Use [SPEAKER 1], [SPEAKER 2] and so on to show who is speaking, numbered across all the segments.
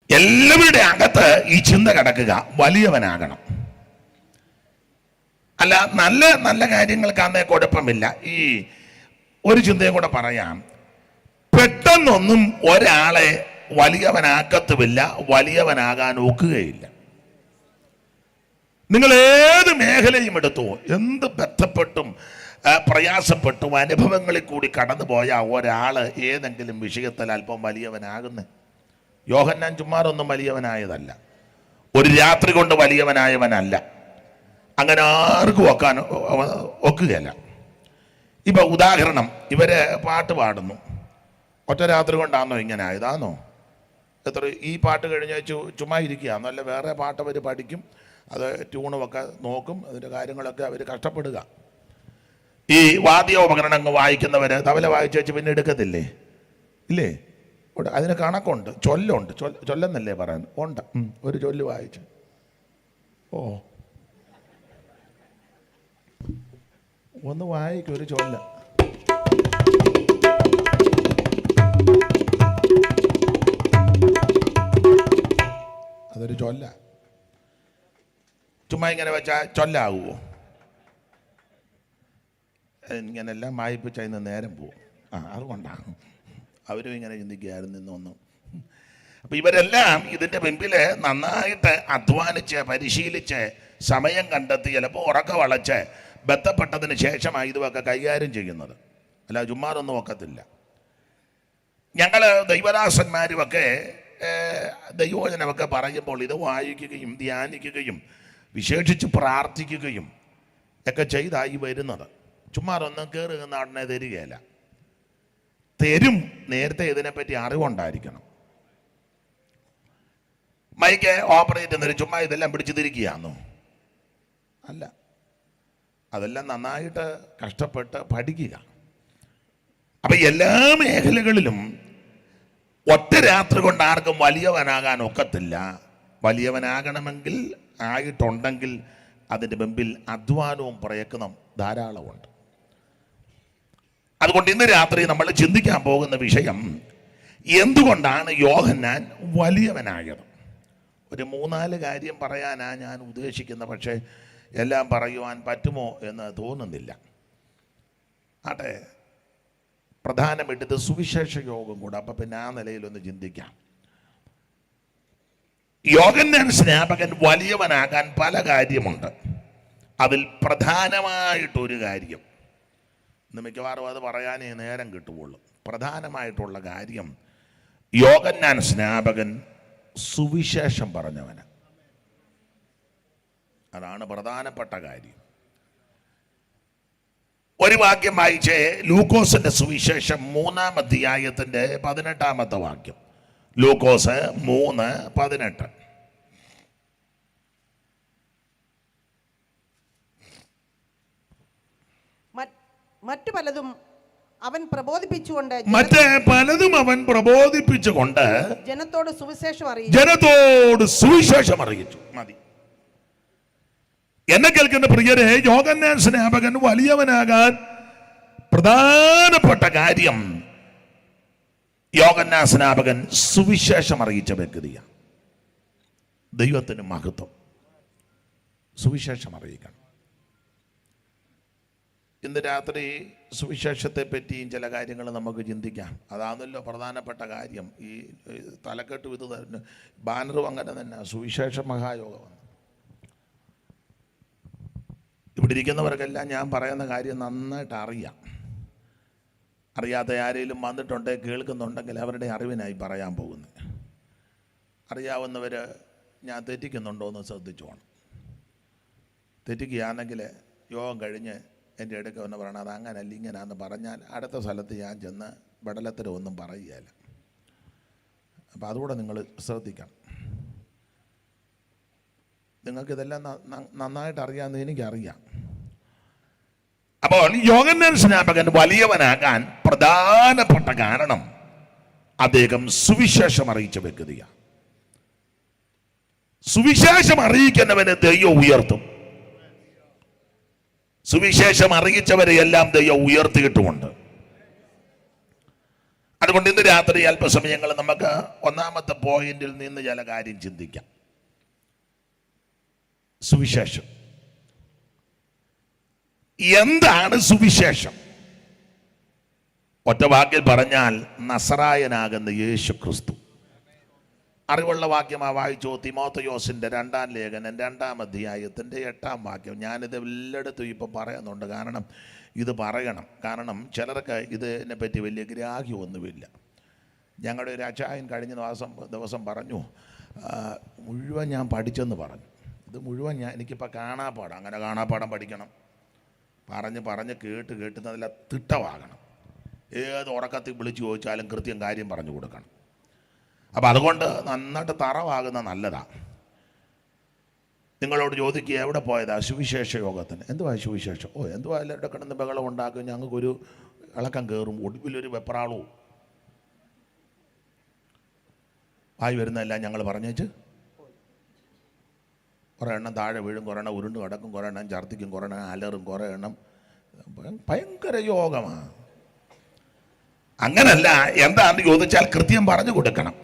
[SPEAKER 1] എല്ലാവരുടെ അകത്ത് ഈ ചിന്ത കിടക്കുക, വലിയവനാകണം. അല്ല, നല്ല നല്ല കാര്യങ്ങൾക്കാന്നേ കുഴപ്പമില്ല. ഈ ഒരു ചിന്തയും കൂടെ പറയാം. പെട്ടെന്നൊന്നും ഒരാളെ വലിയവനാക്കത്തുമില്ല, വലിയവനാകാൻ ഒക്കുകയില്ല. നിങ്ങൾ ഏത് മേഖലയും എടുത്തോ, എന്ത് ബന്ധപ്പെട്ടും പ്രയാസപ്പെട്ടും അനുഭവങ്ങളിൽ കൂടി കടന്നു പോയ ഒരാള് ഏതെങ്കിലും വിഷയത്തിൽ അല്പം വലിയവനാകുന്നു. യോഹന്നാൻ ചുമ്മാറൊന്നും വലിയവനായതല്ല, ഒരു രാത്രി കൊണ്ട് വലിയവനായവനല്ല. അങ്ങനെ ആർക്കും ഒക്കുകയല്ല. ഇപ്പൊ ഉദാഹരണം, ഇവര് പാട്ട് പാടുന്നു, ഒറ്റ രാത്രി കൊണ്ടാണോ ഇങ്ങനെ ആയതാണോ? ഈ പാട്ട് കഴിഞ്ഞ് ചുമ്മാ ഇരിക്കുകയാണോ? അല്ല, വേറെ പാട്ട് അവർ പഠിക്കും, അത് ട്യൂണുമൊക്കെ നോക്കും, അതിൻ്റെ കാര്യങ്ങളൊക്കെ അവർ കഷ്ടപ്പെടുക. ഈ വാദ്യോപകരണങ്ങൾ വായിക്കുന്നവർ തബല വായിച്ചു വെച്ച് പിന്നെ എടുക്കത്തില്ലേ? ഇല്ലേ? അതിന് കണക്കുണ്ട്, ചൊല്ലുണ്ട്. ചൊല്ലെന്നല്ലേ പറയാൻ ഉണ്ട്. ഒരു ചൊല്ല് വായിച്ചു, ഒന്ന് വായിക്കും, ഒരു ചൊല്ല. അതൊരു ചൊല്ല. ചുമ്മാ ഇങ്ങനെ വെച്ചാൽ ചൊല്ലാകുമോ? ഇങ്ങനെല്ലാം വായിപ്പിച്ച് അതിന് നേരം പോവും. അതുകൊണ്ടാണ് അവരും ഇങ്ങനെ ചിന്തിക്കുകയായിരുന്നു ഇന്നൊന്നും. അപ്പം ഇവരെല്ലാം ഇതിൻ്റെ മുൻപിൽ നന്നായിട്ട് അധ്വാനിച്ച് പരിശീലിച്ച് സമയം കണ്ടെത്തി ചിലപ്പോൾ ഉറക്ക വളച്ച് ബന്ധപ്പെട്ടതിന് ശേഷമായി ഇതുമൊക്കെ കൈകാര്യം ചെയ്യുന്നത്. അല്ല, ചുമ്മാതൊന്നും ഒക്കത്തില്ല. ഞങ്ങൾ ദൈവദാസന്മാരുമൊക്കെ ദൈവവചനമൊക്കെ പറയുമ്പോൾ ഇത് വായിക്കുകയും ധ്യാനിക്കുകയും വിശേഷിച്ച് പ്രാർത്ഥിക്കുകയും ഒക്കെ ചെയ്തായി വരുന്നത്. ചുമ്മാതൊന്നും കയറി നാടിനെ തരികയല്ല. തരും, നേരത്തെ ഇതിനെപ്പറ്റി അറിവുണ്ടായിരിക്കണം. മൈക്ക് ഓപ്പറേറ്റ് ചെയ്യുന്നവർ ചുമ്മാ ഇതെല്ലാം പിടിച്ചു തിരിക്കുകയാണോ? അല്ല, അതെല്ലാം നന്നായിട്ട് കഷ്ടപ്പെട്ട് പഠിക്കുക. അപ്പൊ എല്ലാ മേഖലകളിലും ഒറ്റ രാത്രി കൊണ്ട് ആർക്കും വലിയവനാകാൻ ഒക്കത്തില്ല. വലിയവനാകണമെങ്കിൽ ആയിട്ടുണ്ടെങ്കിൽ അതിൻ്റെ മുമ്പിൽ അധ്വാനവും പ്രയത്നം ധാരാളമുണ്ട്. അതുകൊണ്ട് ഇന്ന് രാത്രി നമ്മൾ ചിന്തിക്കാൻ പോകുന്ന വിഷയം, എന്തുകൊണ്ടാണ് യോഹന്നാൻ വലിയവനായത്? ഒരു 3-4 കാര്യം പറയാനാണ് ഞാൻ ഉദ്ദേശിക്കുന്നത്. പക്ഷേ എല്ലാം പറയുവാൻ പറ്റുമോ എന്ന് തോന്നുന്നില്ല. ആട്ടെ, പ്രധാനമായിട്ട് സുവിശേഷ യോഗം കൂടെ. അപ്പം പിന്നെ ആ നിലയിലൊന്ന് ചിന്തിക്കാം. യോഹന്നാൻ സ്നാപകൻ വലിയവനാകാൻ പല കാര്യമുണ്ട്. അതിൽ പ്രധാനമായിട്ടൊരു കാര്യം, ഇന്ന് മിക്കവാറും അത് പറയാനേ നേരം കിട്ടുകയുള്ളൂ. പ്രധാനമായിട്ടുള്ള കാര്യം, യോഹന്നാൻ സ്നാപകൻ സുവിശേഷം പറഞ്ഞവന്. അതാണ് പ്രധാനപ്പെട്ട കാര്യം. ഒരു വാക്യം വായിച്ചേ, ലൂക്കോസിന്റെ സുവിശേഷം 3-ാം അധ്യായത്തിന്റെ 18-ാമത്തെ വാക്യം. ലൂക്കോസ് 3:18.
[SPEAKER 2] മറ്റു പലതും അവൻ പ്രബോധിപ്പിച്ചുകൊണ്ട് ജനത്തോട് സുവിശേഷം അറിയിച്ചു.
[SPEAKER 1] മതി. എന്നെ കേൾക്കുന്ന പ്രിയരെ, യോഹന്നാൻ സ്നാപകൻ വലിയവനാകാൻ പ്രധാനപ്പെട്ട കാര്യം, യോഹന്നാൻ സ്നാപകൻ സുവിശേഷം അറിയിച്ച വ്യക്തിയാണ്. ദൈവത്തിന് മഹത്വം. സുവിശേഷം അറിയിക്കണം. ഇന്ന് രാത്രി സുവിശേഷത്തെ പറ്റിയും ചില കാര്യങ്ങൾ നമുക്ക് ചിന്തിക്കാം. അതാണല്ലോ പ്രധാനപ്പെട്ട കാര്യം. ഈ തലക്കെട്ട് ഇത് തന്നെ, ബാനറും അങ്ങനെ തന്നെ, സുവിശേഷ മഹായോഗം. ഇവിടെ ഇരിക്കുന്നവർക്കെല്ലാം ഞാൻ പറയുന്ന കാര്യം നന്നായിട്ട് അറിയാം. അറിയാത്ത ആരെങ്കിലും വന്നിട്ടുണ്ടെങ്കിൽ കേൾക്കുന്നുണ്ടെങ്കിൽ അവരുടെ അറിവിനായി പറയാൻ പോകുന്നത്. അറിയാവുന്നവർ ഞാൻ തെറ്റിക്കുന്നുണ്ടോ എന്ന് ശ്രദ്ധിച്ചോണം. തെറ്റിക്കുകയാണെങ്കിൽ യോഗം കഴിഞ്ഞ് എൻ്റെ ഇടയ്ക്ക് ഒന്ന് പറയണം, അത് അങ്ങനല്ല ഇങ്ങനെയാണെന്ന് പറഞ്ഞാൽ അടുത്ത സ്ഥലത്ത് ഞാൻ ചെന്ന് ബടലത്തരം ഒന്നും പറയുകയില്ല. അപ്പം അതുകൂടെ നിങ്ങൾ ശ്രദ്ധിക്കണം. നിങ്ങൾക്കിതെല്ലാം നന്നായിട്ട് അറിയാമെന്ന് എനിക്കറിയാം. അപ്പോൾ യോഹന്നാൻ സ്നാപകൻ വലിയവനാകാൻ പ്രധാനപ്പെട്ട കാരണം അദ്ദേഹം സുവിശേഷം അറിയിച്ച വ്യക്തിയാണ്. സുവിശേഷം അറിയിക്കുന്നവനെ ദൈവം ഉയർത്തും. സുവിശേഷം അറിയിച്ചവരെ എല്ലാം ദൈവം ഉയർത്തിയിട്ടുമുണ്ട്. അതുകൊണ്ട് ഇന്ന് രാത്രി അല്പസമയങ്ങൾ നമുക്ക് ഒന്നാമത്തെ പോയിന്റിൽ നിന്ന് ചില കാര്യം ചിന്തിക്കാം. സുവിശേഷം എന്താണ്? സുവിശേഷം ഒറ്റ വാക്കിൽ പറഞ്ഞാൽ നസറായനാകുന്ന യേശു ക്രിസ്തു. അറിവുള്ള വാക്യമാ വായിച്ചോ. തിമോഥെയോസിന്റെ 2-ാം ലേഖനം 2-ാം അധ്യായത്തിന്റെ 8-ാം വാക്യം. ഞാനിത് എല്ലായിടത്തും ഇപ്പം പറയുന്നുണ്ട്, കാരണം ഇത് പറയണം. കാരണം ചിലർക്ക് ഇതിനെ പറ്റി വലിയ ഗ്രാഹ്യമൊന്നുമില്ല. ഞങ്ങളുടെ ഒരു അച്ചായൻ കഴിഞ്ഞ ദിവസം പറഞ്ഞു, മുഴുവൻ ഞാൻ പഠിച്ചെന്ന് പറഞ്ഞു. ഇത് മുഴുവൻ എനിക്കിപ്പോൾ കാണാപ്പാടം, അങ്ങനെ കാണാപ്പാടം പഠിക്കണം. പറഞ്ഞ് കേട്ട് നല്ല തിട്ടമാകണം. ഏത് ഉറക്കത്തിൽ വിളിച്ചു ചോദിച്ചാലും കൃത്യം കാര്യം പറഞ്ഞു കൊടുക്കണം. അപ്പം അതുകൊണ്ട് നന്നായിട്ട് തറവാകുന്ന നല്ലതാണ്. നിങ്ങളോട് ചോദിക്കുക, എവിടെ പോയതാ? സുവിശേഷ യോഗത്തിന്. എന്തുവാ സുവിശേഷം? എന്തുവാ എല്ലാവരുടെ കിടന്ന് ബഹളം ഉണ്ടാക്കും, ഞങ്ങൾക്കൊരു ഇളക്കം കയറും, ഒടുവിലൊരു വെപ്രാളവും. ആയി വരുന്നതെല്ലാം ഞങ്ങൾ പറഞ്ഞേച്ച് കുറേ എണ്ണം താഴെ വീഴും, കുറേ എണ്ണം ഉരുണ്ട് കിടക്കും, കുറേ എണ്ണം ഛർദ്ദിക്കും, കുറേ എണ്ണം അലറും, കുറേ എണ്ണം ഭയങ്കര യോഗമാണ്. അങ്ങനല്ല. എന്താണെന്ന് ചോദിച്ചാൽ കൃത്യം പറഞ്ഞു കൊടുക്കണം.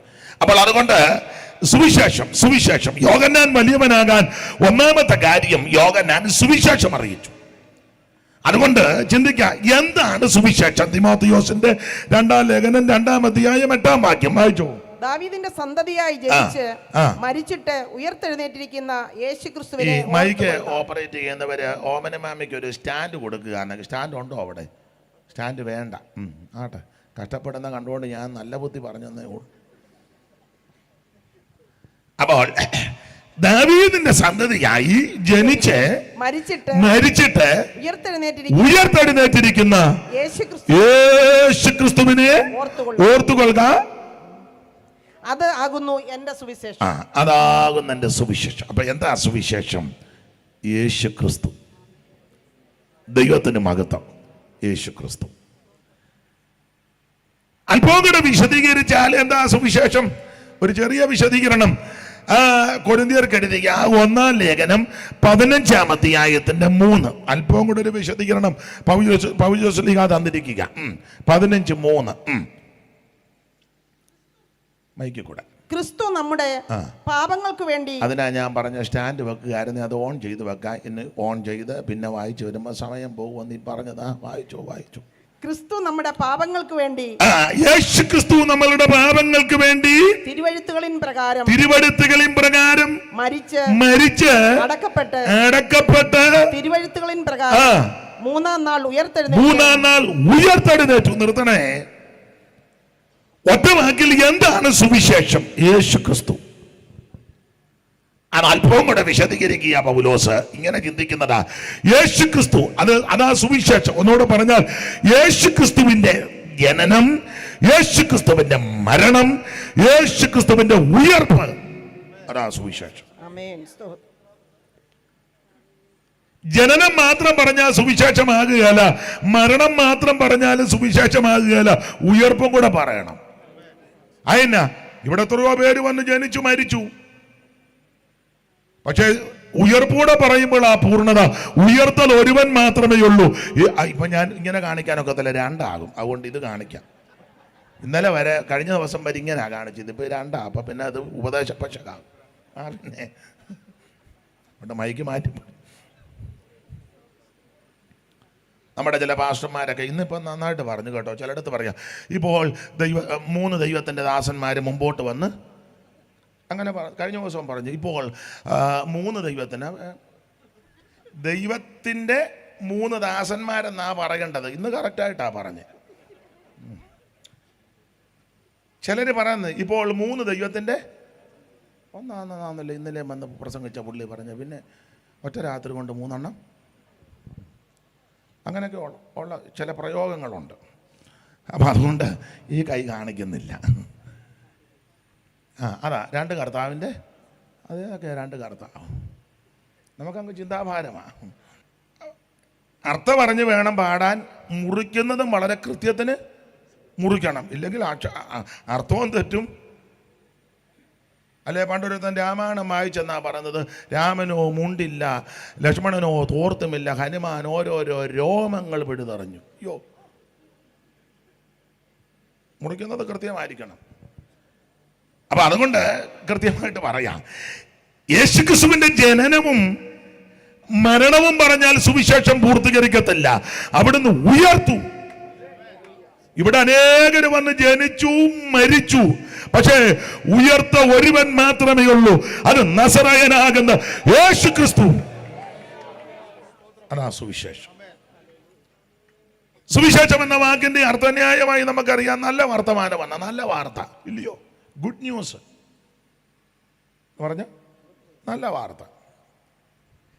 [SPEAKER 1] അപ്പോൾ അതുകൊണ്ട് സുവിശേഷം യോഹന്നാൻ വലിയവനാകാൻ ഒന്നാമത്തെ കാര്യം, യോഹന്നാൻ സുവിശേഷം അറിയിച്ചു. അതുകൊണ്ട് ചിന്തിക്കുക, എന്താണ് സുവിശേഷം? തിമോഥെയോസിന്റെ 2-ാം ലേഖനം 2-ാം അധ്യായം 8-ാം വാക്യം വായിച്ചോ.
[SPEAKER 2] ദാവീദിന്റെ സന്തതിയായി ജനിച്ച് മരിച്ചിട്ട് ഉയർത്തെഴുന്നേറ്റിരിക്കുന്ന യേശുക്രിസ്തുവിനെ.
[SPEAKER 1] മൈക്ക് ഓപ്പറേറ്റ് ചെയ്യുന്നവര് ഓമനമാമയ്ക്ക് ഒരു സ്റ്റാൻഡ് കൊടുക്കുക. സ്റ്റാൻഡ് ഉണ്ടോ അവിടെ? സ്റ്റാൻഡ് വേണ്ട. ആട്ടെ, കഷ്ടപ്പെടുന്ന കണ്ടുകൊണ്ട് ഞാൻ നല്ല ബുദ്ധി പറഞ്ഞതേ ഉള്ളൂ. അപ്പോൾ ദാവീദിന്റെ സന്തതിയായി ജനിച്ച് മരിച്ചിട്ട് ഉയർത്തെഴുന്നേറ്റിരിക്കുന്ന യേശുക്രിസ്തുവിനെ ഓർത്തുകൊള്ളുക.
[SPEAKER 2] അത് ആകുന്നു എന്റെ സുവിശേഷം.
[SPEAKER 1] അതാകുന്നു എന്റെ സുവിശേഷം. അപ്പൊ എന്താ സുവിശേഷം? യേശുക്രിസ്തു. ദൈവത്തിന് മഹത്വം. യേശുക്രിസ്തു. അല്പം കൂടെ വിശദീകരിച്ചാൽ എന്താ സുവിശേഷം? ഒരു ചെറിയ വിശദീകരണം കൊരിന്ത്യർക്ക് എഴുതിയ 1-ാം ലേഖനം 15-ാം അധ്യായത്തിന്റെ 3. അല്പം കൂടെ ഒരു വിശദീകരണം പൗലോസ് തന്നിരിക്കുക. 15:3 മൈക്ക് കൂടെ.
[SPEAKER 2] ക്രിസ്തു നമ്മുടെ പാപങ്ങൾക്ക് വേണ്ടി.
[SPEAKER 1] അതിനാ ഞാൻ പറഞ്ഞ സ്റ്റാൻഡ് വെക്കുകയായിരുന്നു, അത് ഓൺ ചെയ്ത് വെക്കാം. ഇന്ന് ഓൺ ചെയ്ത് പിന്നെ വായിച്ചു വരുമ്പോൾ സമയം പോകുമെന്ന് നീ പറഞ്ഞതാ. വായിച്ചു.
[SPEAKER 2] ക്രിസ്തു നമ്മുടെ പാപങ്ങൾക്ക് വേണ്ടി.
[SPEAKER 1] യേശു ക്രിസ്തു നമ്മളുടെ പാപങ്ങൾക്ക് വേണ്ടി
[SPEAKER 2] തിരുവഴുത്തുകളിൻ പ്രകാരം
[SPEAKER 1] മരിച്ച് അടക്കപ്പെട്ട്
[SPEAKER 2] തിരുവഴുത്തുകളിൻ പ്രകാരം 3-ാം നാൾ
[SPEAKER 1] ഉയർത്തെഴുന്നേറ്റു. നിർത്തണേ. ഒറ്റ വാക്കിൽ എന്താണ് സുവിശേഷം? യേശു ക്രിസ്തു. അത് അല്പവും കൂടെ വിശദീകരിക്കുക പൗലോസ്. ഇങ്ങനെ ചിന്തിക്കുന്നതാ യേശു ക്രിസ്തു. അതാ സുവിശേഷം. ഒന്നുകൂടെ പറഞ്ഞാൽ യേശു ക്രിസ്തുവിന്റെ ജനനം, യേശു ക്രിസ്തുവിന്റെ മരണം, യേശു ക്രിസ്തുവിന്റെ ഉയർപ്പ്, അതാ സുവിശേഷം. ജനനം മാത്രം പറഞ്ഞാൽ സുവിശേഷമാകുകയല്ല, മരണം മാത്രം പറഞ്ഞാലും സുവിശേഷമാകുകയല്ല, ഉയർപ്പും കൂടെ പറയണം. അതെന്നാ? ഇവിടെ എത്രയോ പേര് വന്ന് ജനിച്ചു മരിച്ചു, പക്ഷെ ഉയർപ്പൂടെ പറയുമ്പോൾ ആ പൂർണ്ണത. ഉയർത്തൽ ഒരുവൻ മാത്രമേ ഉള്ളൂ. ഇപ്പൊ ഞാൻ ഇങ്ങനെ കാണിക്കാനൊക്കത്തില്ല, 2 ആകും. അതുകൊണ്ട് ഇത് കാണിക്കാം. ഇന്നലെ വരെ കഴിഞ്ഞ ദിവസം വരെ ഇങ്ങനെ കാണിച്ചത്, ഇപ്പൊ 2 അപ്പൊ പിന്നെ അത് ഉപദേശ പക്ഷാകും. പിന്നെ അവിടെ മൈക്ക് മാറ്റി. നമ്മുടെ ചില പാസ്റ്റർമാരൊക്കെ ഇന്നിപ്പോൾ നന്നായിട്ട് പറഞ്ഞു കേട്ടോ. ചിലയിടത്ത് പറയാം, ഇപ്പോൾ 3 ദൈവത്തിൻ്റെ ദാസന്മാർ മുമ്പോട്ട് വന്ന് അങ്ങനെ കഴിഞ്ഞ ദിവസം പറഞ്ഞു. ഇപ്പോൾ 3 ദൈവത്തിൻ്റെ 3 ദാസന്മാരെന്നാ പറയേണ്ടത്. ഇന്ന് കറക്റ്റായിട്ടാ പറഞ്ഞത്. ചിലർ പറയുന്നത് ഇപ്പോൾ 3 ദൈവത്തിൻ്റെ ഒന്നാണെന്നല്ല. ഇന്നലെ വന്ന് പ്രസംഗിച്ച പുള്ളി പറഞ്ഞ പിന്നെ ഒറ്റ രാത്രി കൊണ്ട് 3 എണ്ണം അങ്ങനെയൊക്കെ ഉള്ള ചില പ്രയോഗങ്ങളുണ്ട്. അപ്പം അതുകൊണ്ട് ഈ കൈ കാണിക്കുന്നില്ല. അതാ 2 കർത്താവിൻ്റെ അതൊക്കെ 2 കർത്താവ്. നമുക്കങ്ങ് ചിന്താഭാരമാണ്. അർത്ഥം പറഞ്ഞ് വേണം പാടാൻ. മുറിക്കുന്നതും വളരെ കൃത്യത്തിന് മുറിക്കണം, ഇല്ലെങ്കിൽ അർത്ഥവും തെറ്റും. അല്ലെ പണ്ടൊരുത്തൻ രാമായണം വായിച്ചെന്നാ പറയുന്നത്, രാമനോ മുണ്ടില്ല, ലക്ഷ്മണനോ തോർത്തുമില്ല, ഹനുമാൻ ഓരോരോ രോമങ്ങൾ പിഴുതെറിഞ്ഞു. മുറിക്കുന്നത് കൃത്യമായിരിക്കണം. അപ്പൊ അതുകൊണ്ട് കൃത്യമായിട്ട് പറയാം, യേശുക്രിസ്തുവിന്റെ ജനനവും മരണവും പറഞ്ഞാൽ സുവിശേഷം പൂർത്തീകരിക്കത്തില്ല. അവിടുന്ന് ഉയർത്തു. ഇവിടെ അനേകര് വന്ന് ജനിച്ചു, മരിച്ചു, പക്ഷേ ഉയർത്ത ഒരുവൻ മാത്രമേ ഉള്ളൂ. അത് നസറായനാകുന്ന യേശുക്രിസ്തു. അതാ സുവിശേഷം. സുവിശേഷം എന്ന വാക്കിന്റെ അർത്ഥന്യായമായി നമുക്കറിയാം, നല്ല വർത്തമാനമാണ്, നല്ല വാർത്ത, ഇല്ലയോ? ഗുഡ് ന്യൂസ് പറഞ്ഞ നല്ല വാർത്ത.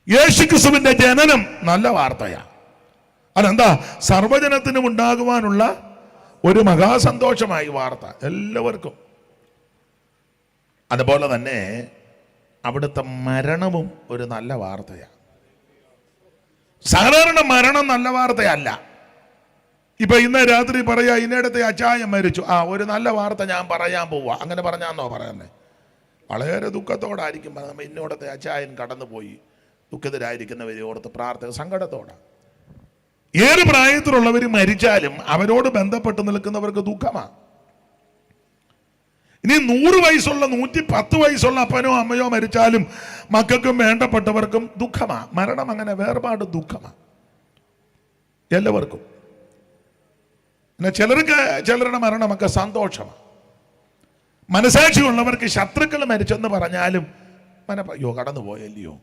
[SPEAKER 1] യേശുക്രിസ്തുവിന്റെ ജനനം നല്ല വാർത്തയാ. അതെന്താ? സർവജനത്തിനും ഉണ്ടാകുവാനുള്ള ഒരു മഹാസന്തോഷമായി വാർത്ത എല്ലാവർക്കും. അതുപോലെ തന്നെ അവിടുത്തെ മരണവും ഒരു നല്ല വാർത്തയാണ്. സാധാരണ മരണം നല്ല വാർത്തയല്ല. ഇപ്പൊ ഇന്ന് രാത്രി പറയാ, ഇന്നയിടത്തെ അച്ചായൻ മരിച്ചു, ഒരു നല്ല വാർത്ത ഞാൻ പറയാൻ പോവാ, അങ്ങനെ പറഞ്ഞാന്നോ പറയുന്നത്? വളരെ ദുഃഖത്തോടായിരിക്കും നമ്മൾ ഇന്നോടത്തെ അച്ചായൻ കടന്നുപോയി. ദുഃഖിതരായിരിക്കുന്നവരെ ഓർത്ത് പ്രാർത്ഥന സങ്കടത്തോടെ. ഏത് പ്രായത്തിലുള്ളവർ മരിച്ചാലും അവരോട് ബന്ധപ്പെട്ട് നിൽക്കുന്നവർക്ക് ദുഃഖമാണ്. ഇനി 100 വയസ്സുള്ള 110 വയസ്സുള്ള അപ്പനോ അമ്മയോ മരിച്ചാലും മക്കൾക്കും വേണ്ടപ്പെട്ടവർക്കും ദുഃഖമാണ്. മരണം അങ്ങനെ വേർപാട് ദുഃഖമാണ് എല്ലാവർക്കും. പിന്നെ ചിലരുടെ മരണമൊക്കെ സന്തോഷമാണ്. മനസാക്ഷിയുള്ളവർക്ക് ശത്രുക്കൾ മരിച്ചെന്ന് പറഞ്ഞാലും അയ്യോ കടന്നു പോയല്ലയോ,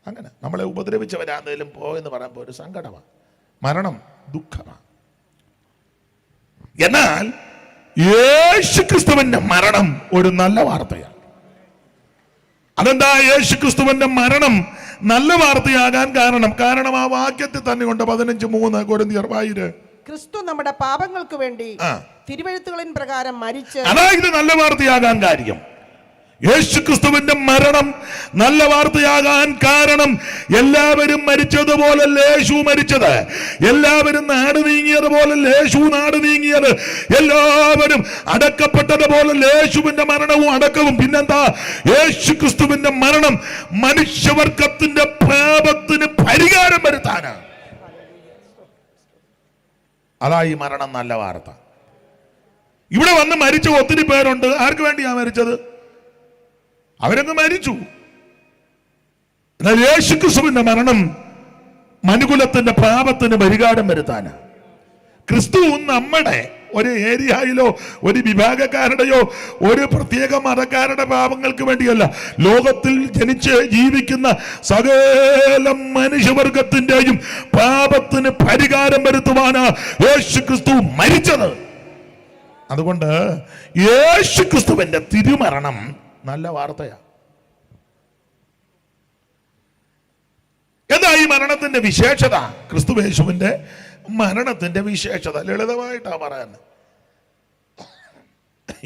[SPEAKER 1] അങ്ങനെ നമ്മളെ ഉപദ്രവിച്ചവരാന്നേലും പോയെന്ന് പറയുമ്പോൾ ഒരു സങ്കടമാണ്. മരണം ദുഃഖമാണ്. എന്നാൽ യേശുക്രിസ്തുവിന്റെ മരണം ഒരു നല്ല വാർത്തയാണ്. അതെന്താ യേശുക്രിസ്തുവിന്റെ മരണം നല്ല വാർത്തയാകാൻ കാരണം ആ വാക്യത്തിൽ തന്നെ ഉണ്ട്. 15:3 കൊരിന്ത്യർ വായിര്.
[SPEAKER 2] ക്രിസ്തു നമ്മുടെ പാപങ്ങൾക്ക് വേണ്ടി തിരുവെഴുത്തുകളിൻ പ്രകാരം മരിച്ച്.
[SPEAKER 1] അതായത് നല്ല വാർത്തയാകാൻ കാര്യം. യേശുക്രിസ്തുവിന്റെ മരണം നല്ല വാർത്തയാകാൻ കാരണം എല്ലാവരും മരിച്ചതുപോലല്ല യേശു മരിച്ചത്, എല്ലാവരും നാട് നീങ്ങിയതുപോലല്ല യേശു നാട് നീങ്ങിയത്, എല്ലാവരും അടക്കപ്പെട്ടതുപോലല്ല യേശുവിന്റെ മരണവും അടക്കവും. പിന്നെന്താ? യേശുക്രിസ്തുവിന്റെ മരണം മനുഷ്യവർഗത്തിന്റെ പാപത്തിന് പരിഹാരം വരുത്താനാണ്. അതാ ഈ മരണം നല്ല വാർത്ത. ഇവിടെ വന്ന് മരിച്ച ഒത്തിരി പേരുണ്ട്. ആർക്ക് വേണ്ടിയാ മരിച്ചത്? അവരങ്ങ് മരിച്ചു. എന്നാൽ യേശുക്രിസ്തുവിന്റെ മരണം മനുകുലത്തിന്റെ പാപത്തിന് പരിഹാരം വരുത്താനാ. ക്രിസ്തു നമ്മുടെ ഒരു ഏരിയയിലോ ഒരു വിഭാഗക്കാരുടെയോ ഒരു പ്രത്യേക മതക്കാരുടെ പാപങ്ങൾക്ക് വേണ്ടിയല്ല, ലോകത്തിൽ ജനിച്ച് ജീവിക്കുന്ന സകല മനുഷ്യവർഗത്തിന്റെയും പാപത്തിന് പരിഹാരം വരുത്തുവാനാ യേശുക്രിസ്തു മരിച്ചത്. അതുകൊണ്ട് യേശുക്രിസ്തുവിന്റെ തിരുമരണം നല്ല വാർത്തയാ. എന്താ ഈ മരണത്തിന്റെ വിശേഷത? ക്രിസ്തുയേശുവിന്റെ മരണത്തിന്റെ വിശേഷത ലളിതമായിട്ടാ പറയാൻ.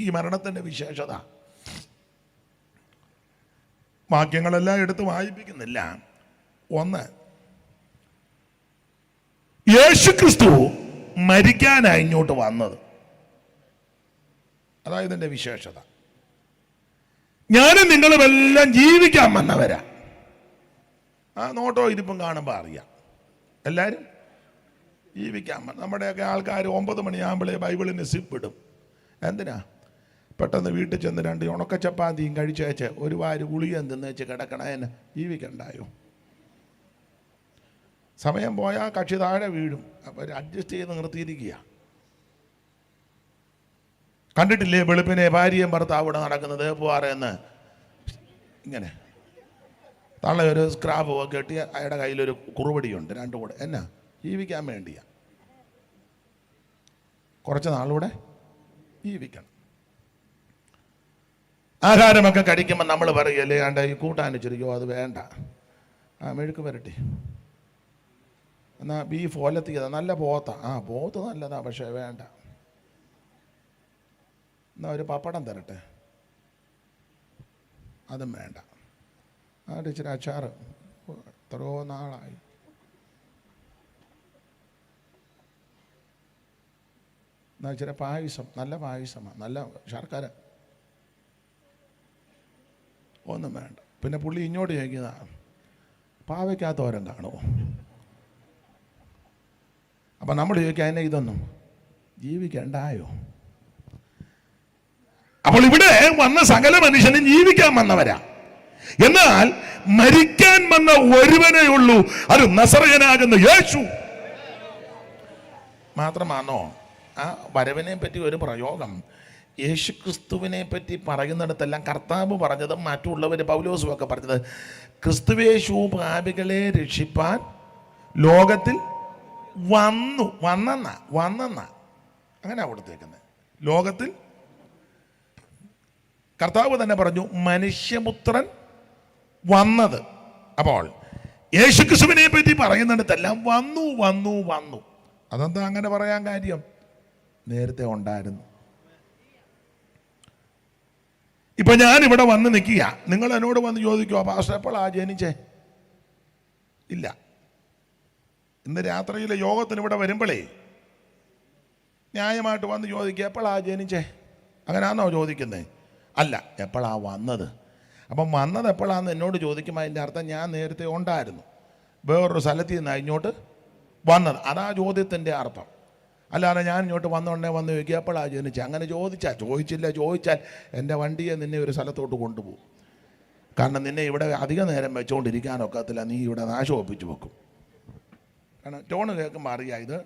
[SPEAKER 1] ഈ മരണത്തിന്റെ വിശേഷത വാക്യങ്ങളെല്ലാം എടുത്ത് വായിപ്പിക്കുന്നില്ല. ഒന്ന്, യേശുക്രിസ്തു മരിക്കാനായി ഇങ്ങോട്ട് വന്നത്. അതായത് ഇതിന്റെ വിശേഷത. ഞാനും നിങ്ങളുമെല്ലാം ജീവിക്കാൻ വന്നവരാ. നോട്ടോ ഇരിപ്പും കാണുമ്പോൾ അറിയാം എല്ലാവരും ജീവിക്കാൻ. നമ്മുടെയൊക്കെ ആൾക്കാർ 9 മണിയാകുമ്പോഴേ ബൈബിളിന് സിപ്പിടും. എന്തിനാ? പെട്ടെന്ന് വീട്ടിൽ ചെന്ന് 2 ഉണക്കച്ചപ്പാത്തിയും കഴിച്ചേച്ച് ഒരു വാര് ഗുളികയും തിന്നേച്ച് കിടക്കണേന് ജീവിക്കണ്ടായോ? സമയം പോയാൽ കക്ഷി താഴെ വീഴും. അപ്പോൾ അഡ്ജസ്റ്റ് ചെയ്ത് നിർത്തിയിരിക്കുക. കണ്ടിട്ടില്ലേ വെളുപ്പിനെ ഭാര്യയും ഭർത്താവിടെ നടക്കുന്നത് പോവാറെന്ന്? ഇങ്ങനെ തള്ള ഒരു സ്ക്രാബ് കെട്ടി അയാളുടെ കയ്യിലൊരു കുറുവടിയുണ്ട്, 2 കൂടെ. എന്നാ? ജീവിക്കാൻ വേണ്ടിയാ. കുറച്ച് നാളൂടെ ജീവിക്കണം. ആഹാരമൊക്കെ കഴിക്കുമ്പോൾ നമ്മൾ പറയല്ലേ, ആണ്ട ഈ കൂട്ടാനിച്ചിരിക്കോ, അത് വേണ്ട, മെഴുക്ക് വരട്ടി, എന്നാ ബീഫ് ഒലത്തിയതാ, നല്ല പോത്താ, പോത്ത് നല്ലതാ, പക്ഷേ വേണ്ട, എന്നാ ഒരു പപ്പടം തരട്ടെ, അതും വേണ്ട, ഇച്ചിരി അച്ചാറ്, എത്രയോ നാളായി, എന്നാ ഇച്ചിരി പായസം, നല്ല പായസമാണ്, നല്ല ശർക്കര, ഒന്നും വേണ്ട. പിന്നെ പുള്ളി ഇങ്ങോട്ട് ചോദിക്കുന്ന പാവയ്ക്കകത്തോരം കാണുമോ? അപ്പം നമ്മൾ ചോദിക്കുക അതിനെ ഇതൊന്നും ജീവിക്കണ്ടായോ? അപ്പോൾ ഇവിടെ വന്ന സകല മനുഷ്യനും ജീവിക്കാൻ വന്നവരാ. എന്നാൽ മരിക്കാൻ വന്ന ഒരുവനേ ഉള്ളൂ, അത് നസറയനാകുന്ന യേശു. മാത്രമാണോ ആ വരവിനെ പറ്റി ഒരു പ്രയോഗം യേശുക്രിസ്തുവിനെ പറ്റി പറയുന്നിടത്തെല്ലാം കർത്താവ് പറഞ്ഞതും മറ്റുള്ളവർ പൗലോസും ഒക്കെ പറഞ്ഞത് ക്രിസ്തുവേശു പാപികളെ രക്ഷിപ്പാൻ ലോകത്തിൽ വന്നെന്ന അങ്ങനെ കൊടുത്തേക്കുന്നത്. ലോകത്തിൽ കർത്താവ് തന്നെ പറഞ്ഞു മനുഷ്യപുത്രൻ വന്നത്. അപ്പോൾ യേശുക്രിസ്തുവിനെ പറ്റി പറയുന്നിടത്തെല്ലാം വന്നു. അതെന്താ അങ്ങനെ പറയാൻ കാര്യം? നേരത്തെ ഉണ്ടായിരുന്നു. ഇപ്പൊ ഞാൻ ഇവിടെ വന്ന് നിൽക്കുക, നിങ്ങൾ എന്നോട് വന്ന് ചോദിക്കുമോ പാസ്റ്റർ എപ്പോഴാ ജനിച്ചേ? ഇല്ല. ഇന്ന് രാത്രിയിലെ യോഗത്തിന് ഇവിടെ വരുമ്പോഴേ ന്യായമായിട്ട് വന്ന് ചോദിക്കുക എപ്പോഴാ ജനിച്ചേ, അങ്ങനെയാണോ ചോദിക്കുന്നത്? അല്ല, എപ്പോഴാ വന്നത്. അപ്പം വന്നത് എപ്പോഴാണെന്ന് എന്നോട് ചോദിക്കുമ്പോൾ അതിൻ്റെ അർത്ഥം ഞാൻ നേരത്തെ ഉണ്ടായിരുന്നു, വേറൊരു സ്ഥലത്ത് നിന്ന് ഇങ്ങോട്ട് വന്നത്. അതാ ചോദ്യത്തിൻ്റെ അർത്ഥം. അല്ലാതെ ഞാൻ ഇങ്ങോട്ട് വന്ന് ചോദിക്കുക എപ്പോഴാ ജനിച്ചത്, അങ്ങനെ ചോദിച്ചാൽ എൻ്റെ വണ്ടിയെ നിന്നെ ഒരു സ്ഥലത്തോട്ട് കൊണ്ടുപോകും. കാരണം നിന്നെ ഇവിടെ അധിക നേരം വെച്ചുകൊണ്ടിരിക്കാനൊക്കത്തില്ല, നീ ഇവിടെ നാശം ഒപ്പിച്ച് വെക്കും. കാരണം ടോണ് കേൾക്കുമ്പോൾ അറിയാം ഇത്.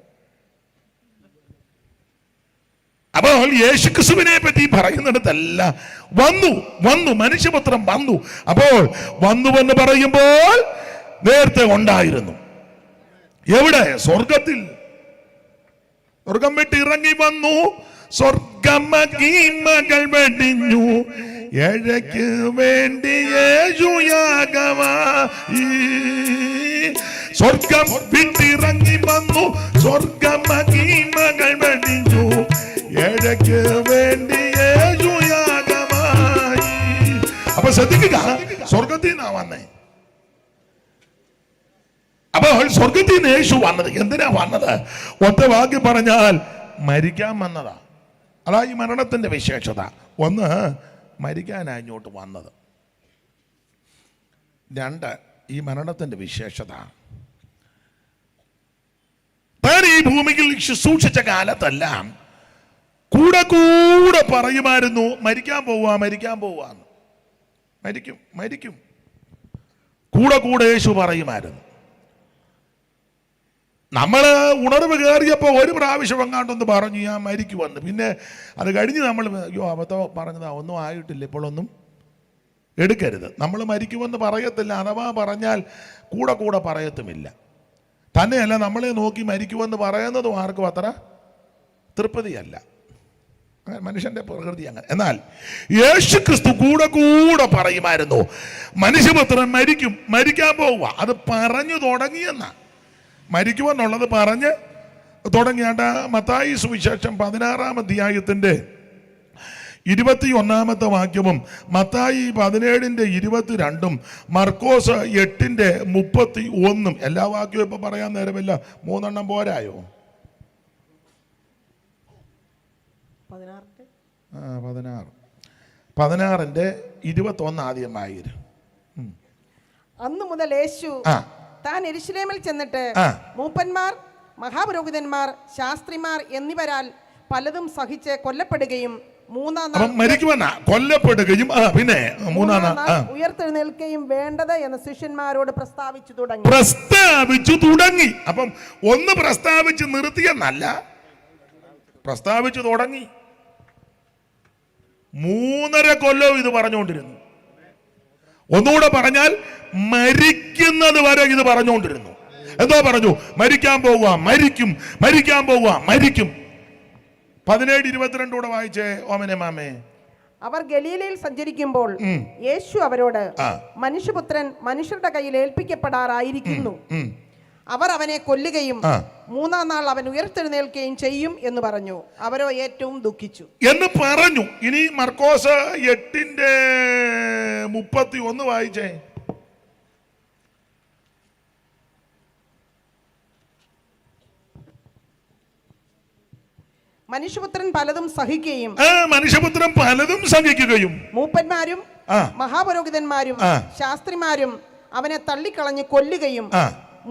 [SPEAKER 1] അപ്പോൾ യേശുക്രിസ്തുവിനെ പറ്റി പറയുന്നിടത്തല്ല വന്നു മനുഷ്യപുത്രം വന്നു. അപ്പോൾ വന്നുവെന്ന് പറയുമ്പോൾ നേരത്തെ ഉണ്ടായിരുന്നു. എവിടെ? സ്വർഗത്തിൽ. സ്വർഗം വിട്ട് ഇറങ്ങി വന്നു, സ്വർഗമകൾ വെടിഞ്ഞു, ഏഴയ്ക്ക് വേണ്ടി യേശുയാഗമായി. സ്വർഗം വിട്ടിറങ്ങി വന്നു, സ്വർഗമകൾ വെടിഞ്ഞു, ഏഴയ്ക്ക് വേണ്ടി യേശുയാഗമായി. അപ്പൊ ശ്രദ്ധിക്കുക, സ്വർഗത്തിൽ നിന്നാ വന്നേ. അപ്പോൾ സ്വർഗത്തിൽ നിന്ന് യേശു വന്നത് എന്തിനാ വന്നത്? ഒറ്റ വാക്കി പറഞ്ഞാൽ മരിക്കാൻ വന്നതാ. അതാ ഈ മരണത്തിന്റെ വിശേഷത. ഒന്ന്, മരിക്കാനാ ഇങ്ങോട്ട് വന്നത്. രണ്ട്, ഈ മരണത്തിന്റെ വിശേഷത താൻ ഈ ഭൂമിയിൽ ശുശ്രൂഷിച്ച കാലത്തെല്ലാം കൂടെ പറയുമായിരുന്നു മരിക്കാൻ പോവാന്ന്. മരിക്കും. കൂടെ യേശു പറയുമായിരുന്നു. നമ്മൾ ഉണർവ് കയറിയപ്പോൾ ഒരു പ്രാവശ്യം എങ്ങാണ്ടൊന്ന് പറഞ്ഞു ഞാൻ മരിക്കുവന്ന്. പിന്നെ അത് കഴിഞ്ഞ് നമ്മൾ അബദ്ധം പറഞ്ഞതാ, ഒന്നും ആയിട്ടില്ല, ഇപ്പോഴൊന്നും എടുക്കരുത്. നമ്മൾ മരിക്കുമെന്ന് പറയത്തില്ല, അഥവാ പറഞ്ഞാൽ കൂടെ പറയത്തുമില്ല. തന്നെയല്ല, നമ്മളെ നോക്കി മരിക്കുമെന്ന് പറയുന്നതും ആർക്കും അത്ര തൃപ്തിയല്ല. മനുഷ്യന്റെ പ്രകൃതി അങ്ങനെ. എന്നാൽ യേശുക്രിസ്തു കൂടെ പറയുമായിരുന്നു മനുഷ്യപുത്രൻ മരിക്കാൻ പോവുക. അത് പറഞ്ഞു തുടങ്ങിയെന്ന മരിക്കുമെന്നുള്ളത് പറഞ്ഞ് തുടങ്ങിയാണ്ട് മത്തായി സുവിശേഷം 16-ാം അധ്യായത്തിന്റെ 21-ാമത്തെ വാക്യവും മത്തായി 17-ന്റെ 22-ഉം മർക്കോസ് 8-ന്റെ 31-ഉം എല്ലാ വാക്യവും ഇപ്പൊ പറയാൻ നേരമില്ല, 3 എണ്ണം പോരായോ? 16-ന്റെ 21 ആദ്യമായി.
[SPEAKER 2] അന്നു മുതൽ യേശു താൻ യെരൂശലേമിൽ ചെന്നിട്ട് മൂപ്പന്മാർ, മഹാപുരോഹിതന്മാർ, ശാസ്ത്രിമാർ എന്നിവരാൽ പലതും സഹിച്ച് കൊല്ലപ്പെടുകയും കൊല്ലപ്പെടുകയും പിന്നെ ഉയർത്തെഴുന്നേൽക്കുകയും വേണ്ടത് എന്ന് ശിഷ്യന്മാരോട് പ്രസ്താവിച്ചു തുടങ്ങി.
[SPEAKER 1] അപ്പം ഒന്ന് പ്രസ്താവിച്ച് നിർത്തിയെന്നല്ല, പ്രസ്താവിച്ചു തുടങ്ങി. 3.5 കൊല്ലം ഇത് പറഞ്ഞുകൊണ്ടിരുന്നു. ഒന്നുകൂടെ പറഞ്ഞാൽ മരിക്കുന്നത് വരെ ഇത് പറഞ്ഞുകൊണ്ടിരുന്നു. എന്തോ പറഞ്ഞു? മരിക്കാൻ പോവുക, മരിക്കും. 17-22 കൂടെ വായിച്ചേ ഓമനെ മാമേ.
[SPEAKER 2] അവർ ഗലീലയിൽ സഞ്ചരിക്കുമ്പോൾ യേശു അവരോട് മനുഷ്യപുത്രൻ മനുഷ്യരുടെ കയ്യിൽ ഏൽപ്പിക്കപ്പെടാറായിരിക്കുന്നു, അവർ അവനെ കൊല്ലുകയും 3-ാം നാൾ അവൻ ഉയർത്തെഴുന്നേൽക്കുകയും ചെയ്യും എന്ന് പറഞ്ഞു. അവരോ ഏറ്റവും ദുഃഖിച്ചു
[SPEAKER 1] എന്ന് പറഞ്ഞു. ഇനി മർക്കോസ് 8-ന്റെ 31 വായിച്ചേ.
[SPEAKER 2] മനുഷ്യപുത്രൻ പലതും സഹിക്കുകയും മൂപ്പന്മാരും മഹാപുരോഹിതന്മാരും ശാസ്ത്രിമാരും അവനെ തള്ളിക്കളഞ്ഞ് കൊല്ലുകയും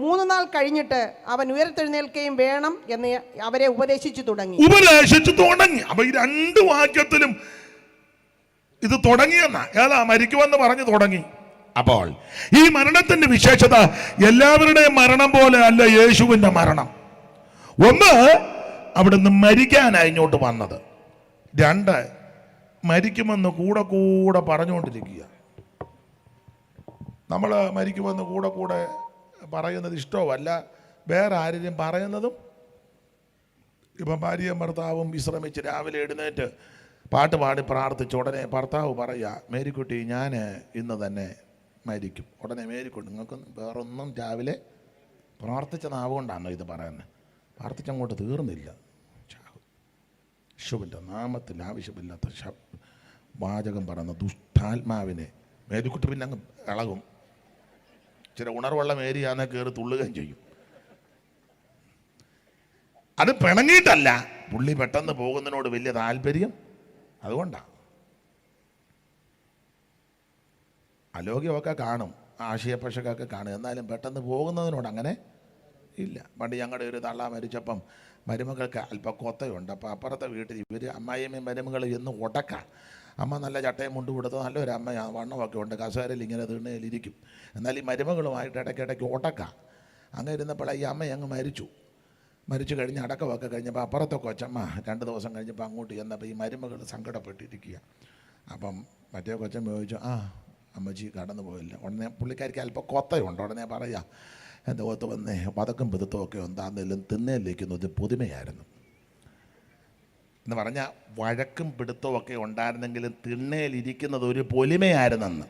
[SPEAKER 2] 3 നാൾ കഴിഞ്ഞിട്ട് അവൻ ഉയർത്തെഴുന്നേൽക്കുകയും വേണം എന്ന് അവരെ ഉപദേശിച്ചു തുടങ്ങി.
[SPEAKER 1] അപ്പൊ ഈ 2 വാക്യത്തിലും ഇത് തുടങ്ങിയെന്നാ. ഏതാ? മരിക്കുമെന്ന് പറഞ്ഞ് തുടങ്ങി. അപ്പോൾ ഈ മരണത്തിന്റെ വിശേഷത എല്ലാവരുടെയും മരണം പോലെ അല്ല യേശുവിന്റെ മരണം. ഒന്ന്, അവിടുന്ന് മരിക്കാനായി ഇങ്ങോട്ട് വന്നത്. രണ്ട്, മരിക്കുമെന്ന് കൂടെ കൂടെ പറഞ്ഞുകൊണ്ടിരിക്കുക. നമ്മൾ മരിക്കുമെന്ന് കൂടെ കൂടെ പറയുന്നത് ഇഷ്ടമല്ല. വേറെ ആരെയും പറയുന്നതും. ഇപ്പം ഭാര്യയും ഭർത്താവും വിശ്രമിച്ച് രാവിലെ എഴുന്നേറ്റ് പാട്ട് പാടി പ്രാർത്ഥിച്ച ഉടനെ ഭർത്താവ് പറയുക, മേരിക്കുട്ടി ഞാൻ ഇന്ന് തന്നെ മരിക്കും. ഉടനെ മേരിക്കുട്ടി, നിങ്ങൾക്ക് വേറൊന്നും രാവിലെ പ്രാർത്ഥിച്ച നാവുകൊണ്ടാണോ ഇത് പറയുന്നത്? പ്രാർത്ഥിച്ചങ്ങോട്ട് തീർന്നില്ല. യേശുവിൻ്റെ നാമത്തിൽ ആവശ്യമില്ലാത്ത വാചകം പറയുന്ന ദുഷ്ടാത്മാവിനെ മേരിക്കുട്ടി പിന്നെ അങ്ങ് ഇളകും. ചില ഉണർവുള്ള മേരിയാന്നെ കയറി തുള്ളുകയും ചെയ്യും. അത് പിണങ്ങിയിട്ടല്ല, പുള്ളി പെട്ടെന്ന് പോകുന്നതിനോട് വലിയ താല്പര്യം അതുകൊണ്ടാണ്. അലോഗ്യമൊക്കെ കാണും, ആശയപ്പശക്കൊക്കെ കാണും, എന്നാലും പെട്ടെന്ന് പോകുന്നതിനോട് അങ്ങനെ ഇല്ല. പണ്ട് ഞങ്ങളുടെ ഒരു തള്ള മരിച്ചപ്പം മരുമകൾക്ക് അല്പം കൊത്തയുണ്ട്. അപ്പോൾ അപ്പുറത്തെ വീട്ടിൽ ഇവർ അമ്മായിയമ്മയും മരുമകൾ എന്ന് ഉടക്കാം. അമ്മ നല്ല ചട്ടയും മുണ്ട് കൊടുത്ത് നല്ലൊരു അമ്മ, വണ്ണമൊക്കെ ഉണ്ട്, കസേരയിൽ ഇങ്ങനെ തീണ്ണയിലിരിക്കും. എന്നാൽ ഈ മരുമകളുമായിട്ട് ഇടയ്ക്കിടയ്ക്ക് ഉടക്കാം. അങ്ങനെ ഇരുന്നപ്പോൾ ഈ അമ്മ അങ്ങ് മരിച്ചു കഴിഞ്ഞ് അടക്കമൊക്കെ കഴിഞ്ഞപ്പോൾ അപ്പുറത്തെ കൊച്ചമ്മ 2 ദിവസം കഴിഞ്ഞപ്പോൾ അങ്ങോട്ട് ചെന്നപ്പോൾ ഈ മരുമകൾ സങ്കടപ്പെട്ടിരിക്കുക. അപ്പം മറ്റേ കൊച്ചമ്മ ചോദിച്ചു, അമ്മച്ചി കടന്നു പോയില്ല. ഉടനെ പുള്ളിക്കാരിക്ക് അല്പം കൊത്തയുണ്ട്. ഉടനെ പറയാം, എൻ്റെ ഒത്ത് വന്നേ പതക്കും പിതുത്തവും ഒക്കെ എന്താണെങ്കിലും തിന്നേലിരിക്കുന്നത് പുതുമയായിരുന്നു എന്ന് പറഞ്ഞാൽ, വഴക്കും പിടുത്തവും ഒക്കെ ഉണ്ടായിരുന്നെങ്കിലും തിണ്ണയിലിരിക്കുന്നത് ഒരു പൊലിമയായിരുന്നെന്ന്.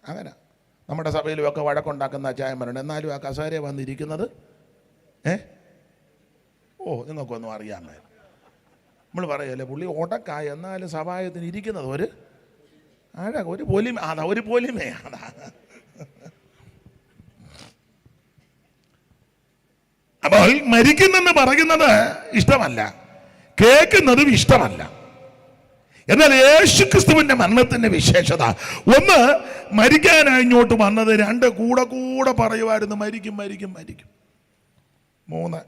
[SPEAKER 1] അങ്ങനെ നമ്മുടെ സഭയിലുമൊക്കെ വഴക്കുണ്ടാക്കുന്ന അച്ചായന്മാരുണ്ട്. എന്നാലും ആ കസേര വന്നിരിക്കുന്നത് നിങ്ങൾക്കൊന്നും അറിയാമേ. നമ്മൾ പറയല്ലേ, പുള്ളി ഉടക്കായ എന്നാലും സഭായത്തിന് ഇരിക്കുന്നത് ഒരു പൊലിമ. അതാ ഒരു പൊലിമയാണ്. അപ്പോൾ മരിക്കുന്നെന്ന് പറയുന്നത് ഇഷ്ടമല്ല, കേൾക്കുന്നതും ഇഷ്ടമല്ല. എന്നാൽ യേശു ക്രിസ്തുവിന്റെ മരണത്തിന്റെ വിശേഷത, ഒന്ന്, മരിക്കാനായി ഇങ്ങോട്ട് വന്നത്. രണ്ട്, കൂടെ കൂടെ പറയുമായിരുന്നു മരിക്കും മരിക്കും മരിക്കും. 3,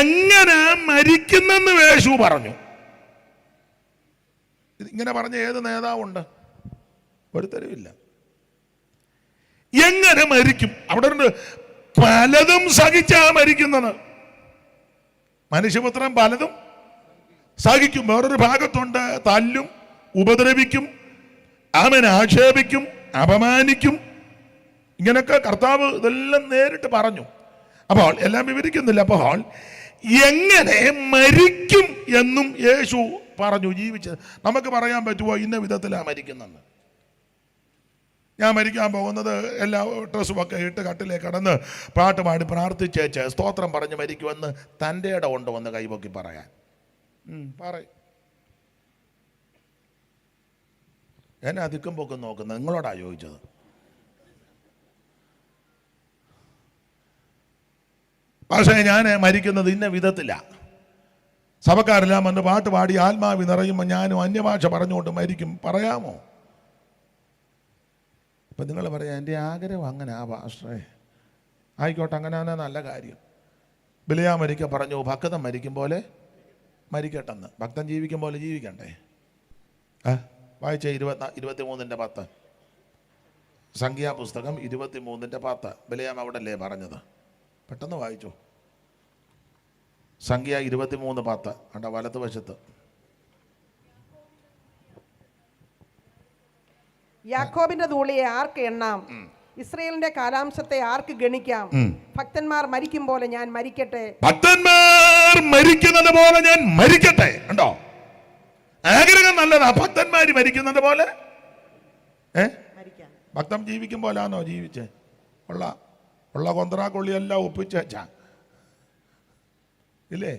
[SPEAKER 1] എങ്ങനെ മരിക്കുന്നെന്ന് യേശു പറഞ്ഞു. ഇങ്ങനെ പറഞ്ഞ ഏത് നേതാവുണ്ട്? ഒരുത്തരുമില്ല. എങ്ങനെ മരിക്കും? അവിടെ ഉണ്ട് പലതും സഹിച്ചാ മരിക്കുന്നത്. മനുഷ്യപുത്രൻ പലതും സഹിക്കും. വേറൊരു ഭാഗത്തുണ്ട് തല്ലും, ഉപദ്രവിക്കും, അവൻ ആക്ഷേപിക്കും, അപമാനിക്കും. ഇങ്ങനൊക്കെ കർത്താവ് ഇതെല്ലാം നേരിട്ട് പറഞ്ഞു. അപ്പോൾ എല്ലാം വിവരിക്കുന്നില്ല. അപ്പോൾ എങ്ങനെ മരിക്കും എന്നും യേശു പറഞ്ഞു. ജീവിച്ചത് നമുക്ക് പറയാൻ പറ്റുമോ ഇന്ന വിധത്തിലാണ് മരിക്കുന്നെന്ന്? ഞാൻ മരിക്കാൻ പോകുന്നത് എല്ലാ ഡ്രസ്സുമൊക്കെ ഇട്ട് കട്ടിലേക്ക് കടന്ന് പാട്ട് പാടി പ്രാർത്ഥിച്ചേച്ച് സ്തോത്രം പറഞ്ഞ് മരിക്കുമെന്ന് തൻ്റെ ഇടം കൊണ്ടുവന്ന് കൈപൊക്കി പറയാൻ പറയും. എന്നെ അധികം പൊക്കം നോക്കുന്നത് നിങ്ങളോടാ ചോദിച്ചത്. പക്ഷേ ഞാൻ മരിക്കുന്നത് ഇന്ന വിധത്തിലാണ്. സഭക്കാരെല്ലാം വന്ന് പാട്ട് പാടി ആത്മാവി നിറയുമ്പോൾ ഞാനും അന്യഭാഷ പറഞ്ഞുകൊണ്ട് മരിക്കും. പറയാമോ? അപ്പം നിങ്ങൾ പറയാം, എൻ്റെ ആഗ്രഹം അങ്ങനെ ആ പാസ്റ്ററേ. ആയിക്കോട്ടെ, അങ്ങനെ നല്ല കാര്യം. ബിലിയാ മരിക്ക പറഞ്ഞു, ഭക്തൻ മരിക്കും പോലെ മരിക്കട്ടെന്ന്. ഭക്തൻ ജീവിക്കും പോലെ ജീവിക്കണ്ടേ? വായിച്ച 23:10 സംഖ്യാപുസ്തകം 23:10. ബിലിയാം അവിടെ അല്ലേ പറഞ്ഞത്? പെട്ടെന്ന് വായിച്ചു. സംഖ്യ 23:10 കണ്ട വലതുവശത്ത്.
[SPEAKER 2] യാക്കോബിന്റെ ധൂളിയെ ആർക്ക് എണ്ണാം? ഇസ്രയേലിന്റെ കാലാംശത്തെ ആർക്ക് ഗണിക്കാം? ഭക്തന്മാർ മരിക്കും പോലെ ഞാൻ മരിക്കട്ടെ. ഭക്തന്മാർ മരിക്കുന്നത് പോലെ ഞാൻ മരിക്കട്ടെ.
[SPEAKER 1] ഉണ്ടോ? ആഗ്രഹം നല്ലതാ. ഭക്തന്മാര് മരിക്കുന്നത് പോലെ ഭക്തൻ ജീവിക്കും പോലാണോ ജീവിച്ചേ? ഉള്ള കൊന്ത്രാക്കൊള്ളിയെല്ലാം ഒപ്പിച്ച് വെച്ചാ ഇല്ലേ?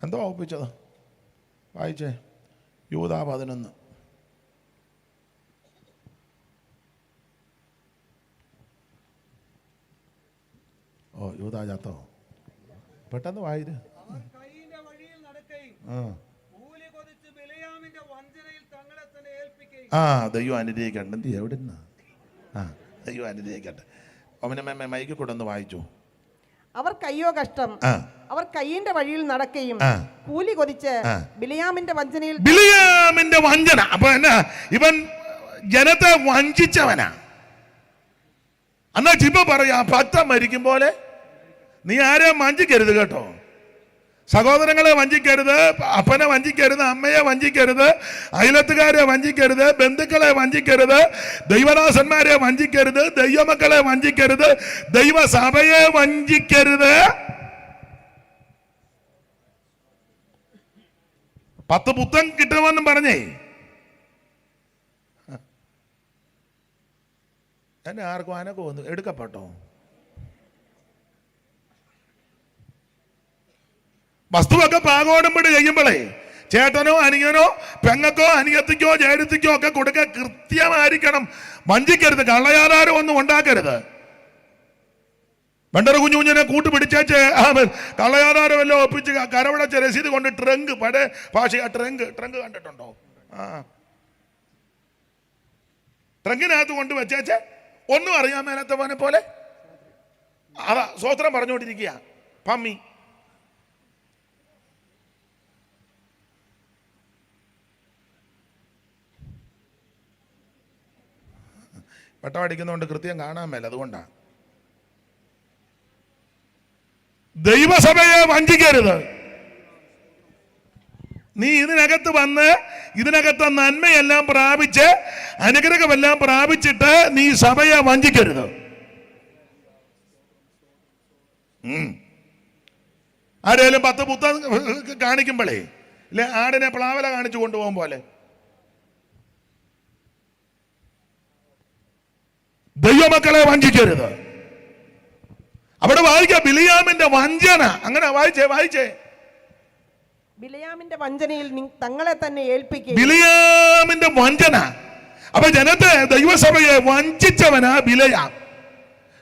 [SPEAKER 1] എന്തോ ഒപ്പിച്ചത്? വായിച്ചേ. യൂദാ 11. യൂദാ ചാത്തോ? പെട്ടെന്ന് വായിര്. ദൈവം അനുഗ്രഹിക്കട്ടെ. എന്ത് എവിടുന്ന? ദൈവം അനുഗ്രഹിക്കട്ടെ. അവനെ മൈക്ക് കൊണ്ടൊന്ന് വായിച്ചു.
[SPEAKER 2] അവർക്കയ്യോ കഷ്ടം. അവർ കയ്യിന്റെ വഴിയിൽ നടക്കുകയും കൂലി കൊതിച്ച് ബിലിയാമിന്റെ
[SPEAKER 1] വഞ്ചന. അപ്പൊ എന്നാ, ഇവൻ ജനത്തെ വഞ്ചിച്ചവനാ. എന്നാ ഇപ്പൊ പറയാ, ഭക്തൻ മരിക്കും പോലെ നീ ആരെയും വഞ്ചിക്കരുത് കേട്ടോ. സഹോദരങ്ങളെ വഞ്ചിക്കരുത്, അപ്പനെ വഞ്ചിക്കരുത്, അമ്മയെ വഞ്ചിക്കരുത്, അയലത്തുകാരെ വഞ്ചിക്കരുത്, ബന്ധുക്കളെ വഞ്ചിക്കരുത്, ദൈവദാസന്മാരെ വഞ്ചിക്കരുത്, ദൈവമക്കളെ വഞ്ചിക്കരുത്, ദൈവസഭയെ വഞ്ചിക്കരുത്. 10 പുത്തൻ കിട്ടുമെന്നും പറഞ്ഞേ എന്നെ ആർക്കും അനക്ക് വന്നു എടുക്കപ്പെട്ടോ. വസ്തുവൊക്കെ പാകോടുമ്പടി ചെയ്യുമ്പോഴേ ചേട്ടനോ അനിയനോ പെങ്ങക്കോ അനിയത്തിക്കോ ചേട്ടത്തിക്കോ ഒക്കെ കൊടുക്കാൻ കൃത്യമായിരിക്കണം. വഞ്ചിക്കരുത്, കള്ളയാധാരം ഒന്നും ഉണ്ടാക്കരുത്. വെണ്ടറ കുഞ്ഞുകുഞ്ഞിനെ കൂട്ടുപിടിച്ചേച്ച് കള്ളയാധാരം എല്ലാം ഒപ്പിച്ച് കരവടച്ച രസീത് കൊണ്ട് ട്രങ്ക്, പഴയ ഭാഷ ട്രങ്ക് കണ്ടിട്ടുണ്ടോ? ട്രങ്കിനകത്ത് കൊണ്ട് വെച്ചേച്ച് ഒന്നും അറിയാൻ മേലാത്തവനെ പോലെ അതാ സ്വോത്രം പറഞ്ഞുകൊണ്ടിരിക്കുക പമ്മി. വെട്ടമടിക്കുന്നതുകൊണ്ട് കൃത്യം കാണാൻ മേല, അതുകൊണ്ടാണ്. ദൈവസഭയെ വഞ്ചിക്കരുത്. നീ ഇതിനകത്ത് വന്ന് ഇതിനകത്ത് നന്മയെല്ലാം പ്രാപിച്ച് അനുഗ്രഹമെല്ലാം പ്രാപിച്ചിട്ട് നീ സഭയെ വഞ്ചിക്കരുത്. ആരേലും 10 പുത്തൻ കാണിക്കുമ്പോഴേ ഇല്ലേ, ആടിനെ പ്ലാവല കാണിച്ചു കൊണ്ടുപോകും പോലെ ദൈവമക്കളെ വഞ്ചിക്കരുത്. അവിടെ വായിക്കാം ബിലിയാമിന്റെ വഞ്ചന. അങ്ങനെ വായിച്ചേ
[SPEAKER 2] ബിലിയാമിന്റെ വഞ്ചനയിൽ തങ്ങളെ തന്നെ ഏൽപ്പിക്കുക.
[SPEAKER 1] ബിലിയാമിന്റെ വഞ്ചന. അപ്പൊ ജനത്തെ ദൈവസഭയെ വഞ്ചിച്ചവനാ ബിലയാം.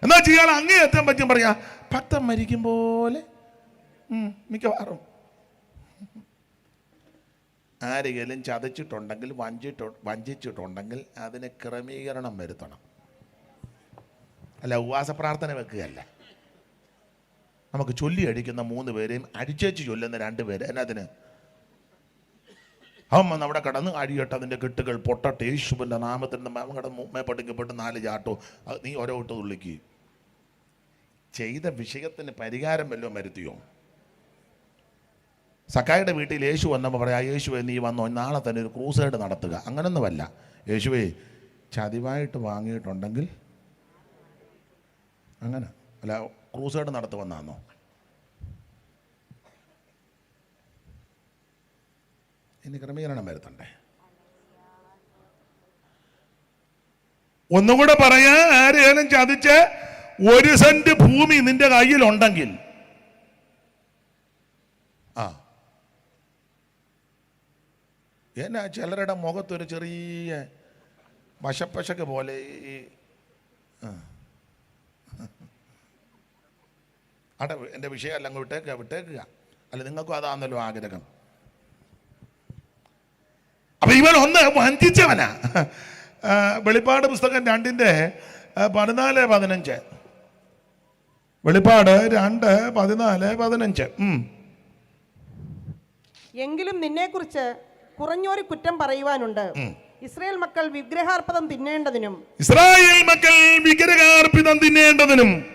[SPEAKER 1] എന്നാ ചെയ്യാൻ അങ്ങേയറ്റം പറ്റും പറയാ, ഭക്തൻ മരിക്കും പോലെ മിക്കവാറും ആരെങ്കിലും ചതച്ചിട്ടുണ്ടെങ്കിൽ വഞ്ചിച്ചിട്ടുണ്ടെങ്കിൽ അതിന് ക്രമീകരണം വരുത്തണം. അല്ല ഉപവാസ പ്രാർത്ഥന വെക്കുകയല്ല. നമുക്ക് ചൊല്ലി അടിക്കുന്ന 3 പേരെയും അടിച്ചേച്ച് ചൊല്ലുന്ന 2 പേര് എന്നതിന് അവൻ നമ്മുടെ കടന്ന് അടിയട്ടെ, അതിൻ്റെ കെട്ടുകൾ പൊട്ടട്ടെ, യേശുവിൻ്റെ നാമത്തിൽ മേപ്പട്ടിക്കപ്പെട്ട് 4 ചാട്ടോ, നീ ഓരോ ഇട്ട് തുള്ളിക്ക്. ചെയ്ത വിഷയത്തിന് പരിഹാരം വല്ലതും വരുത്തിയോ? സക്കായുടെ വീട്ടിൽ യേശു വന്നപ്പോൾ പറയാം, യേശുവെ നീ വന്നോ, നാളെ തന്നെ ഒരു ക്രൂസൈഡ് നടത്തുക. അങ്ങനൊന്നുമല്ല. യേശുവേ ചതിവായിട്ട് വാങ്ങിയിട്ടുണ്ടെങ്കിൽ അങ്ങനെ അല്ല, ക്രൂസൈഡ് നടത്തുമെന്നാണോ? ഇനി ക്രമീകരണം വരുത്തണ്ടേ? ഒന്നും കൂടെ പറയാ, ആരെയും ചതിച്ച് 1 സെന്റ് ഭൂമി നിന്റെ കയ്യിലുണ്ടെങ്കിൽ എന്നാ ചിലരുടെ മുഖത്തൊരു ചെറിയ വശപ്പശക്ക് പോലെ ഈ അട എൻ്റെ വിഷയമല്ല, അങ്ങ് വിട്ടേക്കുക. അല്ല നിങ്ങൾക്കും അതാണല്ലോ ആഗ്രഹം. അപ്പൊ ഇവൻ ഒന്ന് വഞ്ചിച്ചവനാ. വെളിപ്പാട് പുസ്തകം 2:14-15. വെളിപ്പാട് 2:14-15.
[SPEAKER 2] എങ്കിലും നിന്നെക്കുറിച്ച് കുറഞ്ഞൊരു കുറ്റം പറയുവാനുണ്ട്. ഇസ്രായേൽ മക്കൾ വിഗ്രഹാർപ്പിതം തിന്നേണ്ടതിനും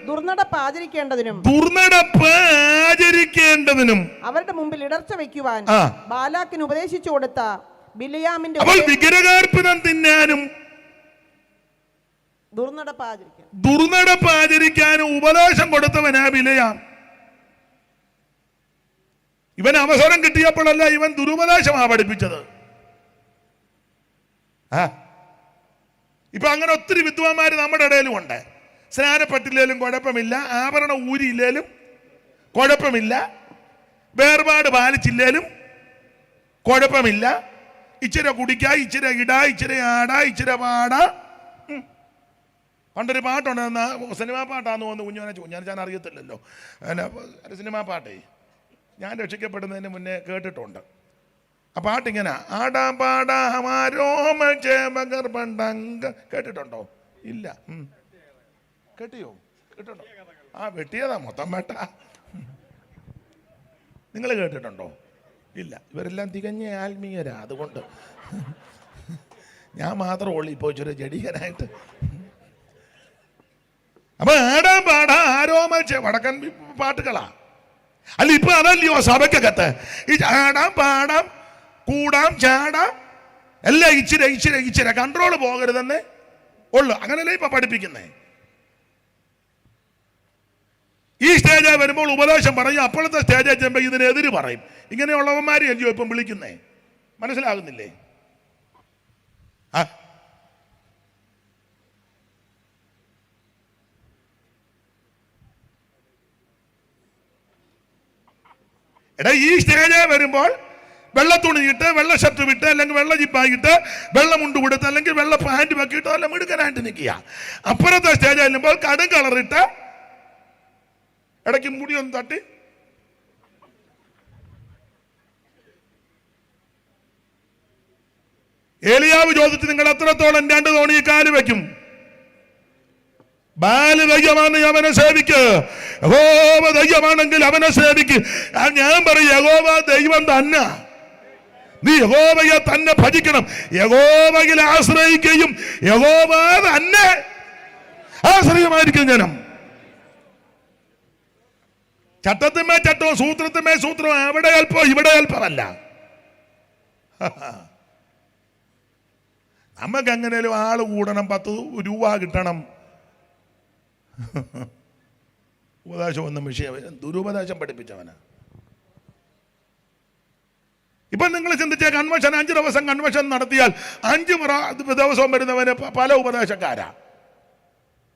[SPEAKER 2] ദുർനടപ്പാചരിക്കേണ്ടതിനും അവരുടെ മുമ്പിൽ ഇടർച്ച വയ്ക്കുവാൻ ബാലാക്കിന് ഉപദേശിച്ചു കൊടുത്ത ബിലിയാമിന്റെ
[SPEAKER 1] വിഗ്രഹാർപ്പിതം തിന്നാനും ദുർനടപ്പാചരിക്കാനും ഉപദേശം കൊടുത്തവനാ ബിലയാം. ഇവൻ അവസരം കിട്ടിയപ്പോഴല്ല ഇവൻ ദുരുപദേശമാ പഠിപ്പിച്ചത്. ഇപ്പൊ അങ്ങനെ ഒത്തിരി വിദ്വാന്മാര് നമ്മുടെ ഇടയിലും ഉണ്ട്. സ്നാനപ്പെട്ടില്ലേലും കുഴപ്പമില്ല, ആഭരണം ഊരിയില്ലേലും കുഴപ്പമില്ല, വേർപാട് പാലിച്ചില്ലേലും കുഴപ്പമില്ല, ഇച്ചിരി കുടിക്കാ, ഇച്ചിരി ഇടാ, ഇച്ചിരി ആടാ, ഇച്ചിരി പാടാ. പണ്ടൊരു പാട്ടുണ്ടായിരുന്ന സിനിമാ പാട്ടാന്ന് തോന്നുന്നു, കുഞ്ഞാൻ അറിയത്തില്ലല്ലോ. സിനിമാ പാട്ടേ ഞാൻ രക്ഷിക്കപ്പെടുന്നതിന് മുന്നേ കേട്ടിട്ടുണ്ട്. ആ പാട്ടിങ്ങനെ ആടാ പാടാ ഹമാരോമ ചേമകർ പണ്ടങ്ക. കേട്ടിട്ടുണ്ടോ? ഇല്ല. കേട്ടിയോ? കേട്ടിട്ടുണ്ടോ? വെട്ടിയതാ, മൊത്തം വേട്ട. നിങ്ങൾ കേട്ടിട്ടുണ്ടോ? ഇല്ല. ഇവരെല്ലാം തികഞ്ഞ ആത്മീയരാ, അതുകൊണ്ട് ഞാൻ മാത്രം ഉള്ളി ഇപ്പോൾ ഇച്ചിരി ജഡീകനായിട്ട്. അപ്പൊ ആടാം പാടാം ആരോമൽ വടക്കൻ പാട്ടുകളാ. അല്ല, ഇപ്പൊ അതല്ലയോ സഭയ്ക്കകത്ത് ഈ ആടാം പാടാം കൂടാം ചാടാം എല്ലാം ഇച്ചിരി കൺട്രോൾ പോകരുതെന്ന് ഉള്ളു. അങ്ങനല്ലേ ഇപ്പൊ പഠിപ്പിക്കുന്നേ. ഈ സ്റ്റേജ് വരുമ്പോൾ ഉപദേശം പറയും, അപ്പോഴത്തെ സ്റ്റേജ് ചെല്ലുമ്പോൾ ഇതിനെതിര് പറയും. ഇങ്ങനെയുള്ളവന്മാരെ അല്ലയോ ഇപ്പം വിളിക്കുന്നേ? മനസ്സിലാകുന്നില്ലേ? എടാ, ഈ സ്റ്റേജ് വരുമ്പോൾ വെള്ള തുണിയിട്ട്, വെള്ള ഷർട്ട് വിട്ട്, അല്ലെങ്കിൽ വെള്ള ജിപ്പായിട്ട്, വെള്ള മുണ്ട് കൊടുത്ത്, അല്ലെങ്കിൽ വെള്ള പാൻറ് വെക്കിയിട്ട് എല്ലാം മിടുക്കനായിട്ട് നിൽക്കുക. അപ്പുറത്തെ സ്റ്റേജ് ചെല്ലുമ്പോൾ കടും കളറിട്ട് ഇടയ്ക്ക് മുടി ഒന്ന് തട്ടി ഏലിയാവ് ചോദിച്ച്, നിങ്ങൾ എത്രത്തോളം 2 തോണി കാല് വെക്കും? ബാല് ദൈവമാണ്, അവനെ സേവിക്ക്. യഹോവ ദൈവമാണെങ്കിൽ അവനെ സേവിക്ക്. ഞാൻ പറയും, യഹോവ ദൈവം തന്നെ. നീ യഹോവയെ തന്നെ ഭജിക്കണം. യഹോവയിൽ ആശ്രയിക്കുകയും യഹോവ തന്നെ ആശ്രയമായിരിക്കും ജനം. ചട്ടത്തിന്മേ ചട്ടവും സൂത്രത്തിന്മേ സൂത്രവും, അവിടെ അല്പം ഇവിടെ അല്പമല്ല. നമുക്ക് എങ്ങനെയും ആള് കൂടണം, 10 രൂപ കിട്ടണം. ഉപദേശം ഒന്നും വിഷയം, ദുരുപദേശം പഠിപ്പിച്ചവനാ. ഇപ്പൊ നിങ്ങൾ ചിന്തിച്ച കൺവെൻഷൻ 5 ദിവസം കൺവെൻഷൻ നടത്തിയാൽ 5 ദിവസവും വരുന്നവന് പല ഉപദേശക്കാരാ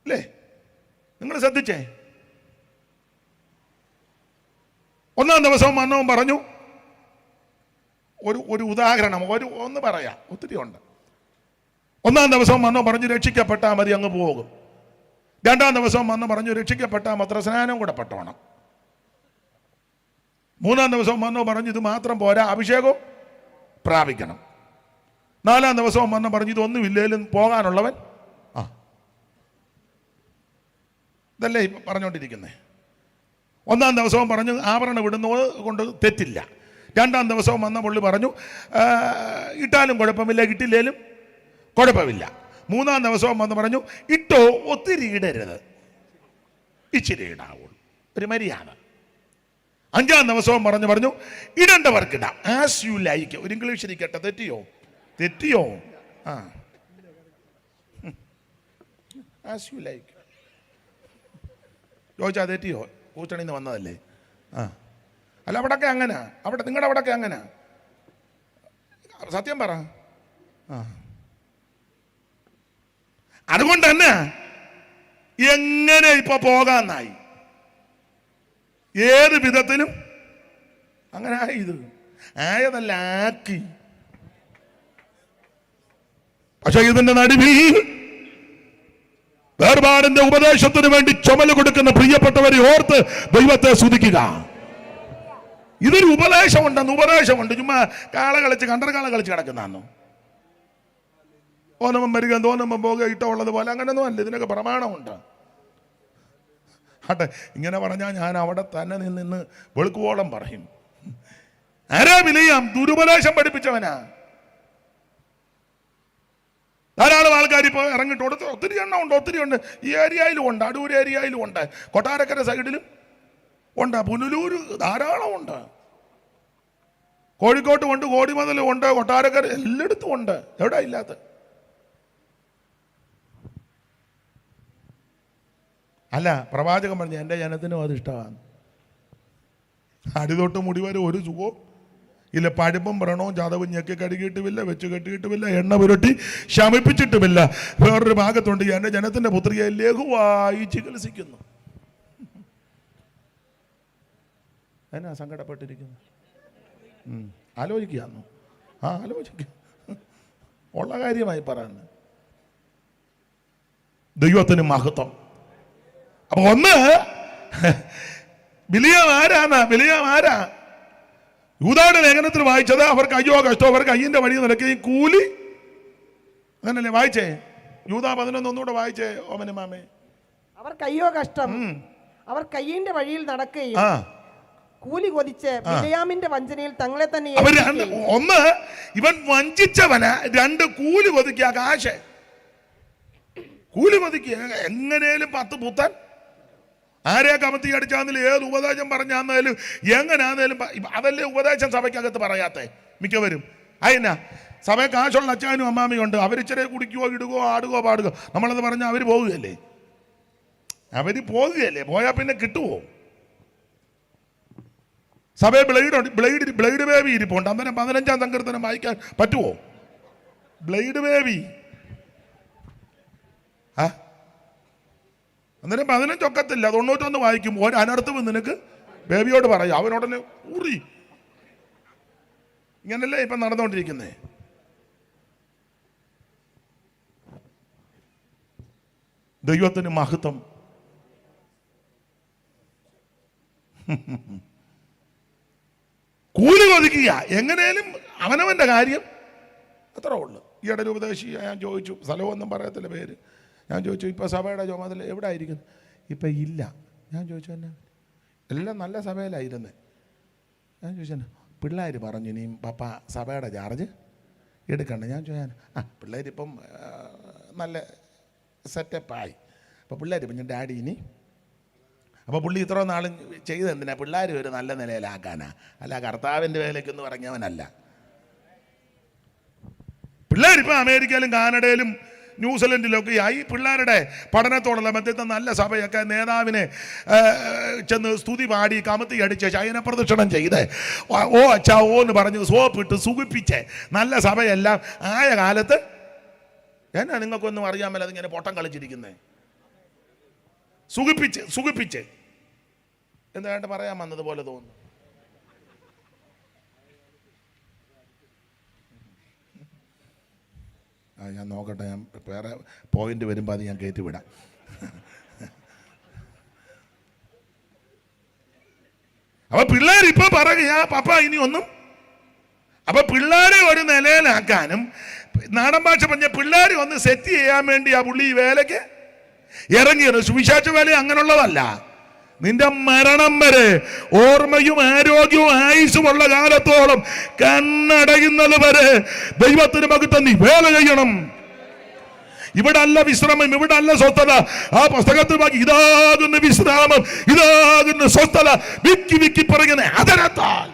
[SPEAKER 1] അല്ലേ? നിങ്ങൾ ശ്രദ്ധിച്ചേ. 1-ാം ദിവസവും വന്നവും പറഞ്ഞു. ഒരു ഉദാഹരണം ഒന്ന് പറയാം, ഒത്തിരി ഉണ്ട്. 1-ാം ദിവസവും വന്നോ പറഞ്ഞു രക്ഷിക്കപ്പെട്ടാൽ മതി, അങ്ങ് പോകും. 2-ാം ദിവസവും വന്ന് പറഞ്ഞു രക്ഷിക്കപ്പെട്ടാൽ മാത്രം സ്നാനം കൂടെ പെട്ടോണം. 3-ാം ദിവസവും വന്നോ പറഞ്ഞു ഇത് മാത്രം പോരാ, അഭിഷേകവും പ്രാപിക്കണം. 4-ാം ദിവസവും വന്ന് പറഞ്ഞു ഇതൊന്നുമില്ലേലും പോകാനുള്ളവൻ ഇതല്ലേ പറഞ്ഞുകൊണ്ടിരിക്കുന്നേ. 1-ാം ദിവസവും പറഞ്ഞു ആഭരണം ഇടുന്നത് കൊണ്ട് തെറ്റില്ല. 2-ാം ദിവസവും വന്ന പുള്ളി പറഞ്ഞു ഇട്ടാലും കുഴപ്പമില്ല, ഇട്ടില്ലേലും കുഴപ്പമില്ല. 3-ാം ദിവസവും വന്ന് പറഞ്ഞു ഇട്ടോ ഒത്തിരി ഇടരുത്, ഇച്ചിരി ഇടാവുള്ളൂ, ഒരു മര്യാദ. 5-ാം ദിവസവും പറഞ്ഞു ഇടേണ്ടവർക്കിടാം, ആസ് യു ലൈക്ക്. ഒരു ഇംഗ്ലീഷ് ഇരിക്കട്ടെ. തെറ്റിയോ? ആസ് യു ലൈക്ക് ചോദിച്ചാൽ തെറ്റിയോ? കൂച്ചണിന്ന് വന്നതല്ലേ? അല്ല, അവിടൊക്കെ അങ്ങനെ, നിങ്ങളുടെ അവിടൊക്കെ അങ്ങനെ. സത്യം പറ. അതുകൊണ്ട് തന്നെ എങ്ങനെ ഇപ്പൊ പോകാന്നായി, ഏത് വിധത്തിലും അങ്ങനെ ആയത് ആയതല്ല, ആക്കി. പക്ഷെ ഇതിന്റെ നടുവിൽ വേർപാടിന്റെ ഉപദേശത്തിന് വേണ്ടി ചുമല് കൊടുക്കുന്ന പ്രിയപ്പെട്ടവരെ ഓർത്ത് ദൈവത്തെ സ്തുതിക്കുക. ഇതൊരു ഉപദേശമുണ്ട്. ചുമ്മാ കാള കളിച്ച് കണ്ടർകാള കളിച്ച് കിടക്കുന്നതാണോ? ഓനമ്പം വരിക തോന്നുമ്പം പോകുക ഇട്ടുള്ളത് പോലെ അങ്ങനെയൊന്നും അല്ല. ഇതിനൊക്കെ പ്രമാണമുണ്ട്. ആട്ടെ, ഇങ്ങനെ പറഞ്ഞാൽ ഞാൻ അവിടെ തന്നെ നിന്ന് വെളുക്കുവോളം പറയും. ആരാ വിലയാം? ദുരുപദേശം പഠിപ്പിച്ചവനാ. ധാരാളം ആൾക്കാർ ഇപ്പോൾ ഇറങ്ങിയിട്ട് ഒത്തിരി എണ്ണം ഉണ്ട്, ഒത്തിരി ഉണ്ട്. ഈ ഏരിയയിലും ഉണ്ട്, അടൂർ ഏരിയയിലും ഉണ്ട്, കൊട്ടാരക്കര സൈഡിലും ഉണ്ട്, പുനലൂർ ധാരാളം ഉണ്ട്, കോഴിക്കോട്ട് ഉണ്ട്, കോടിമതിലും ഉണ്ട്, കൊട്ടാരക്കര എല്ലായിടത്തും ഉണ്ട്. എവിടെ ഇല്ലാത്ത? അല്ല, പ്രവാചകൻ പറഞ്ഞു എൻ്റെ ജനത്തിനും അത് ഇഷ്ടമാണ്. അടിതൊട്ട് മുടി വരെ ഒരു സുഖവും ഇല്ല, പഴുപ്പും വ്രണവും ചതവും ഞെക്കി കഴുകിയിട്ടുമില്ല, വെച്ച് കെട്ടിയിട്ടുമില്ല, എണ്ണ പുരട്ടി ശമിപ്പിച്ചിട്ടുമില്ല. വേറൊരു ഭാഗത്തുണ്ട് എൻ്റെ ജനത്തിൻ്റെ പുത്രിയെ ലഘുവായി ചികിത്സിക്കുന്നു. എന്നാ സങ്കടപ്പെട്ടിരിക്കുന്നു? ആലോചിക്കുകയാണോ? ആലോചിക്കുക. ഉള്ള കാര്യമായി പറയുന്നത്. ദൈവത്തിന് മഹത്വം. അപ്പൊ ഒന്ന് ബിലിയാം ആരാ? യൂദായുടെ ലേഖനത്തിൽ വായിച്ചത് അവർക്ക് അയ്യോ കഷ്ടോ, അവർക്ക് അയ്യന്റെ വഴി നടക്കുകയും കൂലി. അങ്ങനല്ലേ വായിച്ചേ? യൂദാ 11 ഒന്നുകൂടെ വായിച്ചേ ഓമന മാമേ.
[SPEAKER 2] അവർക്ക് അയ്യോ കഷ്ടം, അവർ കയ്യിന്റെ വഴിയിൽ നടക്കുകയും
[SPEAKER 1] ആ
[SPEAKER 2] കൂലി കൊതിച്ച് ബിലയാമിന്റെ വഞ്ചനയിൽ തങ്ങളെ തന്നെ
[SPEAKER 1] ഒന്ന് ഇവൻ വഞ്ചിച്ചവന്, രണ്ട് കൂലി കൊതിക്കുക, കാശ് കൂലി കൊതിക്കുക. എങ്ങനെയും 10 പുത്തൻ ആരെയാ കമത്തി അടിച്ചാന്നേലും ഏത് ഉപദേശം പറഞ്ഞാന്നേലും എങ്ങനെയാന്നേലും അതല്ലേ ഉപദേശം സഭയ്ക്കകത്ത് പറയാത്തേ മിക്കവരും. അതിനാ സഭ കാശുള്ള അച്ചാനും അമ്മാമിയും ഉണ്ട്, അവരിച്ചിരി കുടിക്കുകയോ ഇടുകയോ ആടുകയോ പാടുകയോ, നമ്മളത് പറഞ്ഞാൽ അവർ പോവുകയല്ലേ? പോയാൽ പിന്നെ കിട്ടുമോ? സഭയെ ബ്ലേഡ് ബേബി ഇരിപ്പുണ്ട്, അന്നേരം 15-ാം സങ്കീർത്തനം വായിക്കാൻ പറ്റുമോ? ബ്ലേഡ് ബേബി അന്നേരം 15 ഒക്കത്തില്ല, 91 വായിക്കും. ഒരനർത്ഥം നിനക്ക് ബേബിയോട് പറയും, അവനോടനെ ഊറി. ഇങ്ങനല്ലേ ഇപ്പൊ നടന്നുകൊണ്ടിരിക്കുന്നേ? ദൈവത്തിന് മഹത്വം. കൂലി കൊതിക്കുക, എങ്ങനെയും അവനവന്റെ കാര്യം അത്ര ഉള്ളു. ഈയിടെ ഒരു ഉപദേശി ഞാൻ ചോദിച്ചു, സ്ഥലമൊന്നും പറയത്തില്ല പേര്, ഞാൻ ചോദിച്ചു ഇപ്പൊ സഭയുടെ ചുമതല എവിടെ ആയിരിക്കുന്നു? ഇപ്പൊ ഇല്ല. ഞാൻ ചോദിച്ചു എന്നാ? എല്ലാം നല്ല സഭയിലായിരുന്നേ. ഞാൻ ചോദിച്ചു പിള്ളേർ പറഞ്ഞു ഇനിയും പപ്പ സഭയുടെ ചാർജ് എടുക്കണ്ട. ഞാൻ ചോദിച്ചാൽ പിള്ളേരിപ്പം നല്ല സെറ്റപ്പായി, അപ്പോൾ പിള്ളേർ ഇപ്പം ഡാഡി ഇനി. അപ്പോൾ പുള്ളി ഇത്ര നാളും ചെയ്തെന്തിനാ? പിള്ളേർ ഒരു നല്ല നിലയിലാക്കാനാ, അല്ല കർത്താവിൻ്റെ വേലയ്ക്കെന്ന് പറഞ്ഞവനല്ല. പിള്ളേരിപ്പോൾ അമേരിക്കയിലും കാനഡയിലും ന്യൂസിലൻഡിലൊക്കെ ആയി പിള്ളേരുടെ പഠനത്തോടുള്ള ബന്ധത്തെ നല്ല സഭയൊക്കെ നേതാവിനെ ചെന്ന് സ്തുതി പാടി കമത്തി അടിച്ച് ശയന പ്രദക്ഷിണം ചെയ്ത് ഓ അച്ഛാ ഓ എന്ന് പറഞ്ഞ് സോപ്പിട്ട് സുഖിപ്പിച്ച് നല്ല സഭയെല്ലാം ആയ കാലത്ത് എന്നാ നിങ്ങൾക്കൊന്നും അറിയാമല്ലോ അതിങ്ങനെ പൊട്ടം കളിച്ചിരിക്കുന്നേ? സുഖിപ്പിച്ച് എന്തായിട്ട് പറയാൻ വന്നതുപോലെ തോന്നുന്നു. ഞാൻ നോക്കട്ടെ, ഞാൻ വേറെ പോയിന്റ് വരുമ്പോൾ അത് ഞാൻ കയറ്റി വിടാം. അപ്പൊ പിള്ളേർ ഇപ്പൊ പറയുക പപ്പ ഇനി ഒന്നും. അപ്പൊ പിള്ളേരെ ഒരു നിലയിലാക്കാനും നാടൻ ഭാഷ പറഞ്ഞ പിള്ളേരെ ഒന്ന് സെറ്റ് ചെയ്യാൻ വേണ്ടി ആ പുള്ളി ഈ വേലയ്ക്ക് ഇറങ്ങിയത്. സുവിശേഷ വേല അങ്ങനെയുള്ളതല്ല. നിന്റെ മരണം വരെ ഓർമ്മയും ആരോഗ്യവും ആയുസുമുള്ള കാലത്തോളം കണ്ണടയുന്നത് വരെ ദൈവത്തിന് മഹത്വം നീ വേല ചെയ്യണം. ഇവിടെ അല്ല വിശ്രമം, ഇവിടെ അല്ല സ്വസ്ഥത. ആ പുസ്തകത്തിൽ ബാക്കി ഇതാകുന്ന വിശ്രാമം, ഇതാകുന്ന സ്വസ്ഥത വിക്കി പറയുന്ന അതരത്താൽ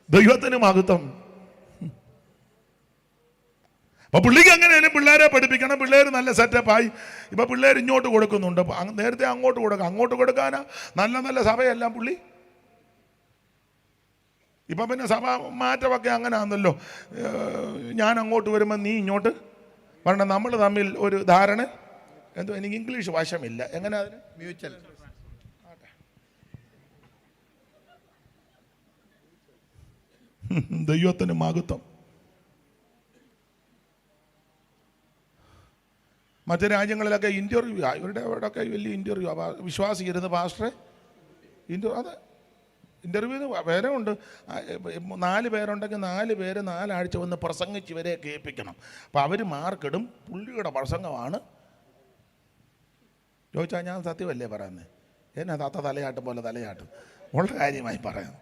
[SPEAKER 1] ദൈവത്തിന് മഹത്വം. അപ്പൊ പുള്ളിക്ക് അങ്ങനെയാണ് പിള്ളേരെ പഠിപ്പിക്കണം. പിള്ളേർ നല്ല സെറ്റപ്പായി. ഇപ്പൊ പിള്ളേർ ഇങ്ങോട്ട് കൊടുക്കുന്നുണ്ട്, നേരത്തെ അങ്ങോട്ട് കൊടുക്കാനാ നല്ല നല്ല സഭയെല്ലാം പുള്ളി. ഇപ്പൊ പിന്നെ സഭ മാറ്റമൊക്കെ അങ്ങനെ ആണല്ലോ. ഞാൻ അങ്ങോട്ട് വരുമ്പോൾ നീ ഇങ്ങോട്ട് പറഞ്ഞ നമ്മൾ തമ്മിൽ ഒരു ധാരണ എന്തോ, എനിക്ക് ഇംഗ്ലീഷ് വശമില്ല, എങ്ങനെ അതിന് മ്യൂച്വൽ. ദൈവത്തിന് മഹത്വം. മറ്റു രാജ്യങ്ങളിലൊക്കെ ഇൻ്റർവ്യൂ, ഇവരുടെ അവിടെയൊക്കെ വലിയ ഇൻ്റർവ്യൂ. വിശ്വാസി ഇരുന്ന് പാസ്റ്ററെ അത് ഇൻ്റർവ്യൂവിന് വേറെ ഉണ്ട്. 4 പേരുണ്ടെങ്കിൽ 4 പേര് 4 ആഴ്ച വന്ന് പ്രസംഗിച്ച് ഇവരെ കേൾപ്പിക്കണം. അപ്പോൾ അവർ മാർക്കിടും. പുള്ളിയുടെ പ്രസംഗമാണ്. ചോദിച്ചാൽ ഞാൻ സത്യമല്ലേ പറയുന്നത്? എന്നാ താത്ത തലയാട്ടും പോലെ തലയാട്ടും ഉള്ള കാര്യമായി പറയാം.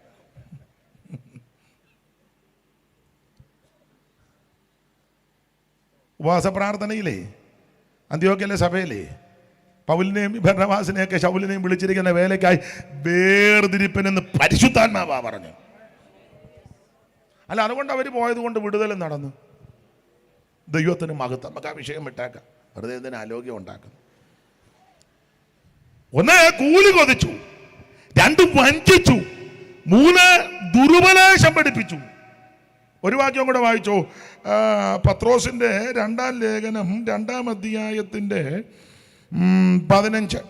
[SPEAKER 1] ഉപവാസ പ്രാർത്ഥനയിലേ അന്ത്യോക്യയിലെ സഭയിലെ പൗലിനെയും ബർന്നബാസിനെയൊക്കെ ശൗലിനെയും വിളിച്ചിരിക്കുന്ന വേലയ്ക്കായി വേർതിരിപ്പിനെന്ന് പരിശുദ്ധാത്മാവാ പറഞ്ഞു. അല്ല, അതുകൊണ്ട് അവർ പോയത് കൊണ്ട് വിടുതലും നടന്നു. ദൈവത്തിന് മഹത്വം. നമുക്ക് ആ വിഷയം വിട്ടേക്കാം, വെറുതെ എന്തിനാ ആരോഗ്യം ഉണ്ടാക്കുന്നു. 1 കൂലി കൊതിച്ചു, 2 വഞ്ചിച്ചു, 3 ദുർബലേശം പഠിപ്പിച്ചു. ഒരു വാക്യം കൂടെ വായിച്ചോ. പത്രോസിന്റെ 2-ാം ലേഖനം 2-ാം അധ്യായത്തിന്റെ 15.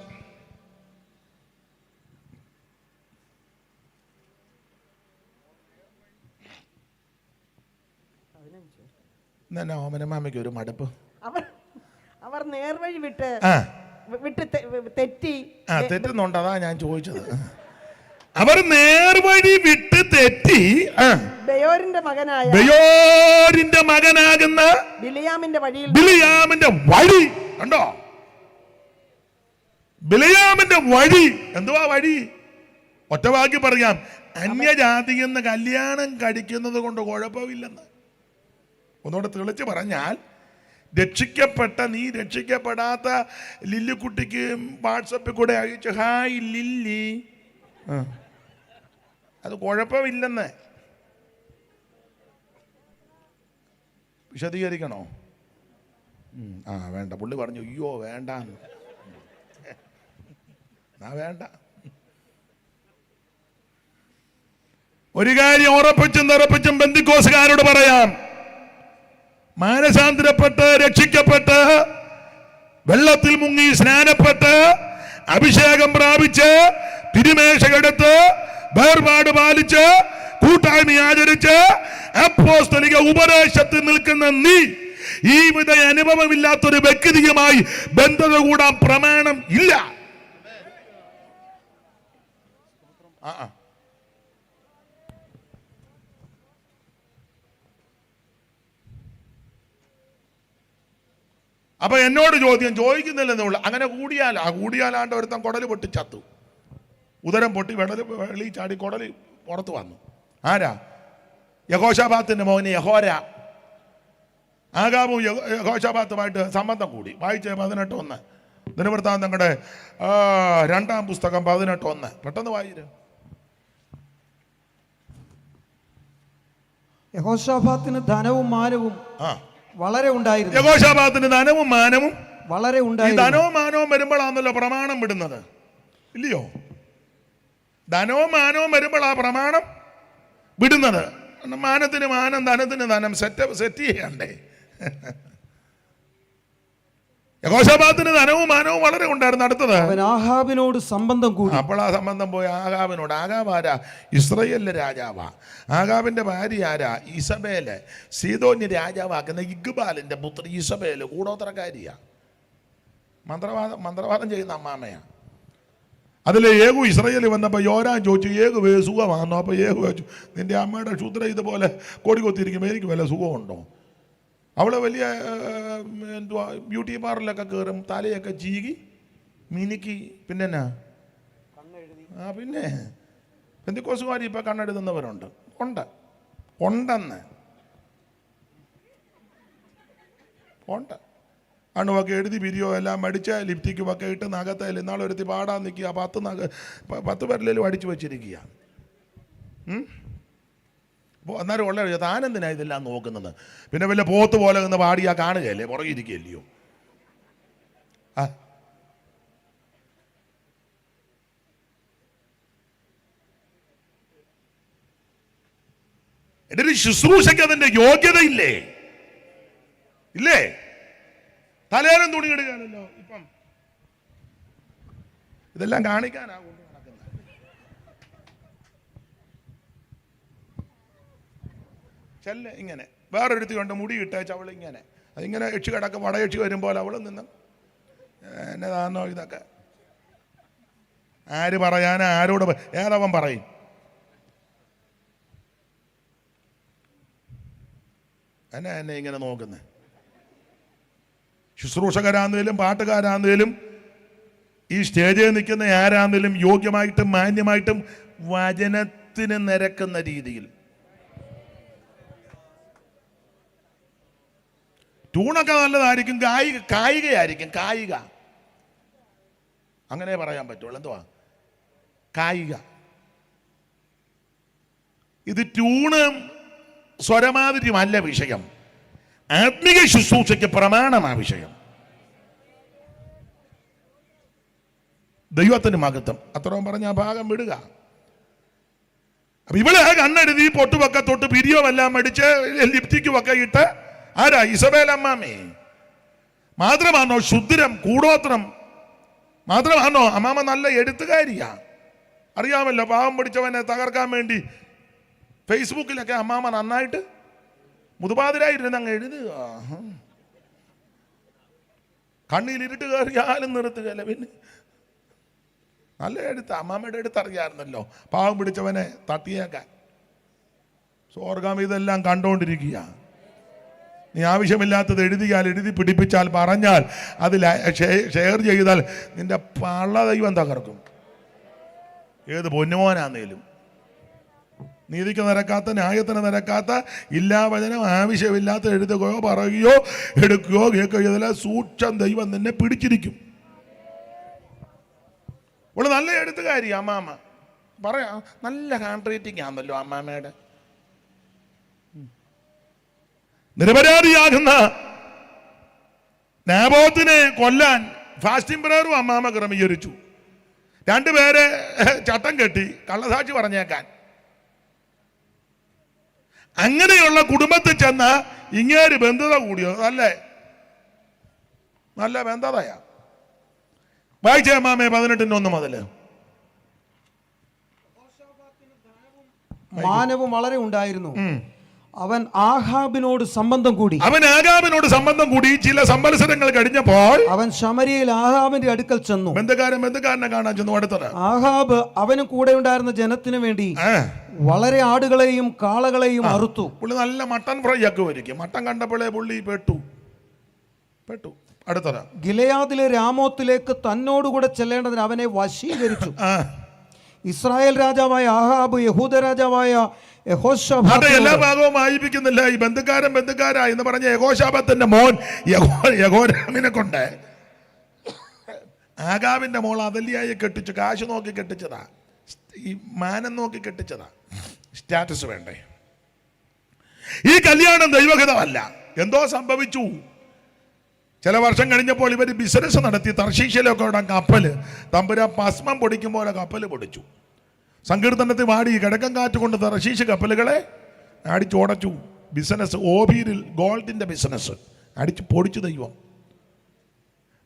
[SPEAKER 1] എന്നാ ഓമനമാമയ്ക്ക് ഒരു മടുപ്പ്.
[SPEAKER 2] അവർ നേർവഴി വിട്ട് തെറ്റി.
[SPEAKER 1] തെറ്റുന്നുണ്ട്, അതാ ഞാൻ ചോദിച്ചത്. അവർ നേർവഴി വിട്ട് തെറ്റി ബെയോരിന്റെ മകനാകുന്ന ബിലിയാമിന്റെ വഴി കണ്ടോ? ബിലയാമിന്റെ വഴി എന്തുവാ വഴി? ഒറ്റവാക്കി പറയാം, അന്യജാതിയിൽ നിന്ന് കല്യാണം കഴിക്കുന്നത് കൊണ്ട് കുഴപ്പമില്ലെന്ന്. ഒന്നുകൂടെ തെളിച്ച് പറഞ്ഞാൽ, രക്ഷിക്കപ്പെട്ട നീ രക്ഷിക്കപ്പെടാത്ത ലില്ലിക്കുട്ടിക്ക് വാട്സപ്പിൽ കൂടെ അയച്ചു ഹായ് ലില്ലി, അത് കുഴപ്പമില്ലെന്ന്. വിശദീകരിക്കണോ? വേണ്ട. പുള്ളി പറഞ്ഞു അയ്യോ വേണ്ട, വേണ്ട. ഒരു കാര്യം ഉറപ്പിച്ചും നിറപ്പിച്ചും ബന്ധിക്കോസുകാരോട് പറയാം, മാനസാന്തരപ്പെട്ട് രക്ഷിക്കപ്പെട്ട് വെള്ളത്തിൽ മുങ്ങി സ്നാനപ്പെട്ട് അഭിഷേകം പ്രാപിച്ച് തിരുമേശയെടുത്ത് വേർപാട് പാലിച്ച് കൂട്ടായ്മ ആചരിച്ച് അപ്പോസ്തലിക ഉപദേശത്തിൽ നിൽക്കുന്ന നീ ഈ വിധ അനുഭവമില്ലാത്തൊരു വ്യക്തിയുമായി ബന്ധത കൂടാൻ പ്രമാണം ഇല്ല. അപ്പൊ എന്നോട് ചോദിക്കുന്നില്ലെന്നുള്ള, അങ്ങനെ കൂടിയാലാണ്ട് ഒരുത്തൻ കുടല് പൊട്ടി ചത്തു, ഉദരം പൊട്ടി വെളി ചാടി കുടല് പുറത്ത് വന്നു. ആരാ? യഹോശാബാത്തിന്റെ മോന് യഹോര. ആഗാബും യഹോശാബാത്തുമായിട്ട് സംബന്ധം കൂടി. വായിച്ചേ 18:1 ദിനവൃത്താന്തങ്ങളുടെ 2-ാം പുസ്തകം 18:1. പെട്ടെന്ന് വായിര്.
[SPEAKER 3] യഹോശാഫാത്തിന് ധനവും മാനവും വളരെ ഉണ്ടായിരുന്നു.
[SPEAKER 1] യഹോശാഫാത്തിന് ധനവും മാനവും
[SPEAKER 3] വളരെ ഉണ്ടായിരുന്നു.
[SPEAKER 1] ധനവും മാനവും വരുമ്പോഴാണല്ലോ പ്രമാണം വിടുന്നത്, ഇല്ലയോ? ധനവും മാനവും വരുമ്പോഴാ പ്രമാണം വിടുന്നത്. മാനത്തിന് മാനം, ധനത്തിന് ധനം, സെറ്റ് ചെയ്യണ്ടേ? യഹോശാഫാത്തിന് ധനവും മാനവും വളരെ ഉണ്ടായിരുന്നു. അടുത്തത്
[SPEAKER 3] ആഹാബിനോട് സംബന്ധം കൂടി.
[SPEAKER 1] അപ്പോൾ ആ സംബന്ധം പോയി ആഹാബിനോട്. ആഹാബ് ആരാ? ഇസ്രായേലിലെ രാജാവാ. ആഹാബിന്റെ ഭാര്യ ആരാ? ഇസബേല്. സീദോന്യ രാജാവാക്കുന്ന ഇഗ്ബാലിന്റെ പുത്രി ഇസബേല് കൂടോത്രക്കാരിയാ. മന്ത്രവാദം ചെയ്യുന്ന അമ്മാമയാ. അതിലെ ഏകു ഇസ്രായേലിൽ വന്നപ്പോൾ യോരാൻ ചോദിച്ചു, ഏകു സുഖമാണോ? അപ്പോൾ ഏകു ചോദിച്ചു, നിന്റെ അമ്മയുടെ ക്ഷുദ്ര ഇതുപോലെ കോടി കൊത്തിയിരിക്കുമ്പോൾ എനിക്ക് വല്ല സുഖമുണ്ടോ? അവള് വലിയ എന്തുവാ ബ്യൂട്ടി പാർലറിലൊക്കെ കയറും, തലയൊക്കെ ചീകി മിനുക്കി. പിന്നെ പിന്നെ പെന്തിക്കോസുകാർ ഇപ്പം കണ്ണെടുക്കുന്നവരുണ്ട്. ഉണ്ടെന്ന് അണുവൊക്കെ എഴുതി പിരിയോ എല്ലാം അടിച്ച ലിപ്റ്റിക്കുമൊക്കെ ഇട്ട് നഖത്തേൽ ഇന്നാളൊരുത്തി പാടാൻ നിൽക്കുക. 10 പേരിലും അടിച്ചു വച്ചിരിക്കുക. അപ്പോൾ അന്നേരം ഉള്ള താനെന്തിനാ ഇതെല്ലാം നോക്കുന്നത്? പിന്നെ വല്ല പോത്ത് പോലെ നിന്ന് പാടിയാ കാണുകയല്ലേ, പുറകിരിക്കുകയല്ലയോ? എൻ്റെ ഒരു ശുശ്രൂഷയ്ക്ക് അതിൻ്റെ യോഗ്യതയില്ലേ? ഇല്ലേ? തലേനും തുണി ഇടുകയാണല്ലോ ഇപ്പം. ഇതെല്ലാം കാണിക്കാനാകും നടക്കുന്നത്. ചെല്ല് ഇങ്ങനെ വേറൊരുത്തി കൊണ്ട് മുടി ഇട്ടേച്ച് അവളിങ്ങനെ അതിങ്ങനെ യക്ഷി കിടക്കും. വടയക്ഷി വരുമ്പോൾ അവളും നിന്ന് എന്നതാണോ ഇതൊക്കെ? ആര് പറയാനാ? ആരോട്? ഏതവൻ പറയും? എന്നെ ഇങ്ങനെ നോക്കുന്നത്? ശുശ്രൂഷകരാന്നേലും പാട്ടുകാരാന്നേലും ഈ സ്റ്റേജിൽ നിൽക്കുന്ന ആരാന്നേലും യോഗ്യമായിട്ടും മാന്യമായിട്ടും വചനത്തിന് നിരക്കുന്ന രീതിയിൽ. ട്യൂണൊക്കെ നല്ലതായിരിക്കും, കായികയായിരിക്കും. കായിക അങ്ങനെ പറയാൻ പറ്റുള്ളൂ. എന്തുവാ കായിക? ഇത് ട്യൂണ് സ്വരമാതിരിയുമല്ല വിഷയം. ആത്മീയ ശുശ്രൂഷയ്ക്ക് പ്രമാണമാ വിഷയം. ദൈവത്തിന് മഹത്വം. അത്രയും പറഞ്ഞ ആ ഭാഗം വിടുക. അപ്പൊ ഇവിടെ കണ്ണെഴുതി പൊട്ടുവൊക്കെ തൊട്ട് പിരിയോവെല്ലാം അടിച്ച് ലിപ്റ്റിക്കുമൊക്കെ ഇട്ട് ആരാ? ഇസബേൽ അമ്മാമേ. മാത്രമാണോ ശുദ്രം കൂടോത്രം? മാത്രമാണോ അമ്മാമ നല്ല എഴുത്തുകാരിയാ? അറിയാമല്ലോ, പാവം പിടിച്ചവനെ തകർക്കാൻ വേണ്ടി ഫേസ്ബുക്കിലൊക്കെ അമ്മാമ നന്നായിട്ട് മുതുപാതിരായിരുന്നു അങ്ങ് എഴുതുക. കണ്ണിലിരുട്ട് കയറിയാലും നിർത്തുകയല്ല. പിന്നെ നല്ല എഴുത്ത്. അമ്മാമ്മയുടെ എഴുത്തറിയായിരുന്നല്ലോ പാവം പിടിച്ചവനെ തട്ടിയേക്കാൻ. സ്വർഗം ഇതെല്ലാം കണ്ടോണ്ടിരിക്കുക. നീ ആവശ്യമില്ലാത്തത് എഴുതി പിടിപ്പിച്ചാൽ, പറഞ്ഞാൽ, അതിൽ ഷെയർ ചെയ്താൽ നിന്റെ പള്ള ദൈവം തകർക്കും. ഏത് പൊന്നുമോനാന്നേലും. നീതിക്ക് നിരക്കാത്ത, ന്യായത്തിന് നിരക്കാത്ത, ഇല്ലാവചനം ആവശ്യമില്ലാത്ത എഴുതുകയോ പറയുകയോ എടുക്കുകയോ കേൾക്കുകയോ ചെയ്താൽ സൂക്ഷം ദൈവം നിന്നെ പിടിച്ചിരിക്കും. ഇവിടെ നല്ല എഴുത്തുകാരി അമ്മാമ്മ, പറയാം, നല്ല ഹാൻഡ് റൈറ്റിംഗ് ആണല്ലോ അമ്മാമ്മയുടെ. നിരപരാധിയാകുന്ന നാബോത്തിനെ കൊല്ലാൻ ഫാസ്റ്റിംഗ് പ്രയറും അമ്മാമ്മ ക്രമീകരിച്ചു. രണ്ടുപേരെ ചട്ടം കെട്ടി കള്ളസാക്ഷി പറഞ്ഞേക്കാൻ. അങ്ങനെയുള്ള കുടുംബത്തിൽ ചെന്ന ഇങ്ങേര് ബന്ധുത കൂടിയോ? നല്ല ബന്ധതയാ. വായിച്ച അമ്മാമേ 18:1 മുതൽ.
[SPEAKER 3] മാനവും വളരെ ഉണ്ടായിരുന്നു. അവൻ ആഹാബിനോട് സംബന്ധം കൂടി. ചില സംവത്സരങ്ങൾ കഴിഞ്ഞപ്പോൾ അവൻ ശമര്യയിൽ ആഹാബിന്റെ അടുക്കൽ ചെന്നു.
[SPEAKER 1] ബന്ധുക്കാരനെ കാണാൻ ചെന്നു. അടുത്തത്,
[SPEAKER 3] ആഹാബ് അവനും കൂടെ ഉണ്ടായിരുന്ന ജനത്തിന് വേണ്ടി വളരെ ആടുകളെയും കാളകളെയും അറുത്തു.
[SPEAKER 1] പുള്ളി നല്ല മട്ടൻ ഫ്രൈ ഒക്കെ ഒരുക്കി. മട്ടൻ കണ്ടപ്പോഴേ പുള്ളി പെട്ടു. അടുത്തത്,
[SPEAKER 3] ഗിലെയാദിലെ രാമോത്തിലേക്ക് തന്നോടുകൂടെ ചെല്ലേണ്ടതിന് അവനെ വശീകരിച്ചു. ഇസ്രായേൽ രാജാവായ ആഹാബ് യഹൂദ രാജാവായ
[SPEAKER 1] എല്ലാ ഭാഗവും വായിപ്പിക്കുന്നില്ല. ഈ ബന്ധുക്കാരാ എന്ന് പറഞ്ഞ യഹോശാഫാത്തിന്റെ മോൻ യഹോരാമിനെ കൊണ്ട് ആഹാബിന്റെ മോൾ അദല്യായെ കെട്ടിച്ചു. കാശ് നോക്കി കെട്ടിച്ചതാ, ഈ മാനം നോക്കി കെട്ടിച്ചതാ. സ്റ്റാറ്റസ് വേണ്ടേ? ഈ കല്യാണം ദൈവഹിതമല്ല. എന്തോ സംഭവിച്ചു. ചില വർഷം കഴിഞ്ഞപ്പോൾ ഇവർ ബിസിനസ് നടത്തി. തർശീശയിലൊക്കെ ഉള്ള കപ്പല് തമ്പുരാൻ ഭസ്മം പൊടിക്കും പോലെ കപ്പല് പൊടിച്ചു. സങ്കീർത്തനത്തിൽ വാടി കിഴക്കൻ കാറ്റ് കൊണ്ട് തർശീശ് കപ്പലുകളെ അടിച്ചുടച്ചു. ബിസിനസ്, ഓബീരിൽ ഗോൾഡിന്റെ ബിസിനസ് അടിച്ച് പൊടിച്ചു ദൈവം.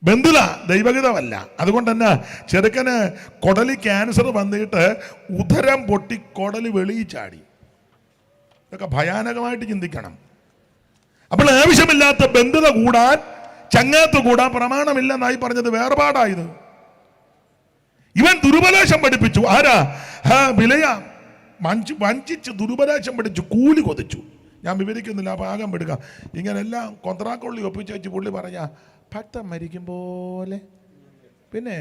[SPEAKER 1] ബന്ധുല ദൈവഹിതമല്ല. അതുകൊണ്ട് തന്നെ ചെറുക്കന് കൊടലി ക്യാൻസർ വന്നിട്ട് ഉദരം പൊട്ടി കൊടലി വെളിയിൽ ചാടി. ഇതൊക്കെ ഭയാനകമായിട്ട് ചിന്തിക്കണം. അപ്പോൾ ആവശ്യമില്ലാത്ത ബന്ധുത കൂടാൻ, ചങ്ങാത്ത് കൂടാൻ പ്രമാണമില്ലെന്നായി പറഞ്ഞത് വേർപാടായത്. ഇവൻ ദുരുപദേശം പഠിപ്പിച്ചു. ആരാ? ബിലയാം. വഞ്ചിച്ച് ദുരുപദേശം പഠിച്ചു, കൂലി കൊതിച്ചു. ഞാൻ വിവരിക്കുന്നില്ല, ഭാഗം വിടുക. ഇങ്ങനെല്ലാം കൊന്ത്രാക്കൊള്ളി ഒപ്പിച്ച് വെച്ച് പുള്ളി പറഞ്ഞ ഭക്തം മരിക്കും പോലെ. പിന്നെ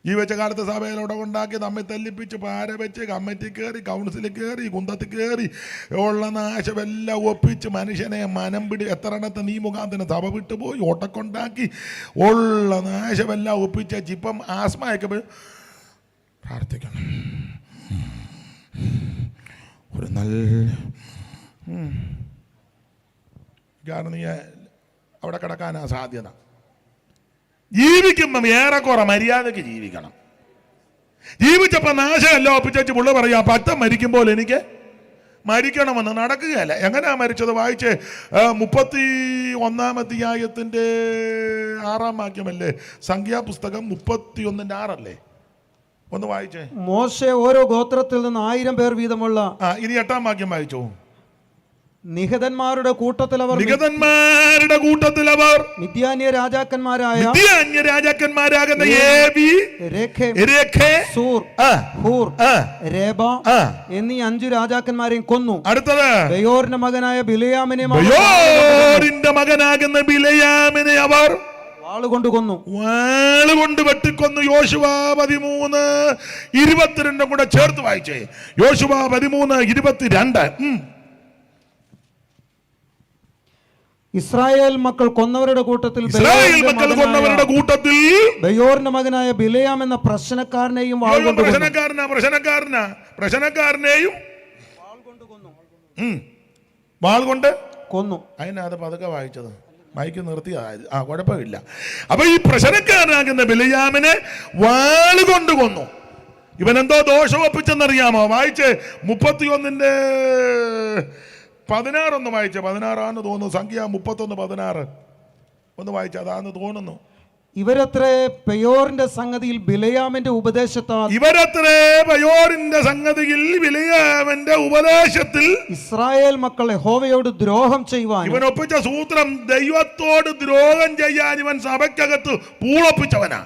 [SPEAKER 1] ഈ വെച്ച കാലത്ത് സഭയിലൂടെ ഉണ്ടാക്കി നമ്മെ തല്ലിപ്പിച്ച് പാര വെച്ച് കമ്മിറ്റി കയറി, കൗൺസിലിൽ കയറി, കുന്തത്തിൽ കയറി ഉള്ള നാശമെല്ലാം ഒപ്പിച്ച് മനുഷ്യനെ മനം പിടി. എത്ര എണ്ണത്തെ നീ മുഖാന്തരം സഭ വിട്ടുപോയി, ഓട്ടക്കൊണ്ടാക്കി ഉള്ള നാശമെല്ലാം ഒപ്പിച്ച്. ഇപ്പം ആസ്മയൊക്കെ പ്രാർത്ഥിക്കണം. ഒരു നല്ല കാരണം നീ അവിടെ കിടക്കാനാ സാധ്യത. ജീവിക്കുമ്പം ഏറെക്കുറെ മര്യാദയ്ക്ക് ജീവിക്കണം. ജീവിച്ചപ്പോ നാശമല്ല ഒപ്പിച്ചു പുള്ളി പറയാ ഭക്തം മരിക്കുമ്പോൾ എനിക്ക് മരിക്കണമെന്ന്. നടക്കുകയല്ല. എങ്ങനെയാ മരിച്ചത്? വായിച്ച് 31-ാം അധ്യായത്തിന്റെ 6-ാം വാക്യമല്ലേ? സംഖ്യാപുസ്തകം 31:6 ഒന്ന് വായിച്ചേ.
[SPEAKER 3] മോശെ ഓരോ ഗോത്രത്തിൽ നിന്ന് 1000 പേർ വീതമുള്ള.
[SPEAKER 1] ഇനി 8-ാം വാക്യം വായിച്ചോ.
[SPEAKER 3] നിഹതന്മാരുടെ കൂട്ടത്തിൽ അവർ മിദ്യാന്യ രാജാക്കന്മാരാകുന്ന ഏവി, സൂർ, ഹൂർ, രേബ എന്നീ 5 രാജാക്കന്മാരെയും കൊന്നു.
[SPEAKER 1] അടുത്തത്,
[SPEAKER 3] ബെയോറിന്റെ മകനായ ബിലയാമിനെ
[SPEAKER 1] അവർ
[SPEAKER 3] വാളുകൊണ്ട് കൊന്നു.
[SPEAKER 1] വാളുകൊണ്ട് വെട്ടിക്കൊന്നു. യോശുവ 13:22 കൂടെ ചേർത്ത് വായിച്ചേ. യോശുവ 13:22.
[SPEAKER 3] ഇസ്രായേൽ മക്കൾ കൊന്നവരുടെ കൂട്ടത്തിൽ ബെയോറിന്റെ മകനായ ബിലയാം എന്ന പ്രശ്നക്കാരനെയും
[SPEAKER 1] വാൾ കൊണ്ട്
[SPEAKER 3] കൊന്നു.
[SPEAKER 1] അതിനകത്ത് പതുക്കെ വായിച്ചത്, മൈക്ക് നിർത്തിയത്. കുഴപ്പമില്ല. അപ്പൊ ഈ പ്രശ്നക്കാരനാകുന്ന ബിലയാമിനെ വാളുകൊണ്ട് കൊന്നു. ഇവനെന്തോ ദോഷം ഒപ്പിച്ചെന്നറിയാമോ? വായിച്ച് 31:16 ഒന്ന് വായിച്ച. 16 തോന്നുന്നു. സംഖ്യ 31:16 ഒന്ന് വായിച്ച. അതാന്ന് തോന്നുന്നു.
[SPEAKER 3] ഇവരത്രേ പെയോറിന്റെ സംഗതിയിൽ ബിലയാമിന്റെ ഉപദേശത്താൽ ഇസ്രായേൽ മക്കൾ യഹോവയോട് ദ്രോഹം ചെയ്യുവാൻ
[SPEAKER 1] ഇവൻ ഒപ്പിച്ച സൂത്രം. ദൈവത്തോട് ദ്രോഹം ചെയ്യാൻ ഇവൻ സഭയ്ക്കകത്ത് പൂളൊപ്പിച്ചവനാ.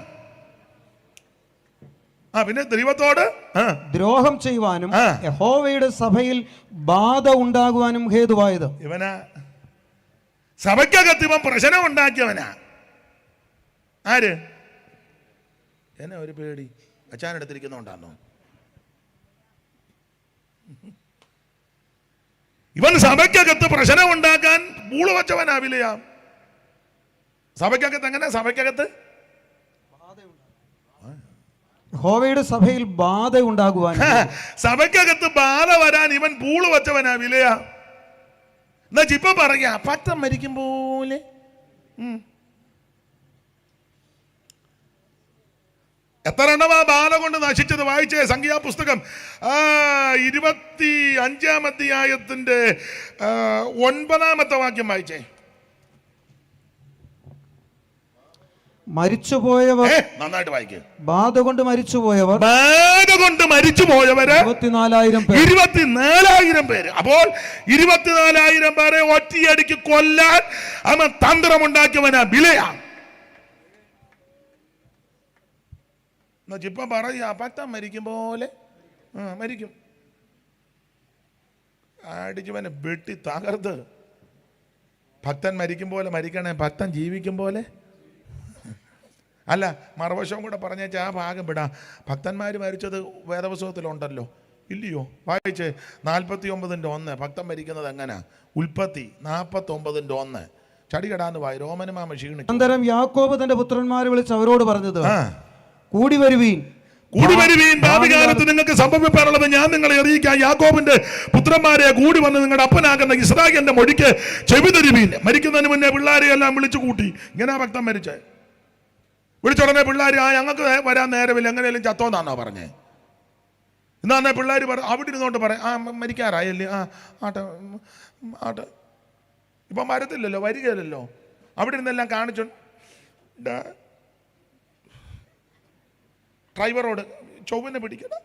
[SPEAKER 1] പിന്നെ ദൈവത്തോട്
[SPEAKER 3] ദ്രോഹം ചെയ്യുവാനും യഹോവയുടെ സഭയിൽ ബാധ ഉണ്ടാകുവാനും ഹേതുവായത്.
[SPEAKER 1] ഇവനാ സഭയ്ക്കകത്ത് ഇവൻ പ്രശ്നം ഉണ്ടാക്കിയവനാ. ആര്? എന്നെ ഒരു പേടി അച്ഛനെടുത്തിരിക്കുന്നുണ്ടാന്നോ? ഇവൻ സഭയ്ക്കകത്ത് പ്രശ്നം ഉണ്ടാക്കാൻ പൂള് വച്ചവനാവില്ലയാ. സഭയ്ക്കകത്ത് എങ്ങനെ? സഭയ്ക്കകത്ത്
[SPEAKER 3] യഹോവയുടെ സഭയിൽ ബാധ ഉണ്ടാകുവാൻ,
[SPEAKER 1] സഭയ്ക്കകത്ത് ബാധ വരാൻ ഇവൻ പൂള് വച്ചവനാവില്ലയാ. എന്നാ ഇപ്പൊ പറയാ പറ്റം മരിക്കും പോലെ. എത്ര എണ്ണമാ ബാധ കൊണ്ട് നശിച്ചത്? വായിച്ചേ സംഖ്യാപുസ്തകം 25-ാം അധ്യായത്തിന്റെ 9-ാമത്തെ വാക്യം വായിച്ചേ.
[SPEAKER 3] മരിച്ചുപോയവർ,
[SPEAKER 1] നന്നായിട്ട് വായിക്കുക.
[SPEAKER 3] ബാധ കൊണ്ട് മരിച്ചുപോയവർ,
[SPEAKER 1] ബാധ കൊണ്ട് മരിച്ചുപോയവര്
[SPEAKER 3] 24,000 പേർ.
[SPEAKER 1] 24,000 പേര്. അപ്പോൾ 24,000 പേരെ ഒറ്റയടിക്ക് കൊല്ലാൻ അവൻ തന്ത്രമുണ്ടാക്കിയവനാ ബിലയാ. ഇപ്പൊ പറയാ പറ്റം മരിക്കും പോലെ മരിക്കും. അടിച്ചവനെ വെട്ടി തകർത്ത്. ഭക്തൻ മരിക്കും പോലെ മരിക്കണേ, ഭക്തൻ ജീവിക്കും പോലെ അല്ല. മറുവശവും കൂടെ പറഞ്ഞേച്ചാൽ ആ ഭാഗം വിടാം. ഭക്തന്മാർ മരിച്ചത് വേദപുസ്തകത്തിലുണ്ടല്ലോ, ഇല്ലയോ? വായിച്ച് 49:1 ഭക്തൻ മരിക്കുന്നത് എങ്ങനാ? ഉൽപ്പത്തി 49:1 ചടികടാന്ന് വായി. റോമനുമാമ ക്ഷീണിച്ചു.
[SPEAKER 3] അനന്തരം യാക്കോബ് തന്റെ പുത്രന്മാരെ വിളിച്ച് അവരോട് പറഞ്ഞത്, കൂടി വരുവീൻ,
[SPEAKER 1] ഭാവികാലത്ത് നിങ്ങൾക്ക് സംഭവിക്കാനുള്ളത് ഞാൻ നിങ്ങളെ അറിയിക്കാം. യാക്കോബിന്റെ പുത്രന്മാരെ കൂടി വന്ന് നിങ്ങളുടെ അപ്പനാകുന്ന ഇസ്രായേലിന്റെ മൊഴിക്ക് ചെവി തരുവീൻ. മരിക്കുന്നതിന് മുന്നേ പിള്ളേരെ എല്ലാം വിളിച്ചു കൂട്ടി. ഇങ്ങനെ ഭക്തൻ മരിച്ചേ. വിളിച്ചുടനെ പിള്ളേർ ഞങ്ങൾക്ക് വരാൻ നേരമില്ല, എങ്ങനെയും ചത്തോന്നാണോ പറഞ്ഞേ? എന്നാ പിള്ളേർ അവിടെ ഇരുന്നോണ്ട് പറയാം മരിക്കാറായല്ലേ, ആട്ടെ ആട്ടെ. ഇപ്പം വരത്തില്ലല്ലോ, വരികയല്ലോ. അവിടെ ഇരുന്നെല്ലാം കാണിച്ചോ. ഡ്രൈവറോട് ചൊവ്വനെ പിടിക്കണം,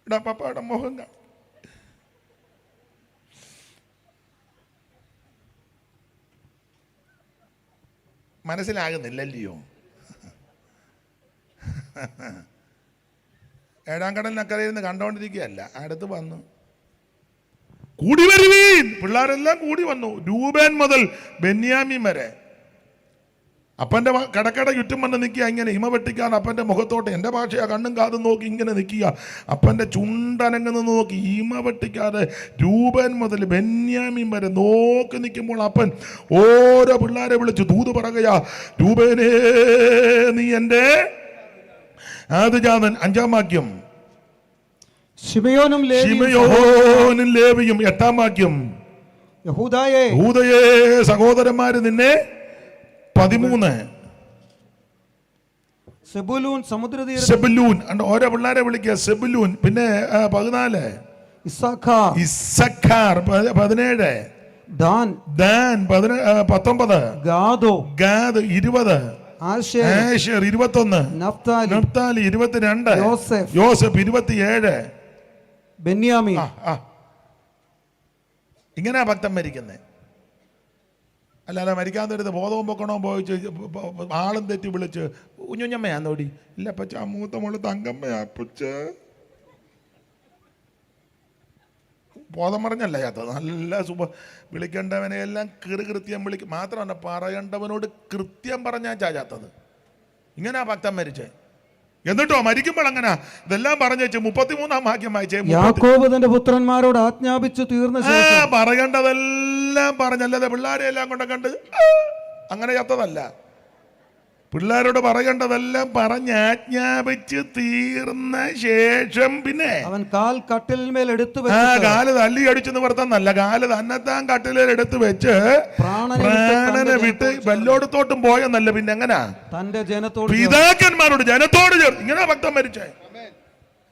[SPEAKER 1] ഇടാ പപ്പയുടെ മുഖം കാണും. മനസ്സിലാകുന്നില്ലല്ലയോ? ഏഴാം കടലിനക്കരയിൽ നിന്ന് കണ്ടോണ്ടിരിക്കുകയല്ല, അടുത്ത് വന്നു. കൂടി വരുവീൻ. പിള്ളേരെല്ലാം കൂടി വന്നു. രൂബേൻ മുതൽ ബെന്യാമീൻ വരെ. അപ്പൻ്റെ കടക്കട ചുറ്റും വന്ന് നിൽക്കുക. ഇങ്ങനെ ഹിമ വെട്ടിക്കാൻ അപ്പൻ്റെ മുഖത്തോട്ട്, എൻ്റെ ഭാഷയാ, കണ്ണും കാതും നോക്കി ഇങ്ങനെ നിൽക്കുക. അപ്പൻ്റെ ചുണ്ടനങ്ങുന്ന നോക്കി ഹിമ വെട്ടിക്കാതെ രൂപൻ മുതൽ ബെന്യാമീൻ വരെ നോക്കി നിൽക്കുമ്പോൾ അപ്പൻ ഓരോ പിള്ളേരെ വിളിച്ച് ദൂത് പറയുകയാ, രൂപേനേ നീ എൻ്റെ ആദ്യജാതൻ. 5-ാം വാക്യം.
[SPEAKER 3] ശിമയോനും
[SPEAKER 1] ലേവിയും. 8-ാം വാക്യം.
[SPEAKER 3] യഹൂദായേ
[SPEAKER 1] സഹോദരന്മാര് നിന്നെ. 13.
[SPEAKER 3] സെബുലൂൻ സമുദ്രതീരം.
[SPEAKER 1] സെബുലൂൻ ഓരോ പിള്ളേരെ വിളിക്കുക, സെബുലൂൻ. പിന്നെ 14 ഇസ്സഖാർ. 17 ദാൻ. 19
[SPEAKER 3] ഗാദ്.
[SPEAKER 1] 20 ആശേർ. 21 നഫ്താലി. 22 യോസഫ്. 27
[SPEAKER 3] ബെന്യാമീൻ.
[SPEAKER 1] ഇങ്ങനെ ഭക്തൻ മരിക്കുന്നേ. അല്ലാതെ മരിക്കാത്തടുത്ത് ബോധവും പൊക്കണോ പോയിച്ച് ആളും തെറ്റി വിളിച്ച് കുഞ്ഞുഞ്ഞമ്മയാന്നോടി. ഇല്ല പച്ച, മൂത്ത മോള് തങ്കമ്മയാ പച്ച. ബോധം പറഞ്ഞല്ല ചാത്തത്. നല്ല വിളിക്കേണ്ടവനെ എല്ലാം കൃത്യം വിളിക്കും. മാത്രമല്ല പറയേണ്ടവനോട് കൃത്യം പറഞ്ഞാൽ ചാത്തത്. ഇങ്ങനാ ഭക്തൻ മരിച്ചേ. എന്നിട്ടോ മരിക്കുമ്പോൾ അങ്ങനെ ഇതെല്ലാം പറഞ്ഞേച്ച് 33-ാം വാക്യം വായിച്ചേ.
[SPEAKER 3] യാക്കോബ് തന്റെ പുത്രന്മാരോട് ആജ്ഞാപിച്ചു തീർന്ന ശേഷം
[SPEAKER 1] പറയേണ്ടതെല്ലാം പറഞ്ഞല്ലാതെ പിള്ളേരെ എല്ലാം കൊണ്ട് കണ്ട് അങ്ങനെ ചത്തതല്ല. പിള്ളേരോട് പറയേണ്ടതെല്ലാം പറഞ്ഞാജ്ഞാപിച്ച് തീർന്ന ശേഷം പിന്നെ
[SPEAKER 3] അവൻ കാൽ കട്ടിലിന്മേൽ എടുത്തു
[SPEAKER 1] കാല് തല്ലി അടിച്ചെന്ന് പറഞ്ഞല്ല, കാല് തന്നെത്താൻ കട്ടിലേൽ എടുത്തു വെച്ച് പ്രാണനെ വിട്ട് വല്ലോടത്തോട്ടും പോയെന്നല്ല. പിന്നെ എങ്ങനാ?
[SPEAKER 3] തന്റെ ജനത്തോട്,
[SPEAKER 1] പിതാക്കന്മാരോട് ജനത്തോട് ചേർന്ന്. ഇങ്ങനെ ഭക്തൻ മരിച്ചേ.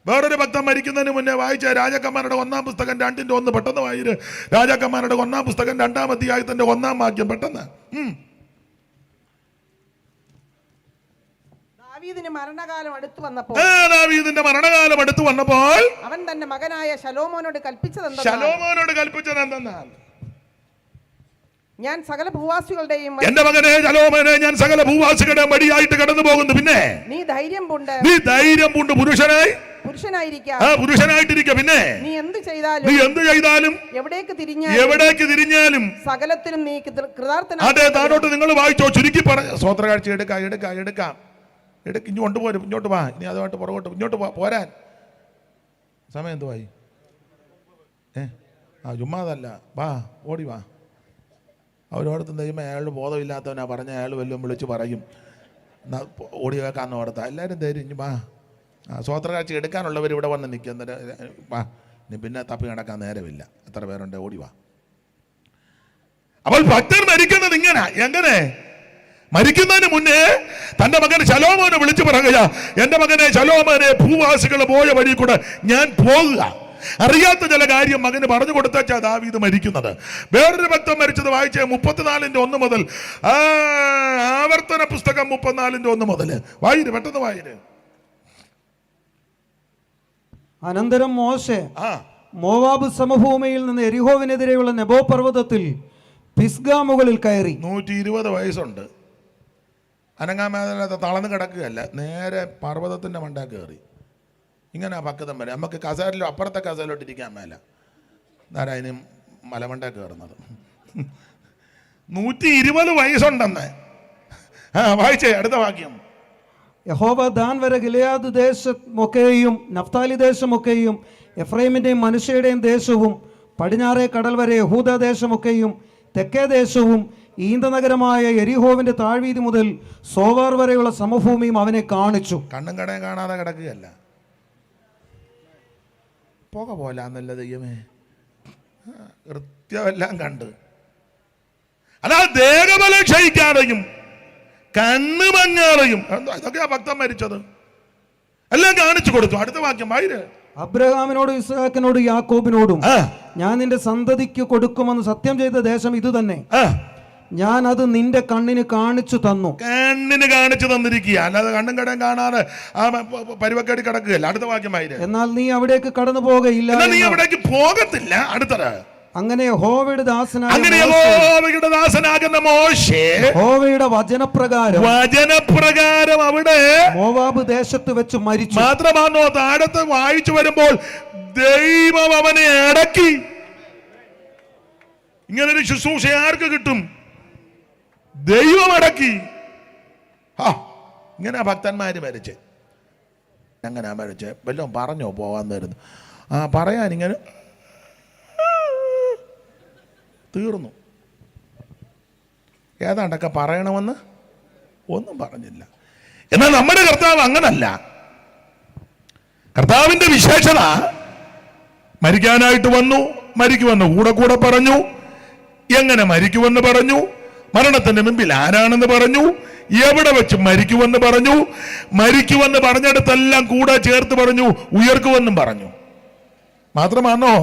[SPEAKER 1] വേറൊരു ഭക്തൻ മരിക്കുന്നതിന് മുന്നേ വായിച്ച രാജാക്കന്മാരുടെ 1-ാം പുസ്തകം 2-ന്റെ 1 പെട്ടെന്ന് വായിര്. രാജാക്കന്മാരുടെ 1-ാം പുസ്തകം 2-ാം അധ്യായത്തിന്റെ 1-ാം വാക്യം പെട്ടെന്ന്.
[SPEAKER 2] ദാവീദിന്റെ മരണകാലം അടുത്തു വന്നപ്പോൾ അവൻ തന്റെ മകനായ ശലോമോനോട് കൽപ്പിച്ചത് എന്തെന്നാൽ ഞാൻ സകല ഭൂവാസികളുടെയും
[SPEAKER 1] എന്റെ മകനെ ശലോമോനെ, ഞാൻ സകല ഭൂവാസികളുടെ മടിയായിട്ട് കടന്നു പോകുന്നു. പിന്നെ
[SPEAKER 2] നീ ധൈര്യം പൂണ്ട്
[SPEAKER 1] പുരുഷനായിട്ടിരിക്കുക. പിന്നെ
[SPEAKER 2] നീ എന്ത് ചെയ്താലും
[SPEAKER 1] എവിടേക്ക് തിരിഞ്ഞാലും
[SPEAKER 2] സകലത്തിലും നീ കൃതാർത്ഥനാ.
[SPEAKER 1] അതെ, താഴോട്ട് നിങ്ങൾ വായിച്ചോ. ചുരുക്കി പറഞ്ഞ സ്വോത്ര കാഴ്ച എടുക്കാം. ഇഞ്ഞു കൊണ്ടുപോരും. ഇങ്ങോട്ട് വാ. ഇനി അതുമായിട്ട് പുറകോട്ട് ഇങ്ങോട്ട് പോരാൻ സമയം എന്തുവായി? ചുമ്മാതല്ല, വാ, ഓടി വാ. അവരോടത്തും കഴിയുമ്പോൾ അയാൾ ബോധമില്ലാത്തവനാ പറഞ്ഞ, അയാൾ വല്ലതും വിളിച്ച് പറയും ഓടി വെക്കാന്ന് ഓർത്താ. എല്ലാവരും ധൈര്യം വാ. സ്വോത്രകാഴ്ച എടുക്കാനുള്ളവർ ഇവിടെ വന്ന് നിൽക്കുന്ന വാ. ഇനി പിന്നെ തപ്പി നടക്കാൻ നേരമില്ല. എത്ര പേരുണ്ട്? ഓടി വാ. അപ്പോൾ ഭക്തർ മരിക്കുന്നത് എങ്ങനെ? മരിക്കുന്നതിന് മുന്നേ തന്റെ മകൻ ശലോമോനെ വിളിച്ചു പറയുക, എന്റെ മകനെ ശലോമോനെ, ഭൂവാസികൾ പോയ വഴി കൂടെ ഞാൻ പോകുക. അറിയാത്ത ചില കാര്യം മകന് പറഞ്ഞു കൊടുത്താ ദാവീദ് മരിക്കുന്നത്. വേറൊരു ഭക്തൻ മരിച്ചത് വായിച്ച 34:1 മുതൽ, ആവർത്തന പുസ്തകം 34:1 മുതൽ പെട്ടെന്ന് വായിര്.
[SPEAKER 3] അനന്തരം മോശെ മോവാബ് സമഭൂമിയിൽ നിന്ന് യെരിഹോവിനെതിരെയുള്ള നെബോ പർവ്വതത്തിൽ പിസ്ഗാ മുകളിൽ കയറി.
[SPEAKER 1] 120 വയസ്സുണ്ട്. അനങ്ങാമേഖല തളർന്ന് കിടക്കുകയല്ല, നേരെ പർവ്വതത്തിന്റെ മണ്ട കയറി. ഇങ്ങനെ ഭക്തം വരെ നമുക്ക് കസേരയിലോ അപ്പുറത്തെ കസേരയിലോട്ട് ഇരിക്കാൻ മേല. ധാരാളം മലമണ്ട കയറുന്നത്. 120 വയസ്സുണ്ടെന്ന്. വായിച്ചേ അടുത്ത വാക്യം.
[SPEAKER 3] യഹോവ ദാൻ വരെ ഗിലെയാദ് ദേശമൊക്കെയും നഫ്താലി ദേശമൊക്കെയും എഫ്രൈമിന്റെയും മനശ്ശയുടെയും ദേശവും പടിഞ്ഞാറേ കടൽ വരെ യഹൂദ ദേശമൊക്കെയും തെക്കേ ദേശവും ഈന്തനഗരമായ യെരിഹോവിന്റെ താഴ്വീതി മുതൽ സോവാർ വരെയുള്ള സമഭൂമിയും അവനെ കാണിച്ചു.
[SPEAKER 1] കണ്ണും കടയും കാണാതെ കിടക്കുകയല്ല. പോക പോലാന്നല്ല ദൈവമേ, കൃത്യമെല്ലാം കണ്ട്. അതാ ദേഹബലം ക്ഷയിക്കാതെയും കണ്ണ് മങ്ങാതെയും ഇതൊക്കെയാ ഭക്തൻ മരിച്ചത്. എല്ലാം കാണിച്ചു കൊടുത്തു. അടുത്ത വാക്യം വായിര്.
[SPEAKER 3] അബ്രഹാമിനോടും ഇസ്ഹാക്കിനോടും യാക്കോബിനോടും ഞാൻ നിന്റെ സന്തതിക്ക് കൊടുക്കുമെന്ന് സത്യം ചെയ്ത ദേശം ഇത് തന്നെ. ഞാൻ അത് നിന്റെ കണ്ണിന് കാണിച്ചു തന്നു.
[SPEAKER 1] കണ്ണിന് കാണിച്ചു തന്നിരിക്കുക, അല്ലാതെ കണ്ണും കടയും കാണാതെ പരിവക്കേടി കിടക്കുകയല്ല. അടുത്ത വാക്യം വായിര്.
[SPEAKER 3] എന്നാൽ നീ അവിടേക്ക് കടന്നു പോകയില്ല.
[SPEAKER 1] നീ അവിടേക്ക് പോകത്തില്ല. അടുത്തത്.
[SPEAKER 3] അങ്ങനെ യഹോവയുടെ
[SPEAKER 1] ദാസനാകുന്ന മോശെ
[SPEAKER 3] യഹോവയുടെ വചനപ്രകാരം
[SPEAKER 1] അവിടെ
[SPEAKER 3] മോവാബ് ദേശത്ത് വെച്ച് മരിച്ചു.
[SPEAKER 1] മാത്രമാണോ താഴത്ത് വായിച്ചു വരുമ്പോൾ ദൈവം അവനെ അടക്കി. ഇങ്ങനൊരു ശുശ്രൂഷ ആർക്ക് കിട്ടും? ദൈവം അടക്കി. ഇങ്ങനെ ഭക്തന്മാര് മരിച്ച് എങ്ങനെയാ മരിച്ച്? വല്ലതും പറഞ്ഞോ പോവാൻ തരുന്നു? പറയാൻ ഇങ്ങനെ തീർന്നു. ഏതാണ്ടൊക്കെ പറയണമെന്ന് ഒന്നും പറഞ്ഞില്ല. എന്നാൽ നമ്മുടെ കർത്താവ് അങ്ങനല്ല. കർത്താവിന്റെ വിശേഷത മരിക്കാനായിട്ട് വന്നു, മരിക്കുമെന്ന് കൂടെ പറഞ്ഞു, എങ്ങനെ മരിക്കുമെന്ന് പറഞ്ഞു, മരണത്തിന്റെ മുമ്പിൽ ആരാണെന്ന് പറഞ്ഞു, എവിടെ വെച്ച് മരിക്കുമെന്ന് പറഞ്ഞു, മരിക്കുമെന്ന് പറഞ്ഞിടത്തെല്ലാം കൂടെ ചേർത്ത് പറഞ്ഞു ഉയർക്കുമെന്നും പറഞ്ഞു. മാത്രമാണോ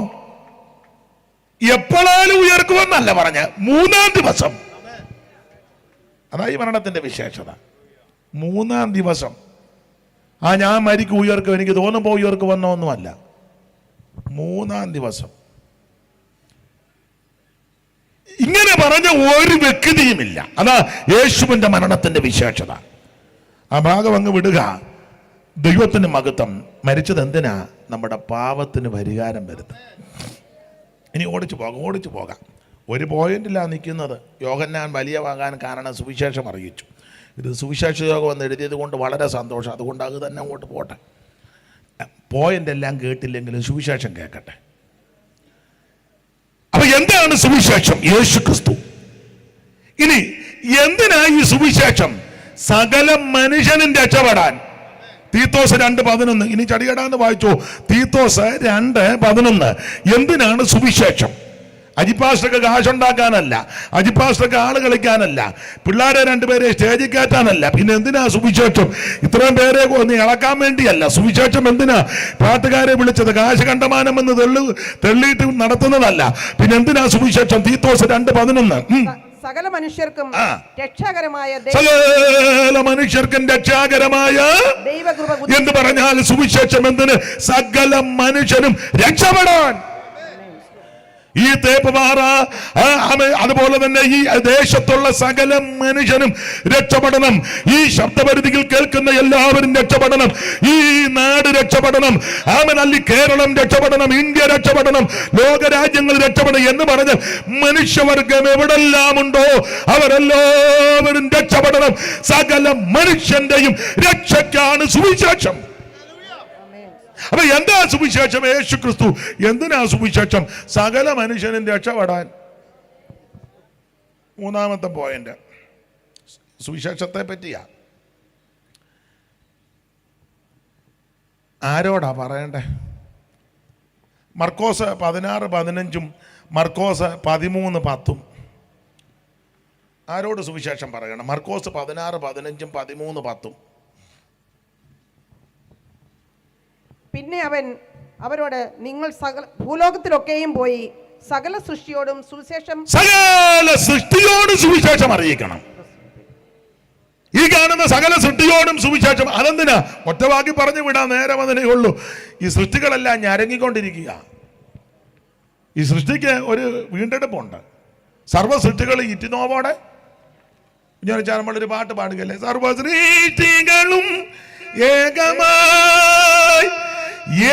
[SPEAKER 1] എപ്പോഴാലും ഉയർക്കുമെന്നല്ല പറഞ്ഞ 3-ാം ദിവസം. അതായി മരണത്തിന്റെ വിശേഷത. 3-ാം ദിവസം. ഞാൻ മരിക്കും ഉയർക്കും, എനിക്ക് തോന്നുമ്പോൾ ഉയർക്കുമെന്നോ ഒന്നുമല്ല. 3-ാം ദിവസം. ഇങ്ങനെ പറഞ്ഞ ഒരു വ്യക്തിയുമില്ല. അതാ യേശുവിന്റെ മരണത്തിന്റെ വിശേഷത. ആ ഭാഗം അങ്ങ് വിടുക. ദൈവത്തിന് മഹത്വം. മരിച്ചത് എന്തിനാ? നമ്മുടെ പാപത്തിന് പരിഹാരം വരുത്തും. ഇനി ഓടിച്ചു പോകാം. ഒരു പോയിന്റിലാണ് നിൽക്കുന്നത്. യോഹന്നാൻ വലിയവാകാൻ കാരണം സുവിശേഷം അറിയിച്ചു. ഇത് സുവിശേഷ യോഗം എന്ന് എഴുതിയത് കൊണ്ട് വളരെ സന്തോഷം. അതുകൊണ്ട് അത് തന്നെ അങ്ങോട്ട് പോട്ടെ. പോയിന്റ് എല്ലാം കേട്ടില്ലെങ്കിലും സുവിശേഷം കേൾക്കട്ടെ. അപ്പൊ എന്താണ് സുവിശേഷം? യേശു ക്രിസ്തു. ഇനി എന്തിനാ ഈ സുവിശേഷം? സകല മനുഷ്യനും രക്ഷപ്പെടാൻ. തീത്തോസ് 2:11. ഇനി ചടികടാന്ന് വായിച്ചോ. തീത്തോസ് 2:11. എന്തിനാണ് സുവിശേഷം? അജിപ്പാസ്റ്റർക്ക് കാശുണ്ടാക്കാനല്ല, അജിപ്പാസ്റ്റർക്ക് ആള് കളിക്കാനല്ല, പിള്ളേരെ 2 പേരെ സ്റ്റേജിൽ കയറ്റാനല്ല. പിന്നെ എന്തിനാ സുവിശേഷം? ഇത്രയും പേരെ ഒന്ന് ഇളക്കാൻ വേണ്ടിയല്ല. സുവിശേഷം എന്തിനാ? പാട്ടുകാരെ വിളിച്ചത് കാശ് കണ്ടമാനം എന്ന് തെള്ളിയിട്ട് നടത്തുന്നതല്ല. പിന്നെ എന്തിനാ സുവിശേഷം? തീത്തോസ് 2:11.
[SPEAKER 2] സകല മനുഷ്യർക്കും രക്ഷാകരമായ ദൈവകൃപ
[SPEAKER 1] എന്ന് പറഞ്ഞാൽ സുവിശേഷം എന്തിന്? സകല മനുഷ്യരും രക്ഷപ്പെടാൻ. ഈ തേപ്പുപാറ അതുപോലെ തന്നെ ഈ ദേശത്തുള്ള സകല മനുഷ്യനും രക്ഷപ്പെടണം. ഈ ശബ്ദപരിധിയിൽ കേൾക്കുന്ന എല്ലാവരും രക്ഷപ്പെടണം. ഈ നാട് രക്ഷപ്പെടണം. അല്ലി കേരളം രക്ഷപ്പെടണം, ഇന്ത്യ രക്ഷപ്പെടണം, ലോകരാജ്യങ്ങൾ രക്ഷപ്പെടണം എന്ന് പറഞ്ഞ് മനുഷ്യവർഗം എവിടെല്ലാം ഉണ്ടോ അവരെല്ലാവരും രക്ഷപ്പെടണം. സകല മനുഷ്യന്റെയും രക്ഷയ്ക്കാണ് സുവിശേഷം. അപ്പൊ എന്താ സുവിശേഷം? യേശു ക്രിസ്തു. എന്തിനാ സുവിശേഷം? സകല മനുഷ്യനും രക്ഷപ്പെടാൻ. മൂന്നാമത്തെ പോയിന്റ് സുവിശേഷത്തെ പറ്റിയാ. ആരോടാ പറയണ്ടേ? മർക്കോസ് 16:15 മർക്കോസ് 13:10. ആരോട് സുവിശേഷം പറയണം? മർക്കോസ് 16:15 13:10.
[SPEAKER 2] പിന്നെ അവൻ അവരോട്, നിങ്ങൾ സകല ഭൂലോകത്തിലൊക്കെയും പോയി സകല സൃഷ്ടിയോടും
[SPEAKER 1] സുവിശേഷം അറിയിക്കണം. ഈ കാണുന്ന സകല സൃഷ്ടിയോടും സുവിശേഷം. അതെന്തിനാ? ഒറ്റവാക്കി പറഞ്ഞു വിടാൻ നേരം അതിനേ ഉള്ളൂ. ഈ സൃഷ്ടികളെല്ലാം ഞരങ്ങിക്കൊണ്ടിരിക്കുക. ഈ സൃഷ്ടിക്ക് ഒരു വീണ്ടെടുപ്പുണ്ട്. സർവ്വ സൃഷ്ടികൾ ഇറ്റിനോവോടെ നമ്മളൊരു പാട്ട് പാടുകയല്ലേ? സർവ്വ സൃഷ്ടികളും ഏകമായി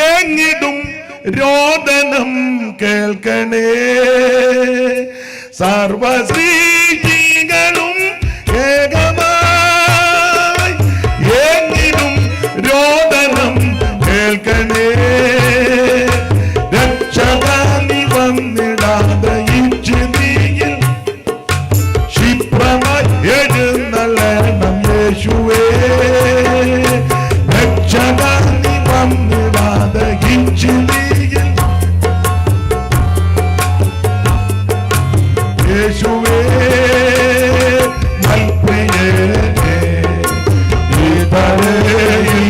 [SPEAKER 1] ഏങ്ങിടും രോദനം കേൾക്കണേ. സർവ സൃഷ്ടികളും ഏകമായി ഏങ്ങിടും രോദനം കേൾക്കണേ. രക്ഷകാനി വന്നിടാതെ ഇച്ഛിതിയിൽ ക്ഷിപ്രമായി എഴുന്നള്ളണം യേശുവേ. രക്ഷകാനി വന്നിടാതെ ഇച്ഛിതിയിൽ യേശുവേ. നൽപ്രിയനേ ഈ തലയിൽ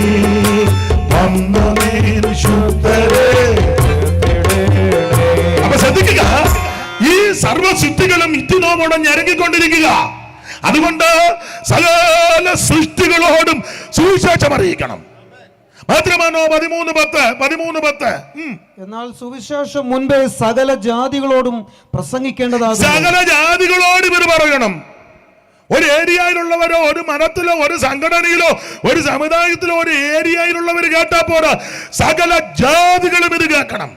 [SPEAKER 1] വന്നു നീ ശുദ്ധരേ. അപ്പൊ ശ്രദ്ധിക്കുക, ഈ സർവ്വസൃഷ്ടികളും ഇറ്റിനോവോടെ ഞരങ്ങിക്കൊണ്ടിരിക്കുക. അതുകൊണ്ട് സകല സൃഷ്ടികളോടും സുവിശേഷം അറിയിക്കണം. മാത്രമാണോ? 13:10.
[SPEAKER 3] എന്നാൽ സുവിശേഷം മുൻപേ സകല ജാതികളോടും പ്രസംഗിക്കേണ്ടതാകും.
[SPEAKER 1] സകല ജാതികളോടും ഇത് പറയണം. ഒരു ഏരിയയിലുള്ളവരോ ഒരു മതത്തിലോ ഒരു സംഘടനയിലോ ഒരു സമുദായത്തിലോ ഒരു ഏരിയയിലുള്ളവർ കേട്ടാ പോരാ, സകല ജാതികളും ഇത് കേൾക്കണം.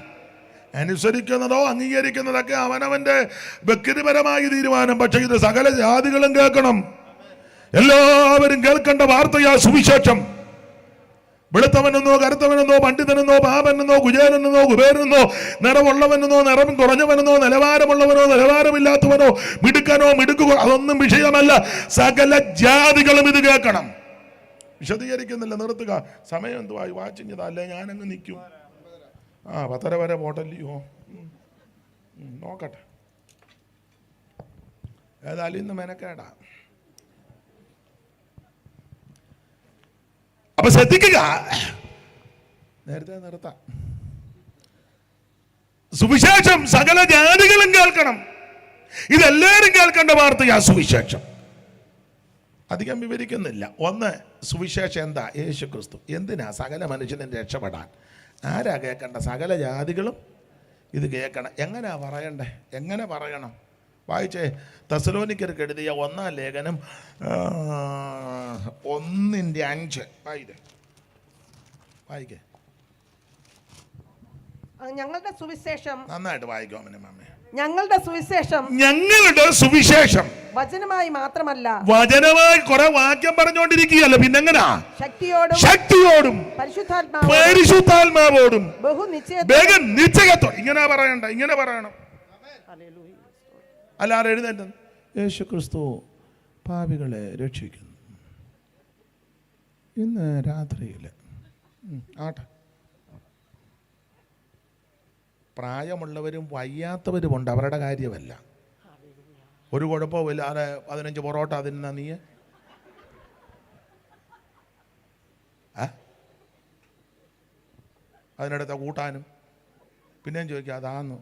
[SPEAKER 1] അനുസരിക്കുന്നതോ അംഗീകരിക്കുന്നതൊക്കെ അവനവന്റെ വ്യക്തിപരമായ തീരുമാനം. പക്ഷെ ഇത് സകല ജാതികളും കേൾക്കണം. എല്ലാവരും കേൾക്കേണ്ട വാർത്തയാ സുവിശേഷം. വെളുത്തവനെന്നോ കറുത്തവനെന്നോ പണ്ഡിതനെന്നോ പാപനെന്നോ കുചേലനെന്നോ കുബേരനെന്നോ നിറമുള്ളവനെന്നോ നിറം കുറഞ്ഞവനെന്നോ നിലവാരമുള്ളവനോ നിലവാരമില്ലാത്തവനോ മിടുക്കനോ മിടുക്കോ അതൊന്നും വിഷയമല്ല. സകല ജാതികളും ഇത് കേൾക്കണം. വിശദീകരിക്കുന്നില്ല, നിർത്തുക. സമയം എന്തുവായി വാച്ചിഞ്ഞതല്ലേ? ഞാനങ്ങ് നിൽക്കും. 10:30 വരെ പോട്ടല്ലയോ? നോക്കട്ടെ. ഏതായാലും ഇന്ന് മെനക്കേടാ. അപ്പൊ ശ്രദ്ധിക്കുക, നേരത്തെ നിർത്താം. സുവിശേഷം സകല ജാതികളും കേൾക്കണം. ഇതെല്ലാവരും കേൾക്കേണ്ട വാർത്തയാ സുവിശേഷം. അധികം വിവരിക്കുന്നില്ല. ഒന്ന്, സുവിശേഷം എന്താ? യേശു ക്രിസ്തു. എന്തിനാ? സകല മനുഷ്യനും രക്ഷപ്പെടാൻ. ആരാ കേൾക്കണ്ട? സകല ജാതികളും ഇത് കേൾക്കണം. എങ്ങനെയാ പറയണ്ടേ? എങ്ങനെ പറയണം? വായിച്ചേ. തെസ്സലോനിക്കർക്ക് എഴുതിയ 1-ാം ലേഖനം 1:5 വായിക്കേ.
[SPEAKER 2] ഞങ്ങളുടെ സുവിശേഷം
[SPEAKER 1] നന്നായിട്ട് വായിക്കോ അമ്മേ.
[SPEAKER 2] ഞങ്ങളുടെ
[SPEAKER 1] സുവിശേഷം
[SPEAKER 2] വചനമായി മാത്രമല്ല,
[SPEAKER 1] വചനമായി കുറെ വാക്യം പറഞ്ഞുകൊണ്ടിരിക്കുകയല്ല, പിന്നെങ്ങനാ? ശക്തിയോടും പരിശുദ്ധാത്മാവോടും നിശ്ചയത്തോടും. ഇങ്ങനെ പറയണ്ട, ഇങ്ങനെ പറയണം. അല്ലാതെ എഴുന്നേറ്റ് യേശു ക്രിസ്തു പാപികളെ രക്ഷിക്കുന്നു. ഇന്ന് രാത്രിയിൽ ആട്ടെ, പ്രായമുള്ളവരും വയ്യാത്തവരുമുണ്ട്, അവരുടെ കാര്യമല്ല. ഒരു കുഴപ്പമില്ല. 15 പൊറോട്ട തിന്ന നീ അതിനടുത്ത കൂട്ടാനും പിന്നെയും ചോദിക്കുക അതാന്നു.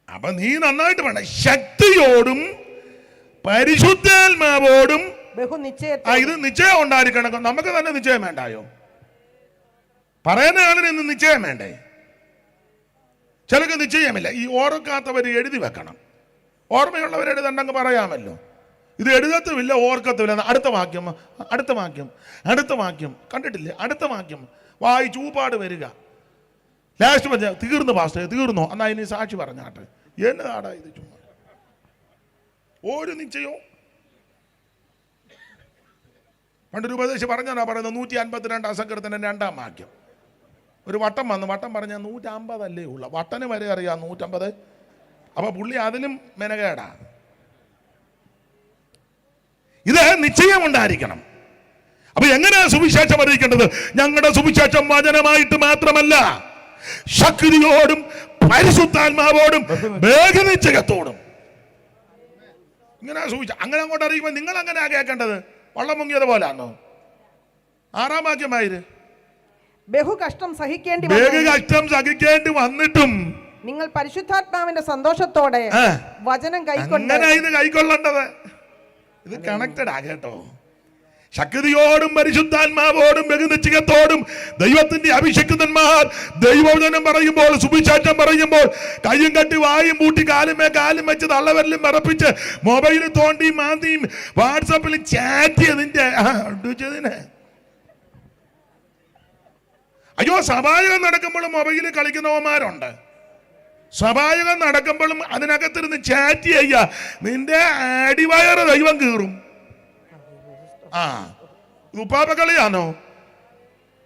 [SPEAKER 1] അപ്പൊ നീ നന്നായിട്ട് വേണ്ട. ശക്തിയോടും പരിശുദ്ധാത്മാവോടും ഇത് നിശ്ചയം ഉണ്ടായിരിക്കണം. നമുക്ക് തന്നെ നിശ്ചയം വേണ്ടായോ? പറയുന്ന ആളിന് ഇന്ന് നിശ്ചയം വേണ്ടേ? ചിലക്ക് നിശ്ചയമില്ല. ഈ ഓർക്കാത്തവർ എഴുതി വെക്കണം. ഓർമ്മയുള്ളവർ എഴുതണ്ടെങ്കിൽ പറയാമല്ലോ. ഇത് എഴുതത്തുമില്ല, ഓർക്കത്തുമില്ല. അടുത്ത വാക്യം, അടുത്ത വാക്യം, അടുത്ത വാക്യം, കണ്ടിട്ടില്ലേ? അടുത്ത വാക്യം വായി ചൂപ്പാട് വരിക. ലാസ്റ്റ് പറഞ്ഞ തീർന്നു പാസ്റ്റേ, തീർന്നോ? എന്നാൽ ഇനി സാക്ഷി പറഞ്ഞാട്ടെ. എന്നതാടാ ഇത്? ചുമ്മാ ഒരു നിശ്ചയോ. പണ്ടൊരു ഉപദേശം പറഞ്ഞാ പറയുന്നത് 152 സങ്കീർത്തനം 2-ാം വാക്യം. ഒരു വട്ടം വന്നു, വട്ടം പറഞ്ഞാൽ 150 അല്ലേ ഉള്ള. വട്ടന് വരെ അറിയാം 150. അപ്പൊ പുള്ളി അതിലും മെനകേടാ. ഇത് നിശ്ചയമുണ്ടായിരിക്കണം. അപ്പൊ എങ്ങനെയാ സുവിശേഷം അറിയിക്കേണ്ടത്? ഞങ്ങളുടെ സുവിശേഷം വചനമായിട്ട് മാത്രമല്ല, ശക്തിയോടും പരിശുദ്ധാത്മാവോടും വേഗനിശ്ചയത്തോടും. ഇങ്ങനെ സുവിശേഷം അങ്ങനെ അങ്ങോട്ട് അറിയിക്കുമ്പോൾ നിങ്ങൾ അങ്ങനെയാ കേൾക്കേണ്ടത്. വള്ളം മുങ്ങിയത് പോലാണോ? 6-ാം വാക്യമായിര്.
[SPEAKER 2] ബഹുകഷ്ടം സഹിക്കേണ്ടി
[SPEAKER 1] വന്നിട്ടും
[SPEAKER 2] നിങ്ങൾ പരിശുദ്ധാത്മാവിന്റെ സന്തോഷത്തോടെ വചനം
[SPEAKER 1] കൈക്കൊള്ളേണ്ടത്. ഇത് കണക്റ്റഡ് ആ കേട്ടോ. ശക്തിയോടും പരിശുദ്ധാത്മാവോടും ബഹുനിശ്ചയത്തോടും ദൈവത്തിന്റെ അഭിഷിക്തന്മാർ ദൈവവചനം പറയുമ്പോൾ, സുവിശേഷം പറയുമ്പോൾ കയ്യും കെട്ടി വായും പൂട്ടി കാലും വെച്ച് തള്ളവരലും മറപ്പിച്ച് മൊബൈൽ തോണ്ടി മാന്തിയും വാട്സാപ്പിൽ ചാറ്റ് ചെയ്തതിന്റെ അയ്യോ, സഭായകം നടക്കുമ്പോഴും മൊബൈലിൽ കളിക്കുന്നവന്മാരുണ്ട്. സഭായകം നടക്കുമ്പോഴും അതിനകത്തിരുന്ന് ചാറ്റ് ചെയ്യുക. നിന്റെ അടിവയറ് ദൈവം കീറും. ഉപ്പാപ്പക്കളിയാണോ?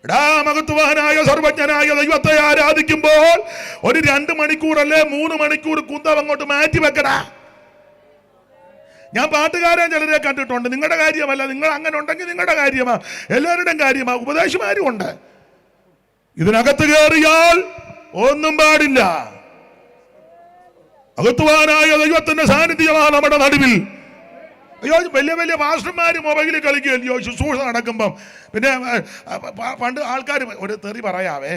[SPEAKER 1] എടാ, മഹത്വവാനായ സർവജ്ഞനായ ദൈവത്തെ ആരാധിക്കുമ്പോൾ ഒരു 2 മണിക്കൂർ അല്ലേ 3 മണിക്കൂർ കുന്തം അങ്ങോട്ട് മാറ്റി വെക്കടാ. ഞാൻ പാട്ടുകാരൻ ചിലരെ കണ്ടിട്ടുണ്ട്. നിങ്ങളുടെ കാര്യമല്ല, നിങ്ങൾ അങ്ങനെ ഉണ്ടെങ്കിൽ നിങ്ങളുടെ കാര്യമാ, എല്ലാവരുടെയും കാര്യമാ. ഉപദേശമാരും ഉണ്ട്. ഇതിനകത്ത് കയറിയാൽ ഒന്നും പാടില്ല. മഹത്വവാനായ ദൈവത്തിന്റെ സാന്നിധ്യമാണ് നമ്മുടെ നടുവിൽ. അയ്യോ, വലിയ വലിയ പാസ്റ്റർമാര് മൊബൈലിൽ കളിക്കുകയല്ലോ ശുശ്രൂഷ നടക്കുമ്പം. പിന്നെ പണ്ട് ആൾക്കാർ ഒരു തെറി പറയാവേ.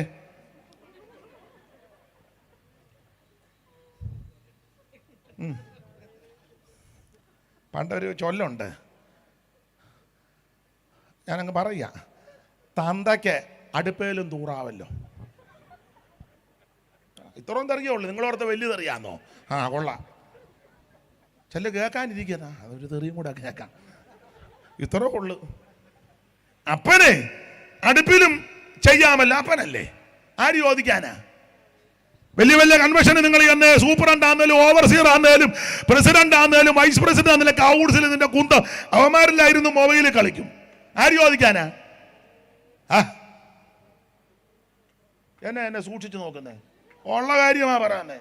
[SPEAKER 1] പണ്ടൊരു ചൊല്ലുണ്ട്, ഞാനങ്ങ് പറയാ, തന്തയ്ക്ക് അടുപ്പേലും തൂറാവല്ലോ. ഇത്രയും തെറിയുള്ളൂ. നിങ്ങളോർത്ത് വലിയ തെറിയാന്നോ? കൊള്ളാം. ചെല്ല കേൾക്കാനിരിക്കുന്ന അതൊരു തെറിയും കൂടെ കേൾക്കാം. ഇത്രേ ഉള്ളു. അപ്പനെ അടുപ്പിലും ചെയ്യാമല്ല, അപ്പനല്ലേ. ആര് ചോദിക്കാനാ? വലിയ വലിയ കൺവെൻഷന് നിങ്ങൾ തന്നെ സൂപ്രണ്ട് ആണെങ്കിലും ഓവർസിയർ ആണെങ്കിലും പ്രസിഡന്റ് ആണെങ്കിലും വൈസ് പ്രസിഡന്റ് ആണെങ്കിലും കൗൺസിൽ നിന്റെ കുന്ത അവന്മാരിലായിരുന്നു മൊബൈലിൽ കളിക്കും. ആര് ചോദിക്കാനാ? എന്നെ സൂക്ഷിച്ചു നോക്കുന്നേ. ഉള്ള കാര്യമാ പറയാന്നേ.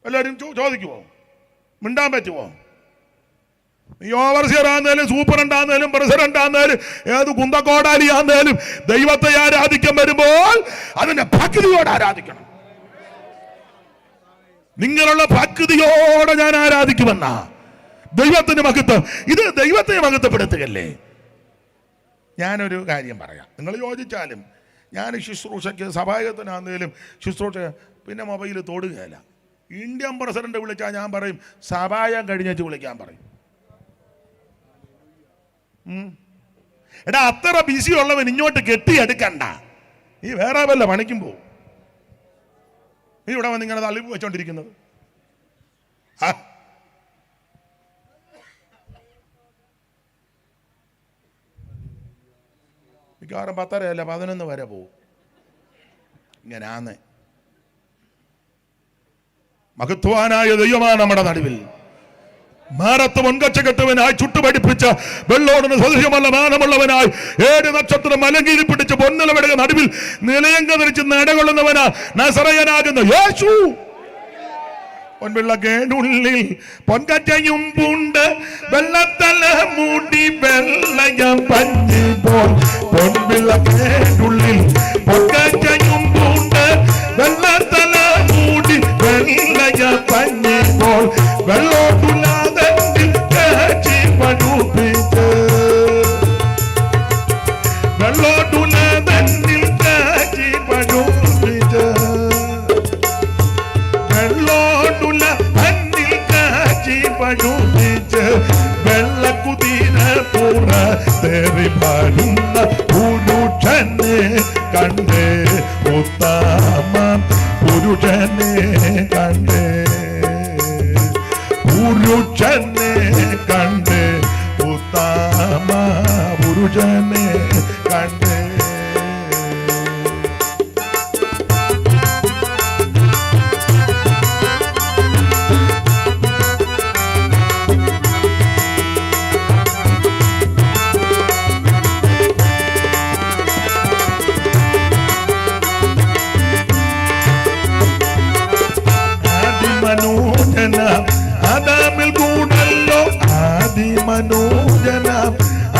[SPEAKER 1] എല്ലാവരും ചോദിക്കുമോ? മിണ്ടാൻ പറ്റുമോ? ഈ ഓവർസിയർ ആണെങ്കിലും സൂപ്രണ്ട് ആണെങ്കിലും പ്രസിഡന്റ് ആണെങ്കിലും ഏത് കുന്തക്കോടാലി ആണെങ്കിലും ദൈവത്തെ ആരാധിക്കാൻ വരുമ്പോൾ അതിന്റെ ഭക്തിയോടെ ആരാധിക്കണം. നിങ്ങളുള്ള ഭക്തിയോടെ ഞാൻ ആരാധിക്കുമെന്നാ ദൈവത്തിന്റെ മഹത്വം. ഇത് ദൈവത്തെ മഹത്വപ്പെടുത്തുകയല്ലേ. ഞാനൊരു കാര്യം പറയാം, നിങ്ങൾ യോജിച്ചാലും. ഞാൻ ശുശ്രൂഷയ്ക്ക് സഭായകത്തിനാണെങ്കിലും ശുശ്രൂഷ പിന്നെ മൊബൈൽ തൊടുകയല്ല. ഇന്ത്യൻ പ്രസിഡന്റ് വിളിച്ചാൽ ഞാൻ പറയും സഭായം കഴിഞ്ഞേച്ച് വിളിക്കാൻ പറയും. എടാ, അത്ര ബിസി ഉള്ളവൻ ഇങ്ങോട്ട് കെട്ടിയെടുക്കണ്ട. നീ വേറെ വല്ല പണിക്കും പോവും. നീ ഇവിടെ വന്ന് ഇങ്ങനെ തള്ളി വെച്ചോണ്ടിരിക്കുന്നത്. മിക്കവാറും 10:30 അല്ല 11 വരെ പോവും. ഇങ്ങനാന്ന്. മഹത്വാനായ ദൈവമാണ് നമ്മുടെ നടുവിൽ. മാനത്ത് മുൻകച്ചകെട്ടവനായി ചുട്ടുപടിപ്പിച്ച വെള്ളോടിന് സദൃശ്യമല്ല മാനമുള്ളവനായി 7 നക്ഷത്രം അലങ്കീരി പിടിച്ച് പൊന്നിലവരുടെ നടുവിൽ നിലയങ്ക ധരിച്ച് നടകൊള്ളുന്നവനാ നസറയനാകുന്ന യേശു. പൊൻവിളക്കേടുള്ളിൽ പൊൻകറ്റയും പൂണ്ട് വെള്ളത്തല മൂടി വെള്ളയം പഞ്ഞി പോൽ. പൊൻവിളക്കേടുള്ളിൽ പൊൻകറ്റയും പൂണ്ട് വെള്ളത്തല മൂടി വെള്ളയം പഞ്ഞി പോൽ. വെള്ളോട്ടുലാതെ കാച്ചി പഠിപ്പിച്ച് വെള്ളോട്ടുലാതെ കാച്ചി പഠിപ്പിച്ച് വെള്ളോട്ടുല അന്നിൽ കാച്ചി പഠിപ്പിച്ച് വെള്ളക്കുതിര പുറ തെറിപാടുന്ന പുരുഷനെ കണ്ടേ ഉത്തമ മനോജനാം ആദാമിൽ കൂടല്ലോ ആദിമനോജനാം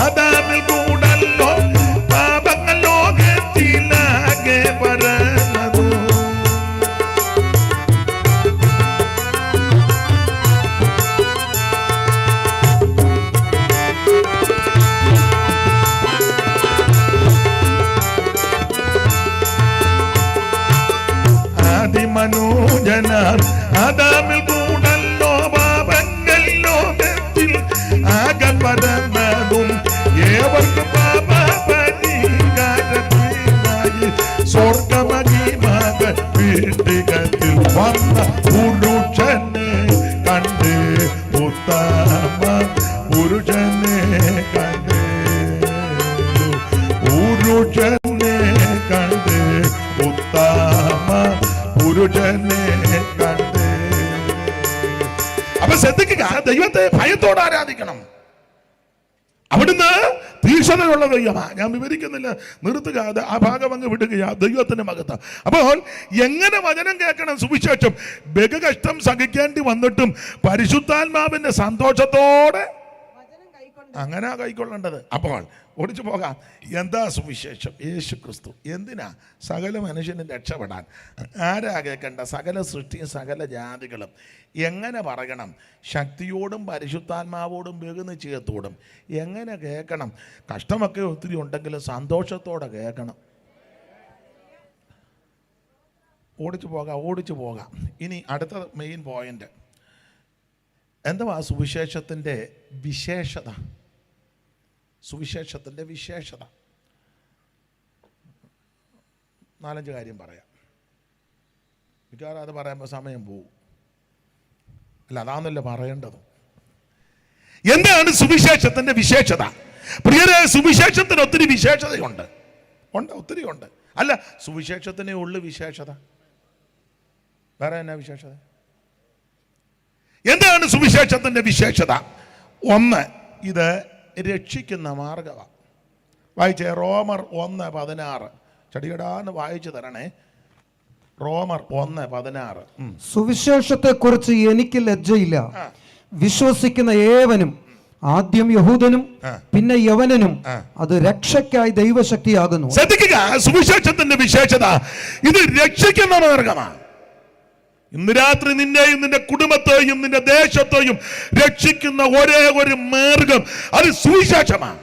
[SPEAKER 1] ആദാമിൽ കൂടല്ലോ പാപങ്ങൾ ലോകത്തിലാകെ പരന്നതു. ആദിമനോജനാം ആദാമിൽ കൂടല്ലോ പാപങ്ങൾ ലോകത്തിൽ ആകെ പരന്നതും ഏവർക്കും പാപപരിഹാരത്തിനായി സ്വർഗമഹിമകൾ വീട്ടികത്തിൽ വന്ന പുരുഷനെ കണ്ട് ഉത്തമ പുരുഷനെ കണ്ട് പുരുഷനെ കണ്ട് ഉത്തമ പുരുഷനെ കണ്ട്. അപ്പൊ ശ്രദ്ധിക്കുക, ദൈവത്തെ ഭയത്തോടെ ആരാധിക്കണം. അവിടുന്ന് തീക്ഷണയുള്ള ദൈവമാ. ഞാൻ വിവരിക്കുന്നില്ല, നിർത്തുക, ആ ഭാഗം അങ്ങ് വിടുകയാ. ദൈവത്തിന്റെ മഹത്വം. അപ്പോൾ എങ്ങനെ വചനം കേൾക്കണം? സുവിശേഷം ബഹുകഷ്ടം സഹിക്കേണ്ടി വന്നിട്ടും പരിശുദ്ധാത്മാവിന്റെ സന്തോഷത്തോടെ അങ്ങനെ കൈക്കൊള്ളേണ്ടത്. അപ്പോൾ ഓടിച്ചു പോകാം. എന്താ സുവിശേഷം? യേശു ക്രിസ്തു. എന്തിനാ? സകല മനുഷ്യനും രക്ഷപ്പെടാൻ. ആരാ കേൾക്കേണ്ട? സകല സൃഷ്ടിയും സകല ജാതികളും. എങ്ങനെ പറയണം? ശക്തിയോടും പരിശുദ്ധാത്മാവോടും ബഹുനിശ്ചയത്തോടും. എങ്ങനെ കേൾക്കണം? കഷ്ടമൊക്കെ ഒത്തിരി ഉണ്ടെങ്കിലും സന്തോഷത്തോടെ കേൾക്കണം. ഓടിച്ചു പോകാം. ഇനി അടുത്ത മെയിൻ പോയിന്റ് എന്തുവാ? സുവിശേഷത്തിൻ്റെ വിശേഷത. സുവിശേഷത്തിൻ്റെ വിശേഷത 4-5 കാര്യം പറയാം. മിക്കവാറും അത് പറയുമ്പോൾ സമയം പോവും. അല്ല, അതാണല്ലോ പറയേണ്ടത്. എന്താണ് സുവിശേഷത്തിൻ്റെ വിശേഷത? പ്രിയരെ, സുവിശേഷത്തിന് ഒത്തിരി വിശേഷതയുണ്ട്. ഒത്തിരി ഉണ്ട്. അല്ല, സുവിശേഷത്തിനേ ഉള്ളു വിശേഷത. വേറെ എന്നാ വിശേഷത? എന്താണ് സുവിശേഷത്തിൻ്റെ വിശേഷത? 1, ഇത് രക്ഷിക്കുന്ന മാർഗമാണ്. വായിച്ചേ, റോമർ 1:16. ചടികടാന്ന് വായിച്ചു തരണേ. റോമർ 1:16.
[SPEAKER 3] സുവിശേഷത്തെ കുറിച്ച് എനിക്ക് ലജ്ജയില്ല. വിശ്വസിക്കുന്ന ഏവനും, ആദ്യം യഹൂദനും പിന്നെ യവനനും, അത് രക്ഷയ്ക്കായി ദൈവശക്തിയാകുന്നു.
[SPEAKER 1] ശ്രദ്ധിക്കുക, സുവിശേഷത്തിന്റെ വിശേഷത ഇത് രക്ഷിക്കുന്ന മാർഗമാണ്. ഇന്ന് രാത്രി നിന്നെയും നിന്റെ കുടുംബത്തെയും നിന്റെ ദേശത്തെയും രക്ഷിക്കുന്ന ഒരേ ഒരു മാർഗം അത് സുവിശേഷമാണ്.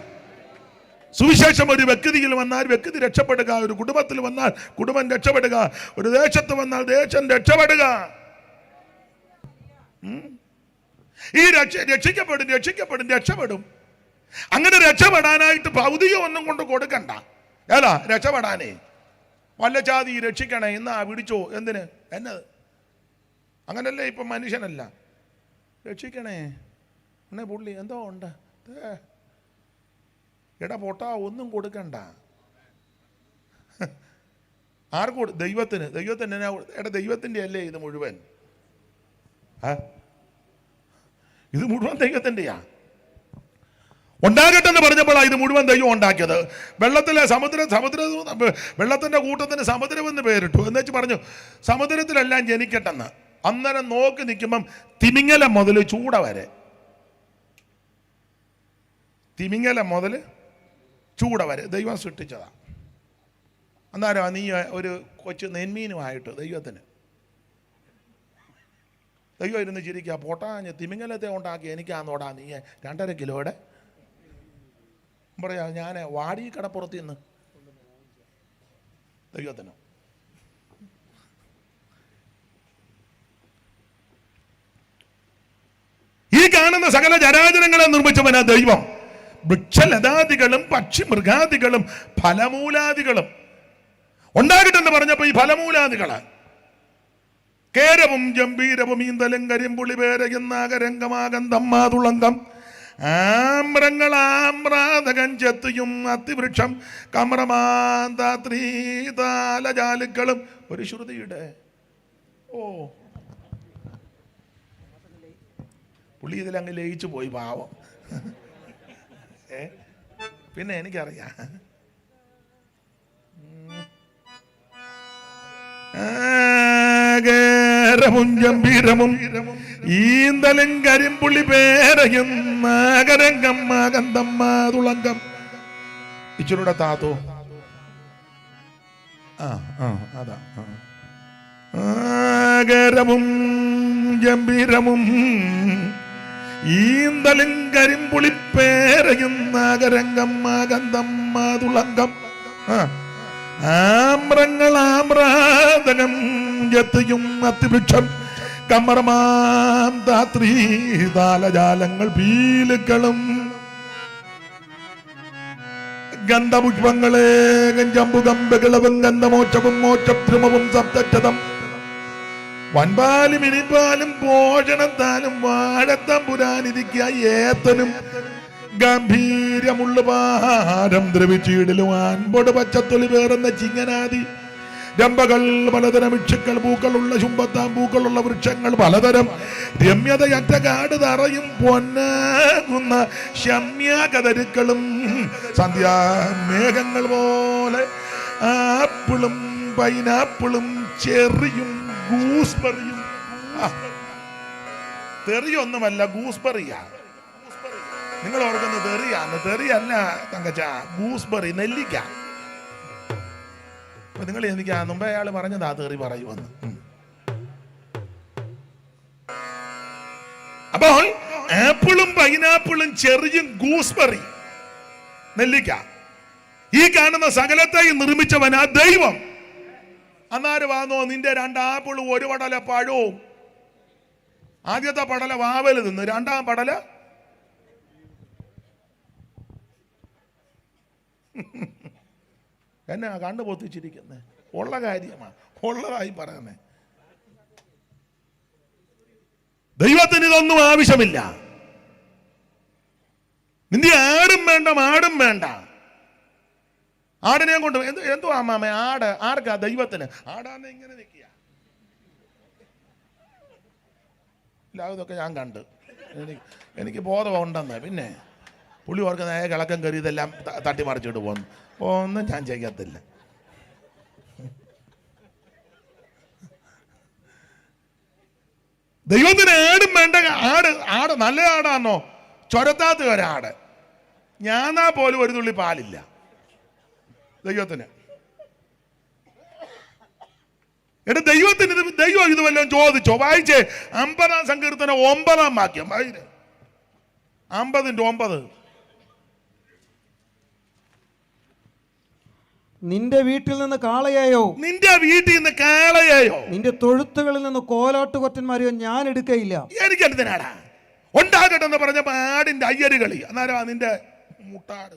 [SPEAKER 1] സുവിശേഷം ഒരു വ്യക്തിയിൽ വന്നാൽ വ്യക്തി രക്ഷപ്പെടുക, ഒരു കുടുംബത്തിൽ വന്നാൽ കുടുംബം രക്ഷപ്പെടുക, ഒരു ദേശത്ത് വന്നാൽ ദേശം രക്ഷപ്പെടുക. ഈ രക്ഷപ്പെടും. അങ്ങനെ രക്ഷപ്പെടാനായിട്ട് ഭൗതികം ഒന്നും കൊണ്ട് കൊടുക്കണ്ട. ഏതാ രക്ഷപ്പെടാനേ? വല്ല ജാതി രക്ഷിക്കണേ എന്നാ പിടിച്ചോ. എന്തിന്? എന്നത് അങ്ങനല്ലേ? ഇപ്പം മനുഷ്യനല്ല. രക്ഷിക്കണേ എന്നെ പുള്ളി എന്തോ ഉണ്ട്. പൊട്ടാ ഒന്നും കൊടുക്കണ്ട. ആർക്കും? ദൈവത്തിന്. ദൈവത്തിൻ്റെ അല്ലേ ഇത് മുഴുവൻ? ഇത് മുഴുവൻ ദൈവത്തിൻ്റെയാ. ഉണ്ടാകട്ടെ എന്ന് പറഞ്ഞപ്പോഴാണ് ഇത് മുഴുവൻ ദൈവം ഉണ്ടാക്കിയത്. വെള്ളത്തിൻ്റെ കൂട്ടത്തിന് സമുദ്രമെന്ന് പേരിട്ടു. എന്നുവെച്ച് പറഞ്ഞു സമുദ്രത്തിലെല്ലാം ജനിക്കട്ടെന്ന്. അന്നേരം നോക്കി നിൽക്കുമ്പം തിമിങ്ങലം മുതൽ ചൂട വരെ, തിമിങ്ങലം മുതൽ ചൂട വരെ ദൈവം സൃഷ്ടിച്ചതാ. അന്നേരം നീ ഒരു കൊച്ചു നെന്മീനുമായിട്ട് ദൈവം ഇരുന്ന് ചിരിക്കുക. പൊട്ടാഞ്ഞ് തിമിങ്ങലത്തെ ഉണ്ടാക്കി എനിക്കാന്നോടാ നീ 2.5 കിലോയുടെ പറയാ. ഞാൻ വാടി കടപ്പുറത്ത് നിന്ന് ദൈവത്തിന്. ഈ കാണുന്ന സകല ജരാചരങ്ങളെ നിർമ്മിച്ചവനാ ദൈവം. വൃക്ഷലതാദികളും പക്ഷി മൃഗാദികളും ഫലമൂലാദികളും ഉണ്ടാകട്ടെ എന്ന് പറഞ്ഞപ്പോ ഈ ഫലമൂലാദികള് കേരവും ജംബീരവും ഈന്തലും കരിമ്പുളി പേരയുന്നാകരംഗമാകന്തമ്മാതുളങ്കം ആമ്രങ്ങൾ ആമ്രാതകൻ ചെത്തിയും അത്തിവൃക്ഷം കമ്രമാതാത്രീതാലജാലുക്കളും. ഒരു ശ്രുതിയുടെ പുള്ളി ഇതിലങ്ങ് ലയിച്ചു പോയി പാവം. പിന്നെ എനിക്കറിയാം ഗംഭീരവും ഈന്തലും കരിമ്പുള്ളി പേരയും നാഗരംഗം മാകന്തമ്മ തുളങ്കം. ഇച്ചിരൂടെ താത്തോ. അതാ ആകരവും ഗംഭീരവും ഈന്തലും കരിമ്പുളിപ്പേരയും നാഗരംഗം മാകന്തമ്മ തുളങ്കം. ആമ്രങ്ങൾ ആമ്രാതകം ജത്തിയും അത്തിവൃക്ഷം കമർമാം ധാത്രീ താലജാലങ്ങൾ പീലുക്കളും ഗന്ധപുഷ്പങ്ങളെ ഗഞ്ചമ്പുകമ്പകളവും ഗന്ധമോക്ഷവും മോക്ഷദ്രുമവും സപ്തക്ഷതം വൻപാലും ഇനിപ്പാലും പോഷണത്താലും വാഴത്തമ്പുരാനിരിക്കുക ഏത്തനും ഗംഭീരമുള്ള പാരം ദ്രവിച്ചീടിലും ആൻപൊട് പച്ചത്തൊലി വേറുന്ന ചിങ്ങനാദി രമ്പകൾ പലതരം വൃക്ഷങ്ങൾ പൂക്കളുള്ള ശുംഭത്താം പൂക്കളുള്ള വൃക്ഷങ്ങൾ പലതരം രമ്യതയറ്റ കാട് തറയും പൊന്നാകുന്ന ശമ്യാകതരുക്കളും സന്ധ്യാമേഘങ്ങൾ പോലെ ആപ്പിളും പൈനാപ്പിളും ചെറിയും ഗൂസ്ബെറിയും. തെറിയൊന്നുമല്ല, ഗൂസ്ബെറിയാ. നിങ്ങൾ ഓർക്കുന്നത് തെറിയാണ്. തെറിയല്ല തങ്കച്ച, ഗൂസ്ബെറി, നെല്ലിക്ക. നിങ്ങൾ എനിക്ക് മുമ്പേ അയാൾ പറഞ്ഞതാ തെറി പറയുമെന്ന്. അപ്പോൾ ആപ്പിളും പൈനാപ്പിളും ചെറിയും ഗൂസ്ബെറി നെല്ലിക്ക ഈ കാണുന്ന സകലത്തെയും നിർമ്മിച്ചവനാ ദൈവം. അന്നാര് വാന്നോ നിന്റെ 2 ആപ്പിളും 1 പടല പഴവും. ആദ്യത്തെ പടല വാവല് തിന്ന്, 2ാം പടല എന്നാ കണ്ണു പൊത്തിച്ചിരിക്കുന്നത്? ഉള്ള കാര്യമാണ്, ഉള്ളതായി പറയുന്നേ. ദൈവത്തിന് ഇതൊന്നും ആവശ്യമില്ല. നിന്റെ ആടും വേണ്ട മാടും വേണ്ട. ആടിനെ കൊണ്ട് എന്തോ അമ്മാമ ആട് ആർക്കാ? ദൈവത്തിന്. ആടാന്ന് ഇങ്ങനെ നിൽക്കുക. ഇല്ല, ഇതൊക്കെ ഞാൻ കണ്ട്, എനിക്ക് ബോധമുണ്ടെന്ന്. പിന്നെ പുള്ളി ഓർക്കുന്ന കിളക്കം കയറി ഇതെല്ലാം തട്ടിമറിച്ചിട്ട് പോന്നു. ഒന്നും ഞാൻ ചെയ്യത്തില്ല. ദൈവത്തിന് ആടും വേണ്ട. ആട് നല്ല ആടാന്നോ? ചൊരത്താത്ത ഒരാട്. ഞാനാ പോലും ഒരു തുള്ളി പാലില്ല ദൈവത്തിന്. ദൈവത്തിന് ദൈവം ഇത് വല്ലതും ചോദിച്ചോ? വായിച്ചേ 50-ാം സങ്കീർത്തനം 9-ാം വാക്യം. 50-9.
[SPEAKER 3] നിന്റെ വീട്ടിൽ നിന്ന് കാളയെയോ,
[SPEAKER 1] നിന്റെ വീട്ടിൽ നിന്ന് കാളയെയോ,
[SPEAKER 3] നിന്റെ തൊഴുത്തുകളിൽ നിന്ന് കോലാട്ടുകൊറ്റന്മാരെയോ ഞാൻ എടുക്കയില്ല.
[SPEAKER 1] എനിക്ക് എന്തിനാടാ ഉണ്ടാകട്ടെ എന്ന് പറഞ്ഞപ്പോ ആടിന്റെ അയ്യരുകളി. അന്നേരം നിന്റെ മുട്ടാട്.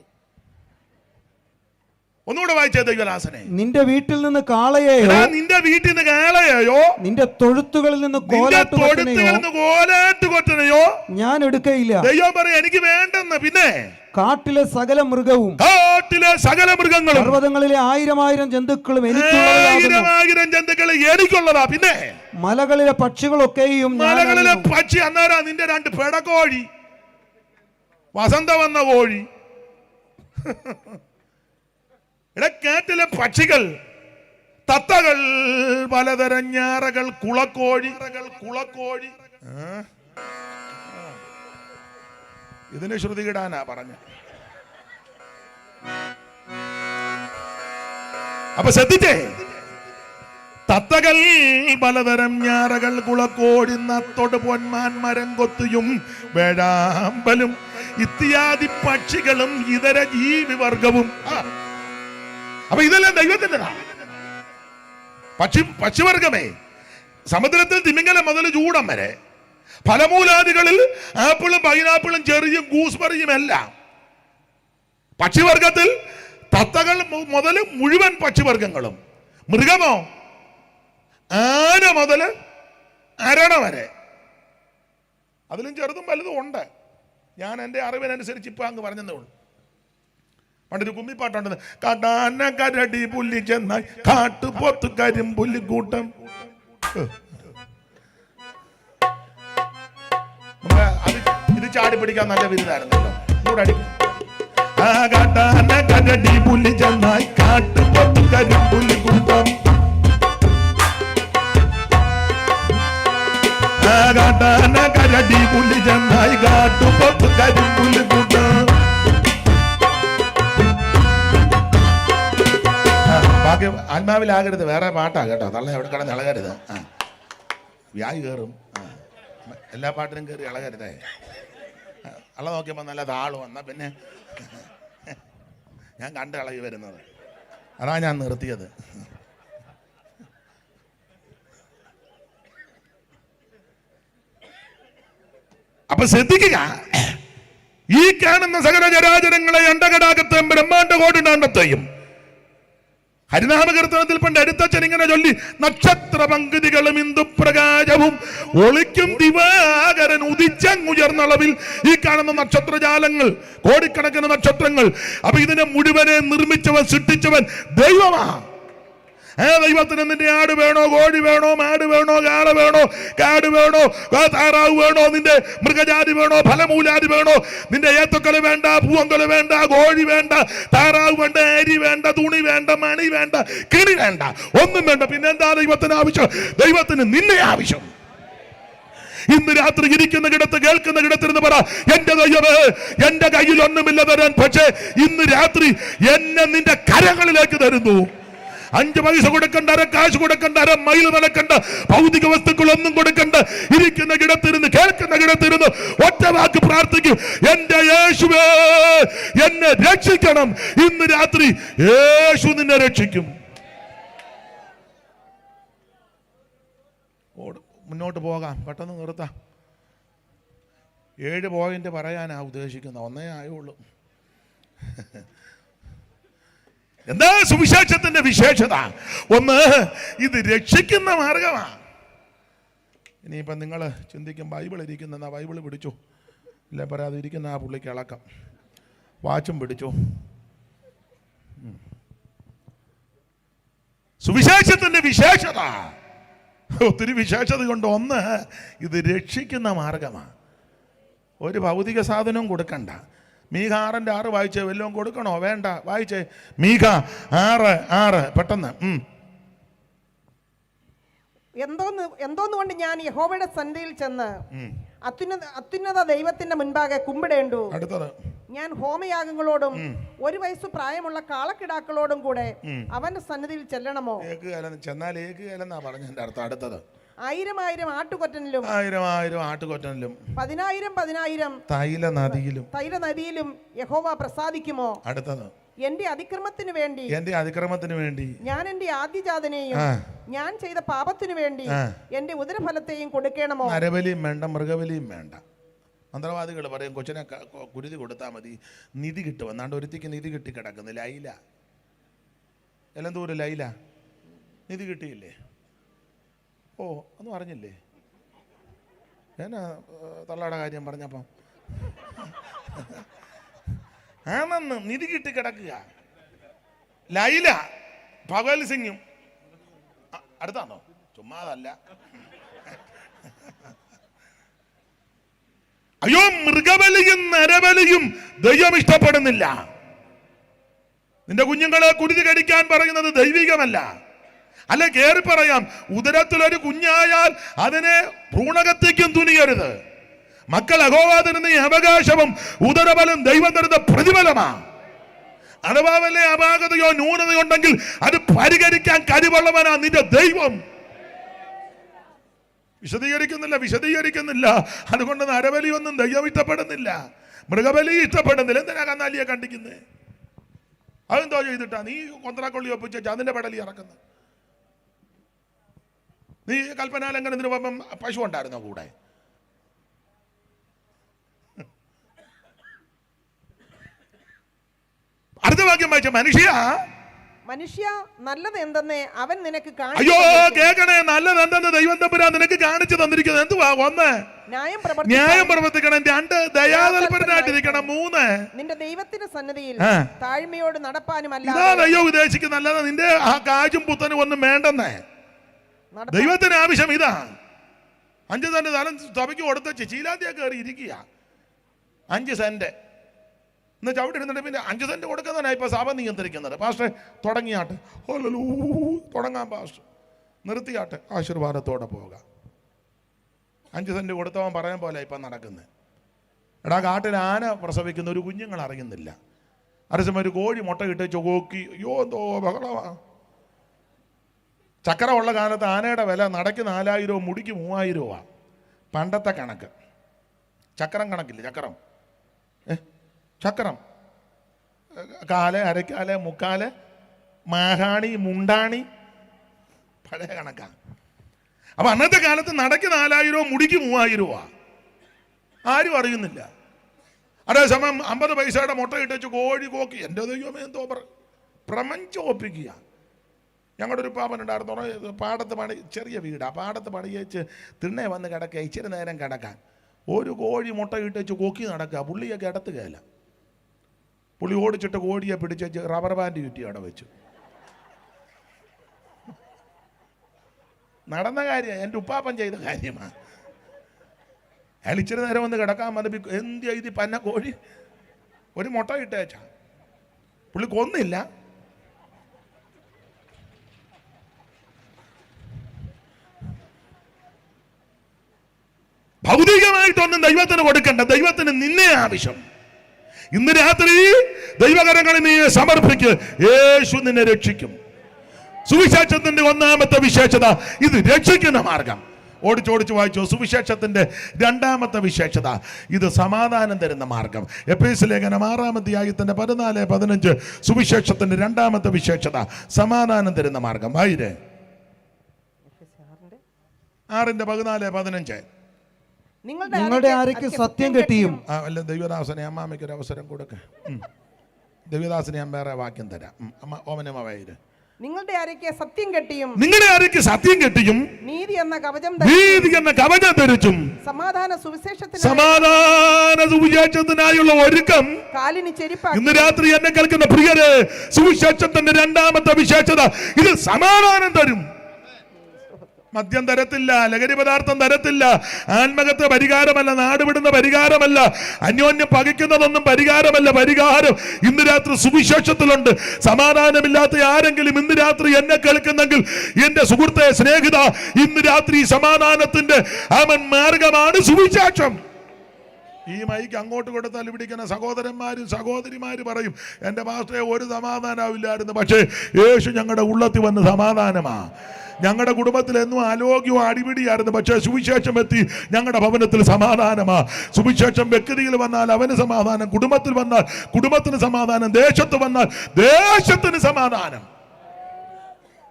[SPEAKER 1] ഒന്നുകൂടെ വായിച്ചേ ദൈവദാസനെ.
[SPEAKER 3] നിന്റെ വീട്ടിൽ നിന്ന് കാളയെയോ,
[SPEAKER 1] നിന്റെ വീട്ടിൽ നിന്ന് കാളയെയോ,
[SPEAKER 3] നിന്റെ തൊഴുത്തുകളിൽ നിന്ന്
[SPEAKER 1] കോലാട്ടുകൊറ്റനെയോ ഞാൻ
[SPEAKER 3] എടുക്കയില്ല.
[SPEAKER 1] ദൈവം പറയാ എനിക്ക് വേണ്ടെന്ന്. പിന്നെ
[SPEAKER 3] കാട്ടിലെ സകല മൃഗവും,
[SPEAKER 1] കാട്ടിലെ സകല മൃഗങ്ങളും,
[SPEAKER 3] പർവ്വതങ്ങളിലെ 1000 ജന്തുക്കളും
[SPEAKER 1] 1000 ജന്തുക്കൾ എനിക്കുള്ളതാ. പിന്നെ
[SPEAKER 3] മലകളിലെ പക്ഷികളൊക്കെയും,
[SPEAKER 1] മലകളിലെ പക്ഷി. അന്നേരം നിന്റെ 2 പെടക്കോഴി, വസന്ത വന്ന കോഴി. കാട്ടിലെ പക്ഷികൾ, തത്തകൾ, പലതരം ഞാറകൾ, കുളക്കോഴി. ഇതിന് ശ്രുതി കിടാനാ പറഞ്ഞ. അപ്പൊ ശ്രദ്ധിച്ചേ, തത്തകൾ, പലതരം ഞാറകൾ, കുളക്കോഴി, നത്തോട്, പൊന്മാൻ, മരം കൊത്തിയും വേഴാമ്പലും ഇത്യാദി പക്ഷികളും ഇതര ജീവിവർഗവും. അപ്പൊ ഇതെല്ലാം ദൈവത്തിൻ്റെതാ. പക്ഷിവർഗമേ, സമുദ്രത്തിൽ തിമിംഗലം മുതൽ ചൂടം വരെ, ഫലമൂലാദികളിൽ ആപ്പിളും പൈനാപ്പിളും ചെറിയും ഗൂസ്ബെറിയും എല്ലാം പക്ഷിവർഗത്തിൽ. തത്തകൾ മുതൽ മുഴുവൻ പക്ഷിവർഗങ്ങളും. മൃഗമോ ആന മുതൽ അരണ വരെ, അതിലും ചെറുതും വലുതും ഉണ്ട്. ഞാൻ എൻ്റെ അറിവിനനുസരിച്ച് ഇപ്പൊ അങ്ങ് പറഞ്ഞതേ ഉള്ളൂ. പണ്ടൊരു കുമ്മിപ്പാട്ടുണ്ട്. കാട്ടാന കരടി പുല്ലി ചെന്നായി കാട്ടുപോത്ത് കരിമ്പുല്ലി കൂട്ടം. ഇത് ചാടി പിടിക്കാൻ നല്ല വിരുദായിരുന്നല്ലോ. ഇവിടെ അടിക്കും. കാട്ടാന കരടി പുല്ലി ചെന്നായി കാട്ടുപോത്ത് കരിമ്പുല്ലി കൂട്ടം. കാട്ടാന കാട്ടുപള്ളി ചെന്നായി കാട്ടുപൊത്ത് കരിമ്പുല്ല് കൂട്ടാം. ബാക്കി ആത്മാവിലാകരുത്, വേറെ പാട്ടാ കേട്ടോ. തള്ള എവിടെ കിടന്ന് ഇളകരുത്. വ്യാഴ് കയറും. എല്ലാ പാട്ടിനും കയറി ഇളകരുതേ. അള്ള നോക്കിയപ്പോൾ നല്ല താള് വന്നാൽ പിന്നെ ഞാൻ കണ്ട് ഇളകി വരുന്നത്. അതാ ഞാൻ നിർത്തിയത്. അപ്പൊ ശ്രദ്ധിക്കുക, ഈ കാണുന്ന സകല ചരാചരങ്ങളെ അണ്ടകടാകത്തെയും ബ്രഹ്മാണ്ട കോടിനാണ്ടത്തെയും ഹരിനാമകീർത്തനത്തിൽ പണ്ട് അടുത്തച്ഛൻ ഇങ്ങനെ ചൊല്ലി, നക്ഷത്ര പങ്കുതികളും ഇന്ദുപ്രകാശവും ഒളിക്കും ദിവാകരൻ ഉദിച്ചങ്ങുയർന്നളവിൽ. ഈ കാണുന്ന നക്ഷത്രജാലങ്ങൾ, കോടിക്കണക്കിന് നക്ഷത്രങ്ങൾ. അപ്പൊ ഇതിനെ മുഴുവനെ നിർമ്മിച്ചവൻ, സൃഷ്ടിച്ചവൻ ദൈവമാ. ദൈവത്തിന് നിന്റെ ആട് വേണോ, കോഴി വേണോ, മാട് വേണോ, കാള വേണോ, കാട് വേണോ, താറാവ് വേണോ, നിന്റെ മൃഗജാതി വേണോ, ഫലമൂലാതി വേണോ, നിന്റെ ഏത്തക്കൊല വേണ്ട, പൂവങ്കൊല വേണ്ട, കോഴി വേണ്ട, താറാവ് വേണ്ട, അരി വേണ്ട, തുണി വേണ്ട, മണി വേണ്ട, കിണി വേണ്ട, ഒന്നും വേണ്ട. പിന്നെന്താ ദൈവത്തിന് ആവശ്യം? ദൈവത്തിന് നിന്നെ ആവശ്യം. ഇന്ന് രാത്രി ഇരിക്കുന്ന കിടത്ത്, കേൾക്കുന്ന കിടത്തിരുന്ന് പറ, എന്റെ ദൈവമേ, എന്റെ കയ്യിൽ ഒന്നുമില്ല തരാൻ, പക്ഷേ ഇന്ന് രാത്രി എന്നെ നിന്റെ കരങ്ങളിലേക്ക് തരുന്നു. 5 പൈസ കൊടുക്കണ്ട, അര കാശ് കൊടുക്കണ്ട, അര മൈൽ നടക്കണ്ട, ഭൗതിക വസ്തുക്കളൊന്നും കൊടുക്കണ്ട. ഇരിക്കുന്ന കിടത്തിരുന്ന്, കേൾക്കുന്ന കിടത്തിരുന്ന് ഒറ്റ വാക്ക് പ്രാർത്ഥിക്കും, എന്റെ യേശുവേ എന്നെ രക്ഷിക്കണം. ഇന്ന് രാത്രി യേശു നിന്നെ രക്ഷിക്കും. മുന്നോട്ട് പോകാം, പെട്ടെന്ന് നിർത്താം. 7 പോയിന്റ് പറയാനാ ഉദ്ദേശിക്കുന്നത്, 1 ആയുള്ളൂ. എന്താ സുവിശേഷത്തിന്റെ വിശേഷത? 1, ഇത് രക്ഷിക്കുന്ന മാർഗമാണ്. ഇനിയിപ്പം നിങ്ങൾ ചിന്തിക്കും, ബൈബിൾ ഇരിക്കുന്ന ബൈബിൾ പിടിച്ചു, ഇല്ല പറയാതെ ഇരിക്കുന്ന ആ പുള്ളിക്ക് ഇളക്കം, വാച്ചും പിടിച്ചു. സുവിശേഷത്തിന്റെ വിശേഷത, ഒത്തിരി വിശേഷത കൊണ്ട്. 1, ഇത് രക്ഷിക്കുന്ന മാർഗമാണ്. ഒരു ഭൗതിക സാധനവും കൊടുക്കണ്ട. മീഖ 6:6 വായിച്ചേ. വല്ലതും കൊടുക്കണോ? വേണ്ട, വായിച്ചേ. മീഖ 6:6 പെട്ടെന്ന്.
[SPEAKER 2] എന്തോന്നുകൊണ്ട് ഞാൻ യഹോവയുടെ സന്നിധിയിൽ ചെന്ന് അത്യുന്നത ദൈവത്തിന്റെ മുൻപാകെ കുമ്പിടേണ്ടു.
[SPEAKER 1] അടുത്തത്,
[SPEAKER 2] ഞാൻ ഹോമയാഗങ്ങളോടും 1 വയസ്സ് പ്രായമുള്ള കാളക്കിടാക്കളോടും കൂടെ അവന്റെ സന്നിധിയിൽ ചെല്ലണമോ?
[SPEAKER 1] ചെന്നാൽ ഏകുകാലെന്നാ പറഞ്ഞതിന്റെ അർത്ഥം. അടുത്തത്,
[SPEAKER 2] 1000 ആട്ടുകൊറ്റനിലും
[SPEAKER 1] 1000 ആട്ടുകൊറ്റനിലും
[SPEAKER 2] 10,000
[SPEAKER 1] തൈലനദിയിലും
[SPEAKER 2] യഹോവ പ്രസാദിക്കുമോ?
[SPEAKER 1] അടുത്തത്,
[SPEAKER 2] എന്റെ അതിക്രമത്തിന് വേണ്ടി ഞാൻ എന്റെ ആദ്യജാതനെയും ഞാൻ ചെയ്ത പാപത്തിനു വേണ്ടി എന്റെ ഉദരഫലത്തെയും കൊടുക്കണമോ?
[SPEAKER 1] നരബലിയും വേണ്ട, മൃഗബലിയും വേണ്ട. മന്ത്രവാദികൾ പറയും, കൊച്ചിനെ കുരുതി കൊടുത്താൽ മതി, നിധി കിട്ടും. എന്നാണ്ട് ഒരുത്തിക്ക് നിധി കിട്ടി കിടക്കുന്നു. ലൈല, എല്ലാം ലൈല നിധി കിട്ടിയില്ലേ? ഓ, ഒന്നും അറിഞ്ഞില്ലേ? എന്നാ തള്ളയുടെ കാര്യം പറഞ്ഞപ്പം ആണെന്ന് നിധി കിട്ടി കിടക്കുക. ലൈല ഭഗവത് സിംഗും അടുത്താണോ? ചുമ്മാതല്ല. അയ്യോ, മൃഗബലിയും നരബലിയും ദൈവം ഇഷ്ടപ്പെടുന്നില്ല. നിന്റെ കുഞ്ഞുങ്ങളെ കുരുതി കടിക്കാൻ പറയുന്നത് ദൈവികമല്ല. അല്ലെ കേറി പറയാം, ഉദരത്തിലൊരു കുഞ്ഞായാൽ അതിനെ ഭ്രൂണകത്തിക്കും തുനിയരുത്. മക്കൾ യഹോവ തരുന്ന ഈ അവകാശവും ഉദരബലം ദൈവം തരുന്ന പ്രതിഫലമാ. അഥവാ വല്ല അപാകതയോ ന്യൂനതയോ ഉണ്ടെങ്കിൽ അത് പരിഹരിക്കാൻ കഴിവുള്ളവനാ നിന്റെ ദൈവം. വിശദീകരിക്കുന്നില്ല. അതുകൊണ്ട് നരബലിയൊന്നും ദൈവം ഇഷ്ടപ്പെടുന്നില്ല, മൃഗബലി ഇഷ്ടപ്പെടുന്നില്ല. എന്തിനാ കന്നാലിയെ കണ്ടിക്കുന്നത്? അതെന്തോ ചെയ്തിട്ടാ നീ കൊന്ത്രാക്കൊള്ളി ഒപ്പിച്ച് അതിന്റെ പടലി ഇറക്കുന്നത്? നീ കൽപ്പനാലംഘനത്തിന് പോകുമ്പം പശു ഉണ്ടായിരുന്നോ കൂടെ? അടുത്ത വാക്യം വായിച്ച, മനുഷ്യ
[SPEAKER 2] നല്ലത് എന്തെന്ന് അവൻ നിനക്ക്
[SPEAKER 1] അയ്യോ കേൾക്കണേ, നല്ലത് എന്തെന്ന് ദൈവം തമ്പുരാൻ നിനക്ക് കാണിച്ചു തന്നിരിക്കുന്നത്. എന്തുവാ? 1, ന്യായം പ്രവർത്തിക്കണം. 2, ദയാതൽപരനായിട്ടിരിക്കണം. 3, നിന്റെ ദൈവത്തിന്റെ സന്നിധിയിൽ താഴ്മയോട് നടപ്പാനുമല്ല. ഇതാ ദൈവം ഉദ്ദേശിക്കുന്ന. അല്ലാതെ നിന്റെ ആ കാശും പുത്തനും ഒന്നും വേണ്ടെന്നേ. ദൈവത്തിന് ആവശ്യം ഇതാ. 5 സെന്റ് സ്ഥലം സഭയ്ക്ക് കൊടുത്ത ചീലാന്തിയാ കയറി ഇരിക്കുക. 5 സെന്റ് എന്ന് ചവിട്ടിരുന്നിട്ട് പിന്നെ 5 സെന്റ് കൊടുക്കുന്നതിനാണ് ഇപ്പൊ സഭ നിയന്ത്രിക്കുന്നത്. പാസ്റ്റർ തുടങ്ങിയാട്ടെ, തുടങ്ങാം പാസ്റ്റർ, നിർത്തിയാട്ടെ, ആശീർവാദത്തോടെ പോകാം. 5 സെന്റ് കൊടുത്തവൻ പറയാൻ പോലെ ഇപ്പം നടക്കുന്നത്. എടാ, കാട്ടിൽ ആന പ്രസവിക്കുന്ന ഒരു കുഞ്ഞുങ്ങൾ അറിയുന്നില്ല. അതേസമയം ഒരു കോഴി മുട്ട ഇട്ട് ചോക്കി, അയ്യോ എന്തോ ബഹളമാ. ചക്കര ഉള്ള കാലത്ത് ആനയുടെ വില നടക്ക് 4000, മുടിക്ക് 3000. പണ്ടത്തെ കണക്ക്. ചക്രം കണക്കില്ല, ചക്രം കാല്, അരക്കാല്, മുക്കാല്, മാഹാണി, മുണ്ടാണി, പഴയ കണക്കാണ്. അപ്പൊ അന്നത്തെ കാലത്ത് നടക്ക് 4000, മുടിക്ക് 3000. ആരും അറിയുന്നില്ല. അതേസമയം 50 പൈസയുടെ മുട്ട ഇട്ടു കോഴി കോക്കി, എൻ്റെ ദൈവമേ എന്തോ പ്രമഞ്ചോപ്പിക്കുക. ഞങ്ങളുടെ ഒരു പാപ്പനുണ്ടായിരുന്നു, പാടത്ത് പണി, ചെറിയ വീടാണ്, പാടത്ത് പണി വെച്ച് തിണ്ണെ വന്ന് കിടക്കുക, ഇച്ചിരി നേരം കിടക്കാൻ. ഒരു കോഴി മുട്ട ഇട്ടു കോക്കി നടക്കുക. പുള്ളിയൊക്കെ ഇടത്തുകയല്ല. പുള്ളി ഓടിച്ചിട്ട് കോഴിയെ പിടിച്ച് റബ്ബർ ബാൻഡ് ചുറ്റി അവിടെ വെച്ചു. നടന്ന കാര്യം, എൻ്റെ ഉപ്പാപ്പൻ ചെയ്ത കാര്യമാണ്. അയാൾ ഇച്ചിരി നേരം വന്ന് കിടക്കാൻ വന്ന് എന്ത് ചെയ്ത് പന്ന കോഴി ഒരു മുട്ട ഇട്ടേച്ച. പുള്ളി കൊന്നില്ല. ഭൗതികമായിട്ടൊന്നും ദൈവത്തിന് കൊടുക്കണ്ട, ദൈവത്തിന് നിന്നെ ആവശ്യം. ഇന്ന് രാത്രി ദൈവകരങ്ങളിൽ നീ സമർപ്പിക്ക്, യേശു നിന്നെ രക്ഷിക്കും. സുവിശേഷത്തിന്റെ 1-ാമത്തെ വിശേഷത ഇത് രക്ഷിക്കുന്ന മാർഗം. ഓടിച്ചോടിച്ച് വായിച്ചു. സുവിശേഷത്തിന്റെ 2-ാമത്തെ വിശേഷത ഇത് സമാധാനം തരുന്ന മാർഗം. എഫേസ്യ ലേഖനം 6-ാം അധ്യായത്തിന്റെ 14-15 സുവിശേഷത്തിന്റെ 2-ാമത്തെ വിശേഷത സമാധാനം തരുന്ന മാർഗം. വായിരേ 6:14-15.
[SPEAKER 3] നിങ്ങളുടെ ആരയ്ക്ക് സത്യം കെട്ടിയും.
[SPEAKER 1] അല്ല, ദൈവദാസനെ അമ്മാമ്മയ്ക്ക് ഒരു അവസരം കൊടുക്ക. ദൈവദാസനെ ഞാൻ വേറെ വാക്യം തരാം. ഓമനമ്മ വായിര്.
[SPEAKER 2] നിങ്ങളുടെ ആരയ്ക്ക് സത്യം കെട്ടിയും,
[SPEAKER 1] നിങ്ങളുടെ ആരയ്ക്ക് സത്യം കെട്ടിയും
[SPEAKER 2] നീതി എന്ന കവചം
[SPEAKER 1] ധരിച്ചും
[SPEAKER 2] സമാധാന
[SPEAKER 1] സുവിശേഷത്തിനായുള്ള ഒരുക്കം
[SPEAKER 2] കാലിന് ചെരുപ്പാക്കി.
[SPEAKER 1] ഇന്ന് രാത്രി എന്നെ കേൾക്കുന്ന പ്രിയരെ, സുവിശേഷത്തിന്റെ 2-ാമത്തെ വിശേഷത ഇത് സമാധാനം തരും. മദ്യം തരത്തില്ല, ലഹരി പദാർത്ഥം തരത്തില്ല, ആത്മഹത്യ പരിഹാരമല്ല, നാടുവിടുന്ന പരിഹാരമല്ല, അന്യോന്യം പകയ്ക്കുന്നതൊന്നും പരിഹാരമല്ല. പരിഹാരം ഇന്ന് രാത്രി സുവിശേഷത്തിലുണ്ട്. സമാധാനമില്ലാത്ത ആരെങ്കിലും ഇന്ന് രാത്രി എന്നെ കേൾക്കുന്നെങ്കിൽ, എന്റെ സുഹൃത്തെ, സ്നേഹിത, ഇന്ന് രാത്രി സമാധാനത്തിന്റെ മാർഗമാണ് സുവിശേഷം. ഈ മൈക്ക് അങ്ങോട്ട് കൊടുത്താൽ ഇവിടിക്കുന്ന സഹോദരന്മാരും സഹോദരിമാര് പറയും, എൻ്റെ പാസ്റ്ററെ ഒരു സമാധാനമില്ലായിരുന്നു. പക്ഷേ യേശു ഞങ്ങളുടെ ഉള്ളത്തിൽ വന്ന് സമാധാനമാ. ഞങ്ങളുടെ കുടുംബത്തിൽ എന്നും ആലോക്യവും അടിപിടിയായിരുന്നു. പക്ഷേ സുവിശേഷം എത്തി ഞങ്ങളുടെ ഭവനത്തിൽ സമാധാനമാ. സുവിശേഷം വ്യക്തിയിൽ വന്നാൽ അവന് സമാധാനം, കുടുംബത്തിൽ വന്നാൽ കുടുംബത്തിന് സമാധാനം, ദേശത്ത് വന്നാൽ ദേശത്തിന് സമാധാനം.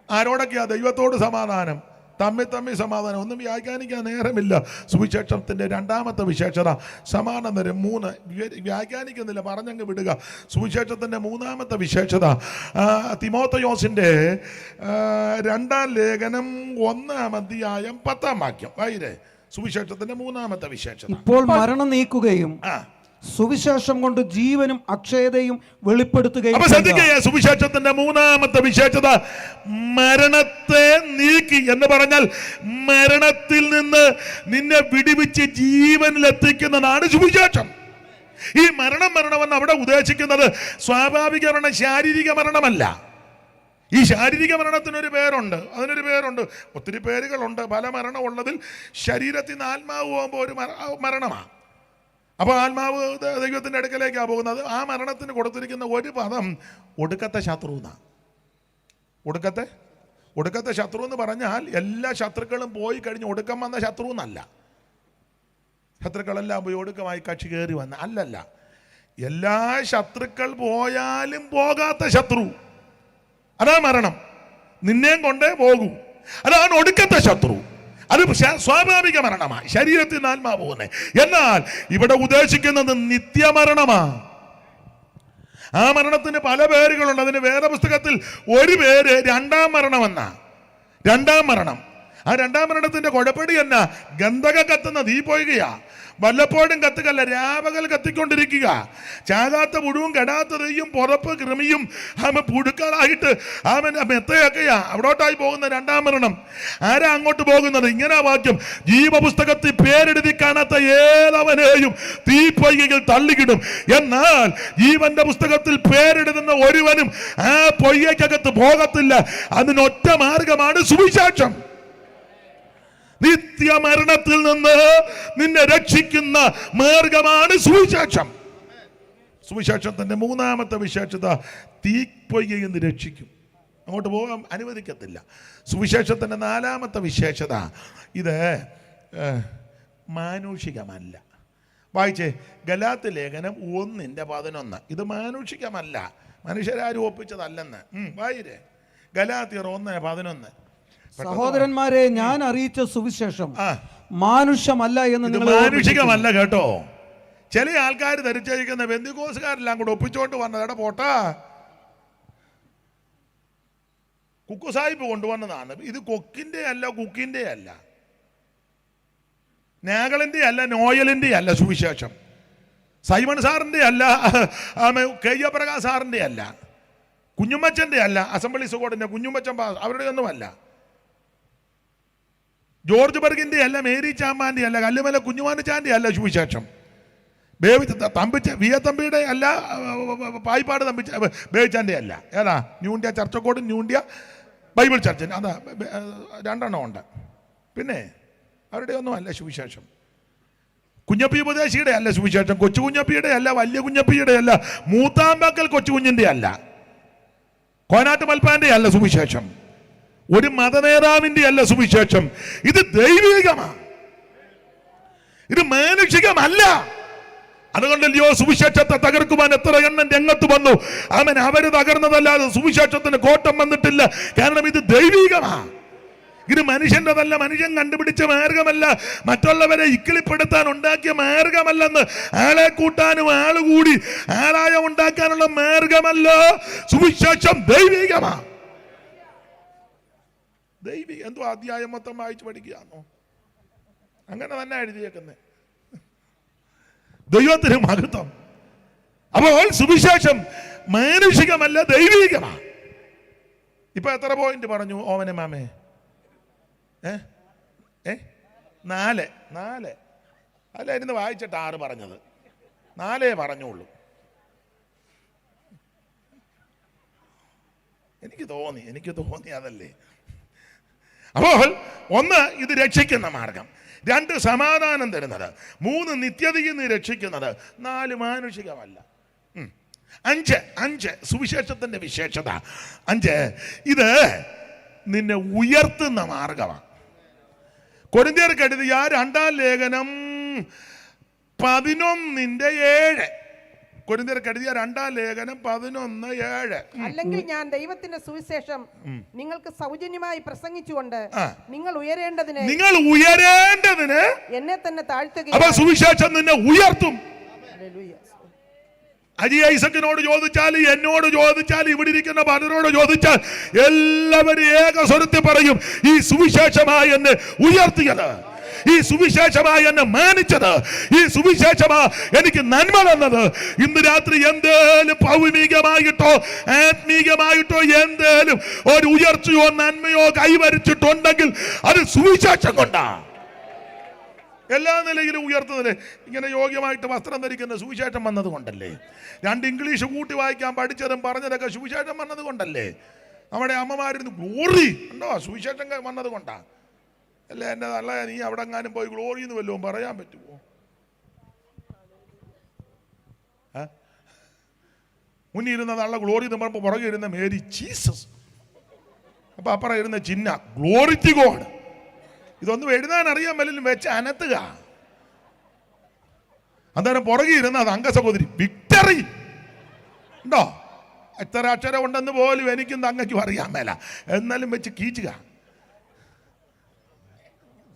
[SPEAKER 1] ആരോടൊക്കെയാ? ദൈവത്തോട് സമാധാനം, തമ്മിൽ സമാധാനം. ഒന്നും വ്യാഖ്യാനിക്കാൻ നേരമില്ല. സുവിശേഷത്തിന്റെ 2-ാമത്തെ വിശേഷത സമാധാനം തരും. 3 വ്യാഖ്യാനിക്കുന്നില്ല, പറഞ്ഞങ്ങ് വിടുക. സുവിശേഷത്തിന്റെ 3-ാമത്തെ വിശേഷത തിമോഥയോസിന്റെ 2-ാം ലേഖനം 1-ാം അധ്യായം 10-ാം വാക്യം. വായിരേ, സുവിശേഷത്തിന്റെ 3-ാമത്തെ വിശേഷത.
[SPEAKER 3] ഇപ്പോൾ മരണം നീക്കുകയും സുവിശേഷം കൊണ്ട് ജീവനും അക്ഷയതയും വെളിപ്പെടുത്തുകയും.
[SPEAKER 1] സുവിശേഷത്തിന്റെ 3-ാമത്തെ വിശേഷത മരണത്തെ നീക്കി എന്ന് പറഞ്ഞാൽ മരണത്തിൽ നിന്ന് നിന്നെ വിടുവിച്ച് ജീവനിലെത്തിക്കുന്നതാണ് സുവിശേഷം. ഈ മരണമെന്ന് അവിടെ ഉദ്ദേശിക്കുന്നത് സ്വാഭാവിക മരണം, ശാരീരിക മരണമല്ല. ഈ ശാരീരിക മരണത്തിനൊരു പേരുണ്ട്, അതിനൊരു പേരുണ്ട്. ഒത്തിരി പേരുകളുണ്ട്. പല മരണമുള്ളതിൽ ശരീരത്തിൽ നിന്ന് ആത്മാവ് പോകുമ്പോൾ ഒരു മരണമാണ്. അപ്പോൾ ആത്മാവ് ദൈവത്തിൻ്റെ അടുക്കലേക്കാണ് പോകുന്നത്. ആ മരണത്തിന് കൊടുത്തിരിക്കുന്ന ഒരു പദം ഒടുക്കത്തെ ശത്രു എന്നാണ്. ഒടുക്കത്തെ ശത്രു എന്ന് പറഞ്ഞാൽ എല്ലാ ശത്രുക്കളും പോയി കഴിഞ്ഞ് ഒടുക്കം വന്ന ശത്രു എന്നല്ല. ശത്രുക്കളെല്ലാം പോയി ഒടുക്കമായി കക്ഷി കയറി വന്ന അല്ലല്ല. എല്ലാ ശത്രുക്കൾ പോയാലും പോകാത്ത ശത്രു, അതാ മരണം. നിന്നെയും കൊണ്ടേ പോകൂ. അതാണ് ഒടുക്കത്തെ ശത്രു. അത് സ്വാഭാവിക മരണമാണ്, ശരീരത്തിൽ നിന്ന് ആത്മാവ് പോകുന്നത്. എന്നാൽ ഇവിടെ ഉദ്ദേശിക്കുന്നത് നിത്യമരണമാണ്. ആ മരണത്തിന് പല പേരുകളുണ്ട്. അതിന് വേദപുസ്തകത്തിൽ ഒരു പേര് 2-ാം മരണം എന്നാ. 2-ാം മരണം. ആ 2-ാം മരണത്തിന്റെ കുഴപ്പടി എന്നാ? ഗന്ധക കത്തുന്ന തീ പോയുകയാ. വല്ലപ്പോഴും കത്തുകല്ല, രാപകൽ കത്തിക്കൊണ്ടിരിക്കുക. ചാകാത്ത പുഴുവും കെടാത്ത തെയ്യും പുറപ്പ് കൃമിയും അവൻ പുഴുക്കളായിട്ട് അവൻ മെത്തയൊക്കെയാ അവിടോട്ടായി പോകുന്ന 2-ാം മരണം. ആരാ അങ്ങോട്ട് പോകുന്നത്? ഇങ്ങനെ വാക്യം, ജീവപുസ്തകത്തിൽ പേരെഴുതി കാണാത്ത ഏതവനെയും തീപ്പൊയ്കയിൽ തള്ളിക്കിടും. എന്നാൽ ജീവന്റെ പുസ്തകത്തിൽ പേരെഴുതുന്ന ഒരുവനും ആ പൊയ്യക്കകത്ത് പോകത്തില്ല. അതിനൊറ്റ മാർഗമാണ് സുവിശേഷം. നിത്യമരണത്തിൽ നിന്ന് നിന്നെ രക്ഷിക്കുന്ന മാർഗമാണ് സുവിശേഷം. സുവിശേഷത്തിന്റെ മൂന്നാമത്തെ വിശേഷത തീപ്പൊയ്കയിൽ നിന്ന് രക്ഷിക്കും, അങ്ങോട്ട് പോകാൻ അനുവദിക്കത്തില്ല. സുവിശേഷത്തിന്റെ നാലാമത്തെ വിശേഷത ഇത് മാനുഷികമല്ല. വായിച്ചേ, ഗലാത്യ ലേഖനം 1:11. ഇത് മാനുഷികമല്ല, മനുഷ്യരാരും ഒപ്പിച്ചതല്ലെന്ന്. വായിരേ, ഗലാത്യർ 1:11.
[SPEAKER 3] സഹോദരന്മാരെ, ഞാൻ അറിയിച്ച സുവിശേഷം മാനുഷ്യമല്ല എന്ന് നിങ്ങൾ
[SPEAKER 1] മാനുഷികമല്ല കേട്ടോ. ചില ആൾക്കാർ ധരിച്ചിരിക്കുന്ന ബന്ധുക്കോസുകാരെല്ലാം കൂടെ ഒപ്പിച്ചോണ്ട് വന്നതേടെ പോട്ടാ, കുക്കുസാഹിബ് കൊണ്ടുവന്നതാണ്. ഇത് കൊക്കിന്റെ അല്ല, കുക്കിന്റെ അല്ല, നാഗളിന്റെ അല്ല, നോയലിന്റെ അല്ല സുവിശേഷം. സൈമൺ സാറിന്റെ അല്ല, കെ പ്രകാശ് സാറിന്റെ അല്ല, കുഞ്ഞുമ്മച്ചന്റെ അല്ല, അസംബ്ലി സുഗോഡിന്റെ കുഞ്ഞുമ്മച്ചൻ അവരുടെ ഒന്നുമല്ല, ജോർജ് ബർഗിന്റെ അല്ല, മേരി ചാമ്പാന്റെ അല്ല, കല്ലുമല കുഞ്ഞുമാനച്ചാന്റെ അല്ല സുവിശേഷം. വിയത്തമ്പിയുടെ അല്ല, പായിപ്പാട് ബേച്ചാൻ്റെ അല്ല. ഏതാ? ന്യൂ ഇന്ത്യ ചർച്ചക്കോട്, ന്യൂ ഇന്ത്യ ബൈബിൾ ചർച്ച്, അതാ 2 ഉണ്ട്. പിന്നെ അവരുടെ ഒന്നും അല്ല സുവിശേഷം. കുഞ്ഞപ്പി ഉപദേശിയുടെ അല്ല സുവിശേഷം, കൊച്ചു കുഞ്ഞപ്പിയുടെ അല്ല, വലിയ കുഞ്ഞപ്പിയുടെ അല്ല, മൂത്താമ്പക്കൽ കൊച്ചു കുഞ്ഞിന്റെ അല്ല, കോനാട്ട് മൽപ്പാന്റെ അല്ല സുവിശേഷം, ഒരു മതനേതാവിന്റെ അല്ല സുവിശേഷം. ഇത് ദൈവികമാണ്, ഇത് മാനുഷികമല്ല. അതുകൊണ്ടല്ലയോ സുവിശേഷത്തെ തകർക്കുവാൻ എത്ര എണ്ണം രംഗത്ത് വന്നു. അവര് തകർന്നതല്ലാതെ സുവിശേഷത്തിന് കോട്ടം വന്നിട്ടില്ല. കാരണം ഇത് ദൈവികമാണ്, ഇത് മനുഷ്യൻ്റെതല്ല, മനുഷ്യൻ കണ്ടുപിടിച്ച മാർഗമല്ല, മറ്റുള്ളവരെ ഇക്കിളിപ്പെടുത്താൻ ഉണ്ടാക്കിയ മാർഗമല്ലെന്ന്, ആളെ കൂട്ടാനും ആളുകൂടി ആളായം ഉണ്ടാക്കാനുള്ള മാർഗമല്ല സുവിശേഷം. ദൈവികമാണ്. ദൈവിക എന്തോ അധ്യായം മൊത്തം വായിച്ച് പഠിക്കുകയാണോ? അങ്ങനെ തന്നെ എഴുതിയേക്കുന്നത്. ദൈവത്തിന് മഹത്വം. അപ്പോൾ സുവിശേഷം മാനുഷികമല്ല, ദൈവികമാണ്. ഇപ്പൊ എത്ര പോയിന്റ് പറഞ്ഞു ഓമന മാമേ? 4 അല്ലായിരുന്നു വായിച്ചിട്ട് 6 പറഞ്ഞത്. 4 പറഞ്ഞുള്ളൂ. എനിക്ക് തോന്നി അതല്ലേ. അപ്പോൾ 1 ഇത് രക്ഷിക്കുന്ന മാർഗം, 2 സമാധാനം തരുന്നത്, 3 നിത്യതയിൽ നിന്ന് രക്ഷിക്കുന്നത്, 4 മാനുഷികമല്ല. 5 സുവിശേഷത്തിന്റെ വിശേഷത. 5 ഇത് നിന്നെ ഉയർത്തുന്ന മാർഗമാണ്. കൊരിന്ത്യർക്ക് എഴുതിയ 2 ലേഖനം 11:7. കൊരിന്ത്യർക്ക് എഴുതിയ 2 ലേഖനം 11:7.
[SPEAKER 2] അല്ലെങ്കിൽ ഞാൻ ദൈവത്തിന്റെ സുവിശേഷം നിങ്ങൾക്ക് സൗജന്യമായി പ്രസംഗിച്ചുകൊണ്ട് നിങ്ങൾ ഉയരേണ്ടതിന് എന്നെ തന്നെ താഴ്ത്തുകയും.
[SPEAKER 1] അപ്പോൾ സുവിശേഷം നിന്നെ ഉയർത്തും. അജി ഐസക്കിനോട് ചോദിച്ചാൽ, എന്നോട് ചോദിച്ചാൽ, ഇവിടെ ഇരിക്കുന്ന പലരോട് ചോദിച്ചാൽ എല്ലാവരും ഏക സ്വരത്തിൽ പറയും, ഈ സുവിശേഷമായി എന്നെ ഉയർത്തിയത്, ഈ സുവിശേഷമായി എന്നെ മാനിച്ചത്, ഈ സുവിശേഷമാ എനിക്ക് നന്മ തന്നത്. ഇന്ന് രാത്രി എന്തേലും ഭൗമികമായിട്ടോ ആത്മീകമായിട്ടോ എന്തേലും ഒരു ഉയർച്ചയോ നന്മയോ കൈവരിച്ചിട്ടുണ്ടെങ്കിൽ അത് സുവിശേഷം കൊണ്ടാ. എല്ലാ നിലയിലും ഉയർത്തുന്നില്ലേ? ഇങ്ങനെ യോഗ്യമായിട്ട് വസ്ത്രം ധരിക്കുന്ന സുവിശേഷം വന്നത് കൊണ്ടല്ലേ? 2 ഇംഗ്ലീഷ് കൂട്ടി വായിക്കാൻ പഠിച്ചതും പറഞ്ഞതൊക്കെ സുവിശേഷം വന്നത് കൊണ്ടല്ലേ? നമ്മുടെ അമ്മമാരിന്ന് ഗ്ലോറി ഉണ്ടോ? സുവിശേഷം വന്നത് കൊണ്ടാ അല്ലേ? എന്നെ നല്ല നീ അവിടെ എങ്ങാനും പോയി ഗ്ലോറി എന്ന് വല്ലതും പറയാൻ പറ്റുമോ? മുന്നിൽ ഇരുന്ന നല്ല ഗ്ലോറി എന്ന് പറയുമ്പോൾ പുറകെ ഇരുന്ന മേരി ജീസസ്, അപ്പൊ അപ്പുറം ഇരുന്ന ചിന്ന ഗ്ലോറി ടു ഗോഡ്. ഇതൊന്നും എഴുതാൻ അറിയാൻ വല്ലതും വെച്ച് അനത്തുക. അന്നേരം പുറകെ ഇരുന്ന അത് അംഗസഹോദരി വിക്ടറി ഉണ്ടോ? എത്ര അക്ഷരം ഉണ്ടെന്ന് പോലും എനിക്കും തങ്ങയ്ക്കും അറിയാൻ മേല, എന്നാലും വെച്ച് കീച്ചുക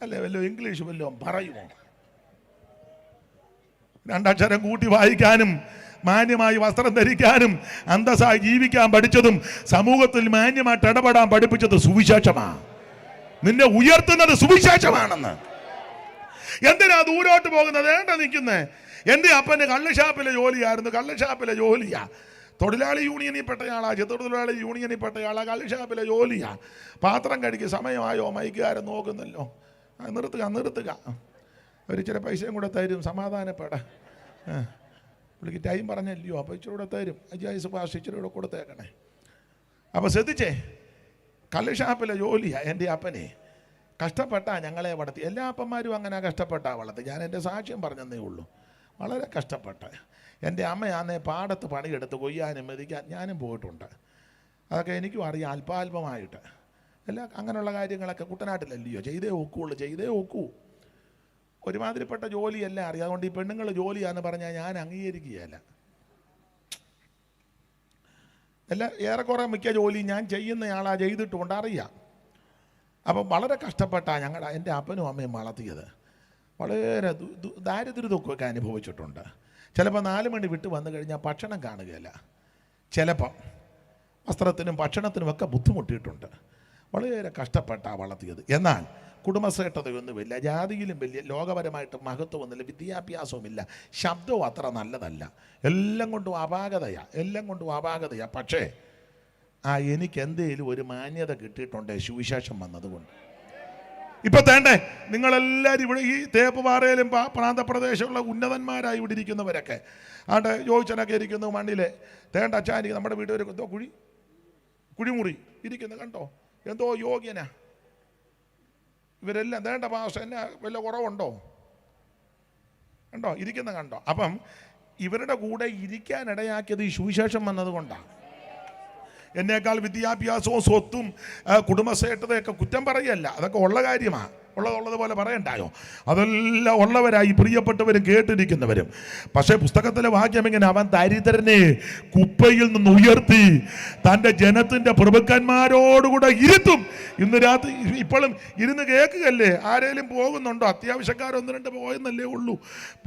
[SPEAKER 1] അല്ലേ? വല്ലോ ഇംഗ്ലീഷ് വല്ലോ പറയുമോ? 2 അക്ഷരം കൂട്ടി വായിക്കാനും മാന്യമായി വസ്ത്രം ധരിക്കാനും അന്തസ്സായി ജീവിക്കാൻ പഠിച്ചതും സമൂഹത്തിൽ മാന്യമായിട്ട് ഇടപെടാൻ പഠിപ്പിച്ചത് സുവിശേഷമാണ്. നിന്നെ ഉയർത്തുന്നത് സുവിശേഷമാണെന്ന്. എന്തിനാ ദൂരോട്ട് പോകുന്നത്? വേണ്ട നിൽക്കുന്നേ. എൻ്റെ അപ്പന് കള്ളുഷാപ്പിലെ ജോലിയായിരുന്നു, കള്ളുഷാപ്പിലെ ജോലിയാ. തൊഴിലാളി യൂണിയനിൽ പെട്ടയാളാ, ചെറുതൊഴിലാളി യൂണിയനിൽ പെട്ടയാളാ, കള്ളുഷാപ്പിലെ ജോലിയാ. പാത്രം കടിക്ക് സമയമായോ? മൈക്കുകാരൻ നോക്കുന്നല്ലോ. നിർത്തുക. അവർ ഇച്ചിരി പൈസയും കൂടെ തരും, സമാധാനപ്പെട. പുള്ളിക്ക് ടൈം പറഞ്ഞല്ലയോ, അപ്പോൾ ഇച്ചിരി കൂടെ തരും. അജായിസ് പാസ് ഇച്ചിരി കൂടെ കൊടുത്തേക്കണേ. അപ്പോൾ ശ്രദ്ധിച്ചേ, കള്ളുഷാപ്പിലെ ജോലിയാ എൻ്റെ അപ്പനെ. കഷ്ടപ്പെട്ടാ ഞങ്ങളെ വളർത്തി. എല്ലാ അപ്പന്മാരും അങ്ങനെ കഷ്ടപ്പെട്ടാ വളർത്തി. ഞാൻ എൻ്റെ സാക്ഷ്യം പറഞ്ഞതേ ഉള്ളൂ. വളരെ കഷ്ടപ്പെട്ട എൻ്റെ അമ്മയാന്നേ പാടത്ത് പണിയെടുത്ത് കൊയ്യാനും മെതിക്കാൻ ഞാനും പോയിട്ടുണ്ട്. അതൊക്കെ എനിക്കും അറിയാം അല്പാൽപമായിട്ട്. എല്ലാം അങ്ങനെയുള്ള കാര്യങ്ങളൊക്കെ കുട്ടനാട്ടിലല്ലയോ, ചെയ്തേ ഒക്കൂ. ഒരുമാതിരിപ്പെട്ട ജോലിയെല്ലാം അറിയാം. അതുകൊണ്ട് ഈ പെണ്ണുങ്ങൾ ജോലിയാന്ന് പറഞ്ഞാൽ ഞാൻ അംഗീകരിക്കുകയല്ല. എല്ലാം ഏറെക്കുറെ മിക്ക ജോലി ഞാൻ ചെയ്യുന്നയാളാ, ചെയ്തിട്ടുകൊണ്ട് അറിയാം. അപ്പം വളരെ കഷ്ടപ്പെട്ടാണ് എൻ്റെ അപ്പനും അമ്മയും വളർത്തിയത്. വളരെ ദാരിദ്ര്യ ദുഃഖമൊക്കെ അനുഭവിച്ചിട്ടുണ്ട്. ചിലപ്പോൾ 4 മണി വിട്ട് വന്നു കഴിഞ്ഞാൽ ഭക്ഷണം കാണുകയില്ല. ചിലപ്പം വസ്ത്രത്തിനും ഭക്ഷണത്തിനുമൊക്കെ ബുദ്ധിമുട്ടിയിട്ടുണ്ട്. വളരെ കഷ്ടപ്പെട്ടാണ് വളർത്തിയത്. എന്നാൽ കുടുംബശ്രേഷ്ഠതയൊന്നുമില്ല, ജാതിയിലും വലിയ ലോകപരമായിട്ട് മഹത്വമൊന്നുമില്ല, വിദ്യാഭ്യാസവുമില്ല, ശബ്ദവും അത്ര നല്ലതല്ല, എല്ലാം കൊണ്ടും അപാകതയാണ്. പക്ഷേ എനിക്ക് എന്തേലും ഒരു മാന്യത കിട്ടിയിട്ടുണ്ട് സുവിശേഷം വന്നതുകൊണ്ട്. ഇപ്പൊ തേണ്ടേ നിങ്ങളെല്ലാവരും ഇവിടെ ഈ തേപ്പുപാറയിലും പ്രാന്തപ്രദേശമുള്ള ഉന്നതന്മാരായി ഇവിടെ ഇരിക്കുന്നവരൊക്കെ ആണ്ട് ജോയിച്ചനൊക്കെ ഇരിക്കുന്നു മണ്ണിലെ. തേണ്ട അച്ഛാനി നമ്മുടെ വീട്ടിൽ എന്തോ കുഴിമുറി ഇരിക്കുന്നു കണ്ടോ, എന്തോ യോഗ്യനാ. ഇവരെല്ലാം തേണ്ട പാസ്റ്റർ എന്നെ വല്ല കുറവുണ്ടോ കണ്ടോ ഇരിക്കുന്ന കണ്ടോ. അപ്പം ഇവരുടെ കൂടെ ഇരിക്കാനിടയാക്കിയത് ഈ സുവിശേഷം വന്നതുകൊണ്ടാണ്. എന്നേക്കാൾ വിദ്യാഭ്യാസവും സ്വത്തും കുടുംബശ്രേഷ്ഠതയൊക്കെ കുറ്റം പറയല്ല, അതൊക്കെ ഉള്ള കാര്യമാണ്. ഉള്ളതുപോലെ പറയണ്ടായോ? അതെല്ലാം ഉള്ളവരായി പ്രിയപ്പെട്ടവരും കേട്ടിരിക്കുന്നവരും. പക്ഷേ പുസ്തകത്തിലെ വാക്യം ഇങ്ങനെ, അവൻ ദരിദ്രനെ കുപ്പയിൽ നിന്ന് ഉയർത്തി തൻ്റെ ജനത്തിൻ്റെ പ്രഭുക്കന്മാരോടുകൂടെ ഇരുത്തും. ഇന്ന് രാത്രി ഇപ്പോഴും ഇരുന്ന് കേൾക്കുകയല്ലേ? ആരേലും പോകുന്നുണ്ടോ? അത്യാവശ്യക്കാരൊന്ന് 2 പോയെന്നല്ലേ ഉള്ളൂ,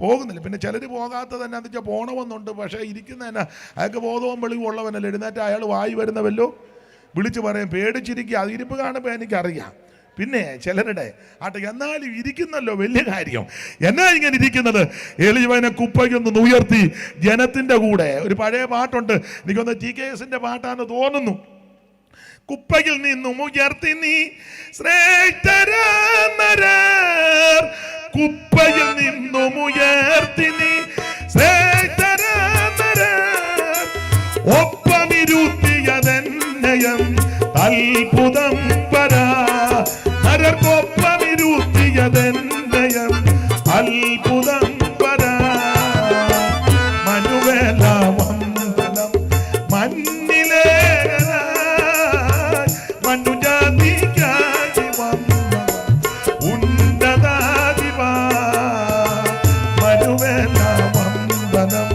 [SPEAKER 1] പോകുന്നില്ല. പിന്നെ ചിലർ പോകാത്തത് എന്നാ വെച്ചാൽ പോണമെന്നുണ്ട്. പക്ഷേ ഇരിക്കുന്ന തന്നെ അയാൾക്ക് ബോധവും വെളിവും ഉള്ളവനല്ലേ. എഴുന്നേറ്റ് അയാൾ വായി വരുന്നവല്ലോ വിളിച്ച് പറയും, പേടിച്ചിരിക്കുക. അത് ഇരിപ്പ് കാണുമ്പോൾ എനിക്കറിയാം. പിന്നെ ചിലരുടെ എന്നാലും ഇരിക്കുന്നല്ലോ വലിയ കാര്യം. എന്നാ ഇങ്ങനെ ഇരിക്കുന്നത്? എളിയവനെ കുപ്പയൊന്ന് ഉയർത്തി ജനത്തിന്റെ കൂടെ. ഒരു പഴയ പാട്ടുണ്ട്, എനിക്കൊന്ന് TKS-ന്റെ പാട്ടാന്ന് തോന്നുന്നു. കുപ്പയിൽ നിന്നും ഉയർത്തി നീ ശ്രേഷ്ഠരാനരർ, കുപ്പയിൽ നിന്നും ഉയർത്തി നീ ശ്രേഷ്ഠരാനരർ, ഒപ്പമിരുത്തിയതെന്നയം അത്ഭുതം പരാ, നരർക്കൊപ്പമിരുത്തിയതെന്നയം അത്ഭുതം പരാ. മനുവേല വന്ദനം മഞ്ഞിലേനായി മനുജാതിക്കായി വന്ന ഉന്നതാധിപ, മനുവേല വന്ദനം.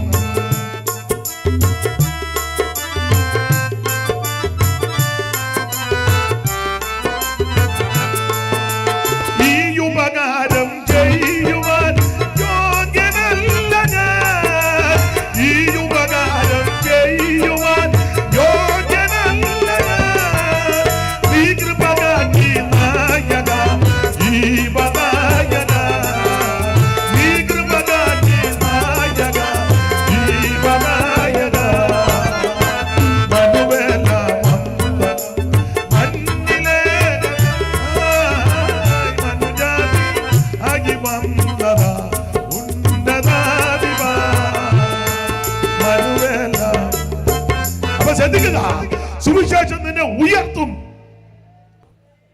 [SPEAKER 1] സുവിശേഷം നിന്നെ ഉയർത്തും.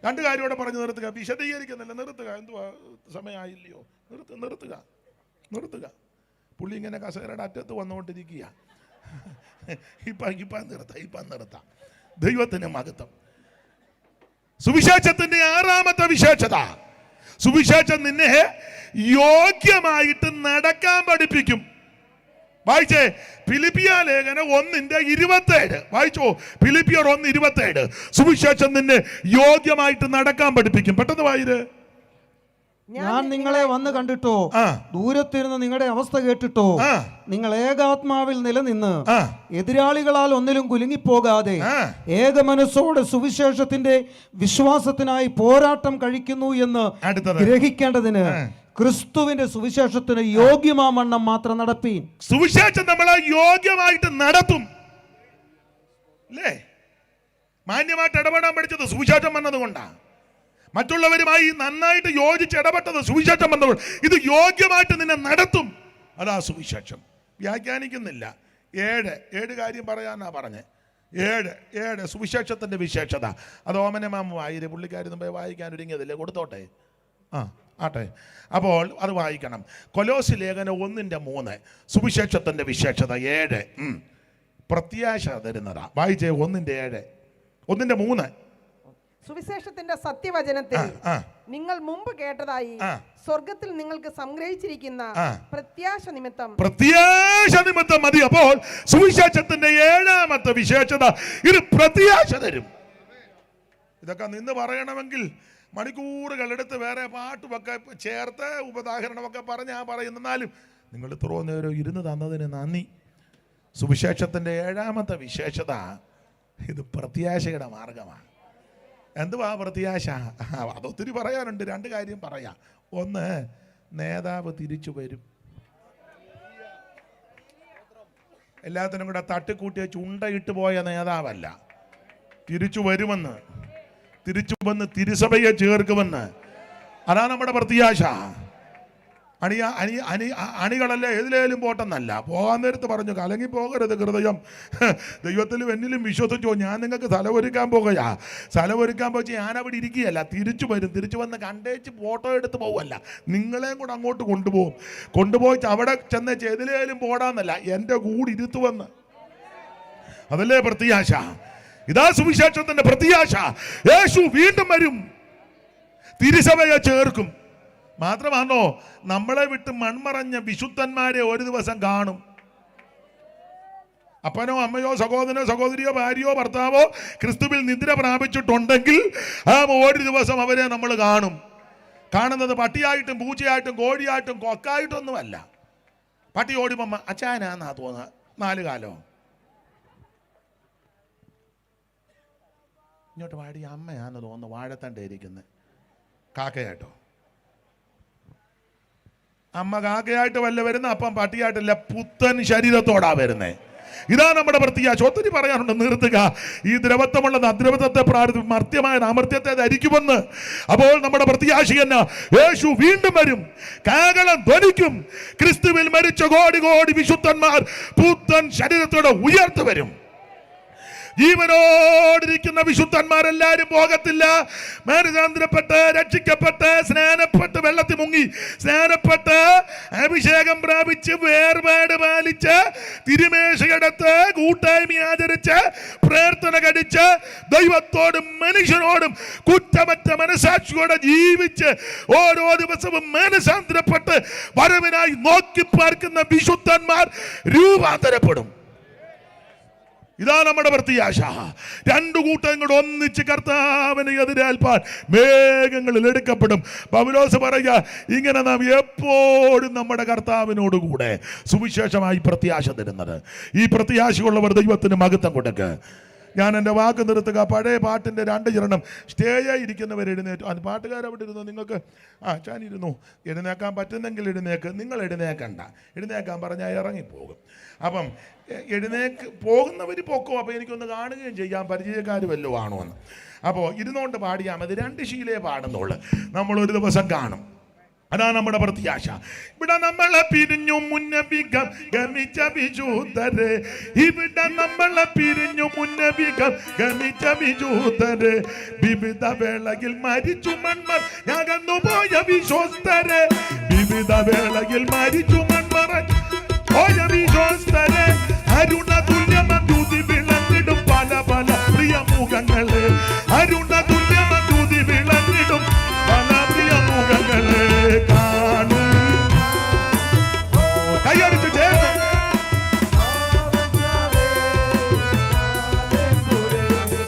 [SPEAKER 1] 2 കാര്യോടെ പറഞ്ഞു നിർത്തുക, വിശദീകരിക്കുന്നില്ല, നിർത്തുക. എന്തുവാ സമയമായില്ലയോ? നിർത്തുക. പുള്ളി ഇങ്ങനെ കസേരയുടെ അറ്റത്ത് വന്നുകൊണ്ടിരിക്കുക. ഇപ്പം നിർത്താം. ദൈവത്തിന് മഹത്വം. സുവിശേഷത്തിന്റെ 6ാമത്തെ വിശേഷത, സുവിശേഷം നിന്നെ യോഗ്യമായിട്ട് നടക്കാൻ പഠിപ്പിക്കും. വായിച്ചേ ഫിലിപ്പിയ ലേഖനം 1:27. വായിച്ചോ, ഫിലിപ്പിയർ 1:27. സുവിശേഷം നിന്നെ യോഗ്യമായിട്ട് നടക്കാൻ പഠിപ്പിക്കും. പെട്ടെന്ന് വായിര്.
[SPEAKER 3] ഞാൻ നിങ്ങളെ വന്ന് കണ്ടിട്ടോ, ദൂരത്തിരുന്ന് നിങ്ങളുടെ അവസ്ഥ കേട്ടിട്ടോ, നിങ്ങൾ ഏകാത്മാവിൽ നിലനിന്ന് എതിരാളികളാൽ ഒന്നിലും കുലുങ്ങിപ്പോകാതെ ഏക മനസ്സോടെ സുവിശേഷത്തിന്റെ വിശ്വാസത്തിനായി പോരാട്ടം കഴിക്കുന്നു എന്ന് ഗ്രഹിക്കേണ്ടതിന് ക്രിസ്തുവിന്റെ സുവിശേഷത്തിന് യോഗ്യമാവണ്ണം മാത്രം നടപ്പീൻ.
[SPEAKER 1] സുവിശേഷം നമ്മളെ യോഗ്യമായിട്ട് നടത്തും അല്ലേ? മാന്യമായിട്ട് ഇടപെടാൻ പഠിച്ചത് സുവിശേഷം വന്നതുകൊണ്ടാണ്. മറ്റുള്ളവരുമായി നന്നായിട്ട് യോജിച്ച് ഇടപെട്ടത് സുവിശേഷം വന്നപ്പോൾ. ഇത് യോഗ്യമായിട്ട് നിന്നെ നടത്തും. അതാ സുവിശേഷം. വ്യാഖ്യാനിക്കുന്നില്ല. 7 കാര്യം പറയാനാ പറഞ്ഞേ. 7 സുവിശേഷത്തിൻ്റെ വിശേഷത. അത് ഓമനമാമ വായിരെ, പുള്ളിക്കാരി മുമ്പേ വായിക്കാൻ ഒരുങ്ങിയതല്ലേ, കൊടുത്തോട്ടെ. ആട്ടെ. അപ്പോൾ അത് വായിക്കണം. കൊലോസി ലേഖനം 1:3 സുവിശേഷത്തിൻ്റെ വിശേഷത 7 പ്രത്യാശ തരുന്നതാ. വായിച്ചേ 1:7 1:3.
[SPEAKER 2] സുവിശേഷത്തിന്റെ സത്യവചനത്തിൽ നിങ്ങൾ മുമ്പ് കേട്ടതായി സ്വർഗത്തിൽ നിങ്ങൾക്ക് സംഗ്രഹിച്ചിരിക്കുന്ന പ്രത്യാശ നിമിത്തം
[SPEAKER 1] മതി. അപ്പോൾ സുവിശേഷത്തിന്റെ 7ാമത്തെ വിശേഷത ഇത് പ്രത്യാശ തരും. ഇതൊക്കെ നിന്ന് പറയണമെങ്കിൽ മണിക്കൂറുകളെടുത്ത് വേറെ പാട്ടുമൊക്കെ ചേർത്ത് ഉപദാഹരണമൊക്കെ പറഞ്ഞ് പറയുന്നാലും നിങ്ങൾ ഇത്രയോ നേരം ഇരുന്ന് തന്നതിന് നന്ദി. സുവിശേഷത്തിന്റെ 7ാമത്തെ വിശേഷത ഇത് പ്രത്യാശയുടെ മാർഗമാണ്. എന്തുവാ പ്രത്യാശ? അതൊത്തിരി പറയാനുണ്ട്. 2 കാര്യം പറയാം. ഒന്ന്, നേതാവ് തിരിച്ചു വരും. എല്ലാത്തിനും കൂടെ തട്ടിക്കൂട്ടിയ ചുണ്ടയിട്ട് പോയ നേതാവല്ല, തിരിച്ചു വരുമെന്ന്, തിരിച്ചു വന്ന് തിരുസഭയെ ചേർക്കുമെന്ന്. അതാണ് നമ്മുടെ പ്രത്യാശ. അണികളല്ലേ ഏതിലേലും പോട്ടെന്നല്ല. പോകാൻ നേരത്ത് പറഞ്ഞു കലങ്ങി പോകരുത് ഹൃദയം, ദൈവത്തിലും എന്നിലും വിശ്വസിച്ചോ, ഞാൻ നിങ്ങൾക്ക് സ്ഥലമൊരുക്കാൻ പോകുകയാ. സ്ഥലമൊരുക്കാൻ പോയി ഞാനവിടെ ഇരിക്കുകയല്ല, തിരിച്ചു വരും. തിരിച്ചു വന്ന് കണ്ടേച്ച് ഫോട്ടോ എടുത്ത് പോവല്ല, നിങ്ങളെയും കൂടെ അങ്ങോട്ട് കൊണ്ടുപോയി അവിടെ ചെന്ന് ഏതിലേലും പോടാന്നല്ല, എൻ്റെ കൂടെ ഇരുത്തുവെന്ന്. അതല്ലേ പ്രത്യാശ? ഇതാ സുവിശേഷത്തിന്റെ പ്രത്യാശ. യേശു വീണ്ടും വരും, തിരുസഭയെ ചേർക്കും. മാത്രമാണോ, നമ്മളെ വിട്ട് മൺമറഞ്ഞ വിശുദ്ധന്മാരെ ഒരു ദിവസം കാണും. അപ്പനോ അമ്മയോ സഹോദരനോ സഹോദരിയോ ഭാര്യയോ ഭർത്താവോ ക്രിസ്തുവിൽ നിദ്ര പ്രാപിച്ചിട്ടുണ്ടെങ്കിൽ ഒരു ദിവസം അവരെ നമ്മൾ കാണും. കാണുന്നത് പട്ടിയായിട്ടും പൂച്ചയായിട്ടും കോഴിയായിട്ടും കൊക്കായിട്ടൊന്നുമല്ല. പട്ടി ഓടിപ്പമ്മ അച്ചാനാന്നാ തോന്നുക, 4 കാലോ. ഇങ്ങോട്ട് വാടി, അമ്മയാന്ന് തോന്നുന്നു വാഴത്തണ്ടേ ഇരിക്കുന്നത്, കാക്കയായിട്ടോ. അമ്മ കാക്കയായിട്ട് വല്ല വരുന്ന, അപ്പം പട്ടിയായിട്ടല്ല, പുത്തൻ ശരീരത്തോടാ വരുന്നേ. ഇതാ നമ്മുടെ പ്രത്യാശ. ഒത്തിരി പറയാനുണ്ട്, നിർത്തുക. ഈ ദ്രവത്വമുള്ളത് അദ്രവത്വത്തെ മർത്യമായ അമർത്യത്തെ ധരിക്കുമെന്ന്. അപ്പോൾ നമ്മുടെ പ്രത്യാശ എന്നാ? യേശു വീണ്ടും വരും, കാഹളം ധ്വനിക്കും, ക്രിസ്തുവിൽ മരിച്ച കോടി കോടി വിശുദ്ധന്മാർ പുത്തൻ ശരീരത്തോടെ ഉയർത്തു വരും. ജീവനോടിരിക്കുന്ന വിശുദ്ധന്മാരെല്ലാരും പോകത്തില്ല. മാനസാന്തരപ്പെട്ട് രക്ഷിക്കപ്പെട്ട് സ്നാനപ്പെട്ട് വെള്ളത്തിൽ മുങ്ങി സ്നാനപ്പെട്ട് അഭിഷേകം പ്രാപിച്ച് വേർപാട് പാലിച്ച് തിരുമേശയെടുത്ത് കൂട്ടായ്മ ആചരിച്ച് പ്രാർത്ഥന കഴിച്ച് ദൈവത്തോടും മനുഷ്യനോടും കുറ്റമറ്റ മനസാക്ഷിയോടെ ജീവിച്ച് ഓരോ ദിവസവും മാനസാന്തരപ്പെട്ട് വരവിനായി നോക്കി പാർക്കുന്ന വിശുദ്ധന്മാർ രൂപാന്തരപ്പെടും. ഇതാ നമ്മുടെ പ്രത്യാശ. 2 കൂട്ടം കൂടെ ഒന്നിച്ച് കർത്താവിനെ എതിരേൽപ്പാൻ മേഘങ്ങളിൽ എടുക്കപ്പെടും. പൗലോസ് പറയുക, ഇങ്ങനെ നാം എപ്പോഴും നമ്മുടെ കർത്താവിനോടുകൂടെ സുവിശേഷമായി പ്രത്യാശ തരുന്നത്. ഈ പ്രത്യാശയുള്ളവർ ദൈവത്തിന് മഹത്വം കൊടുക്കുക. ഞാൻ എൻ്റെ വാക്ക് നിർത്തുക. പഴയ പാട്ടിൻ്റെ 2 ചരണം സ്റ്റേജായി ഇരിക്കുന്നവർ എഴുന്നേറ്റു. അത് പാട്ടുകാരവിടെ ഇരുന്നു. നിങ്ങൾക്ക് ചാനിരുന്നു. എഴുന്നേക്കാൻ പറ്റുന്നെങ്കിൽ എഴുന്നേക്ക്. നിങ്ങൾ എഴുന്നേക്കണ്ട. എഴുന്നേക്കാൻ പറഞ്ഞാൽ ഇറങ്ങിപ്പോകും. അപ്പം പോകുന്നവർ പൊക്കും. അപ്പോൾ എനിക്കൊന്ന് കാണുകയും ചെയ്യാം പരിചയക്കാർ വല്ലതും ആണോ എന്ന്. അപ്പോൾ ഇരുന്നുകൊണ്ട് പാടിയാൽ മതി. 2 ശീലേ പാടുന്നുള്ളൂ. നമ്മളൊരു ദിവസം കാണും. അതാണ് നമ്മുടെ പ്രത്യാശ. ഇവിടെ നമ്മളെ പിരിഞ്ഞു മുന്നബികം ഗമിച്ച വിശുദ്ധരെ, ഇവിടെ നമ്മളെ പിരിഞ്ഞു മുന്നബികം ഗമിച്ച വിശുദ്ധരെ, വിവിധ വേളയിൽ മരിച്ചു മൺമർ ഞകന്നുപോയ വിശ്വസ്തരെ, വിവിധ വേളയിൽ മരിച്ചു മൺമറ പോയ വിശ്വസ്തരെ, അരുണ തുല്യമദ്യുതി വിളങ്ങിടും പല പല പ്രിയ മുഖങ്ങളെ, അരുണ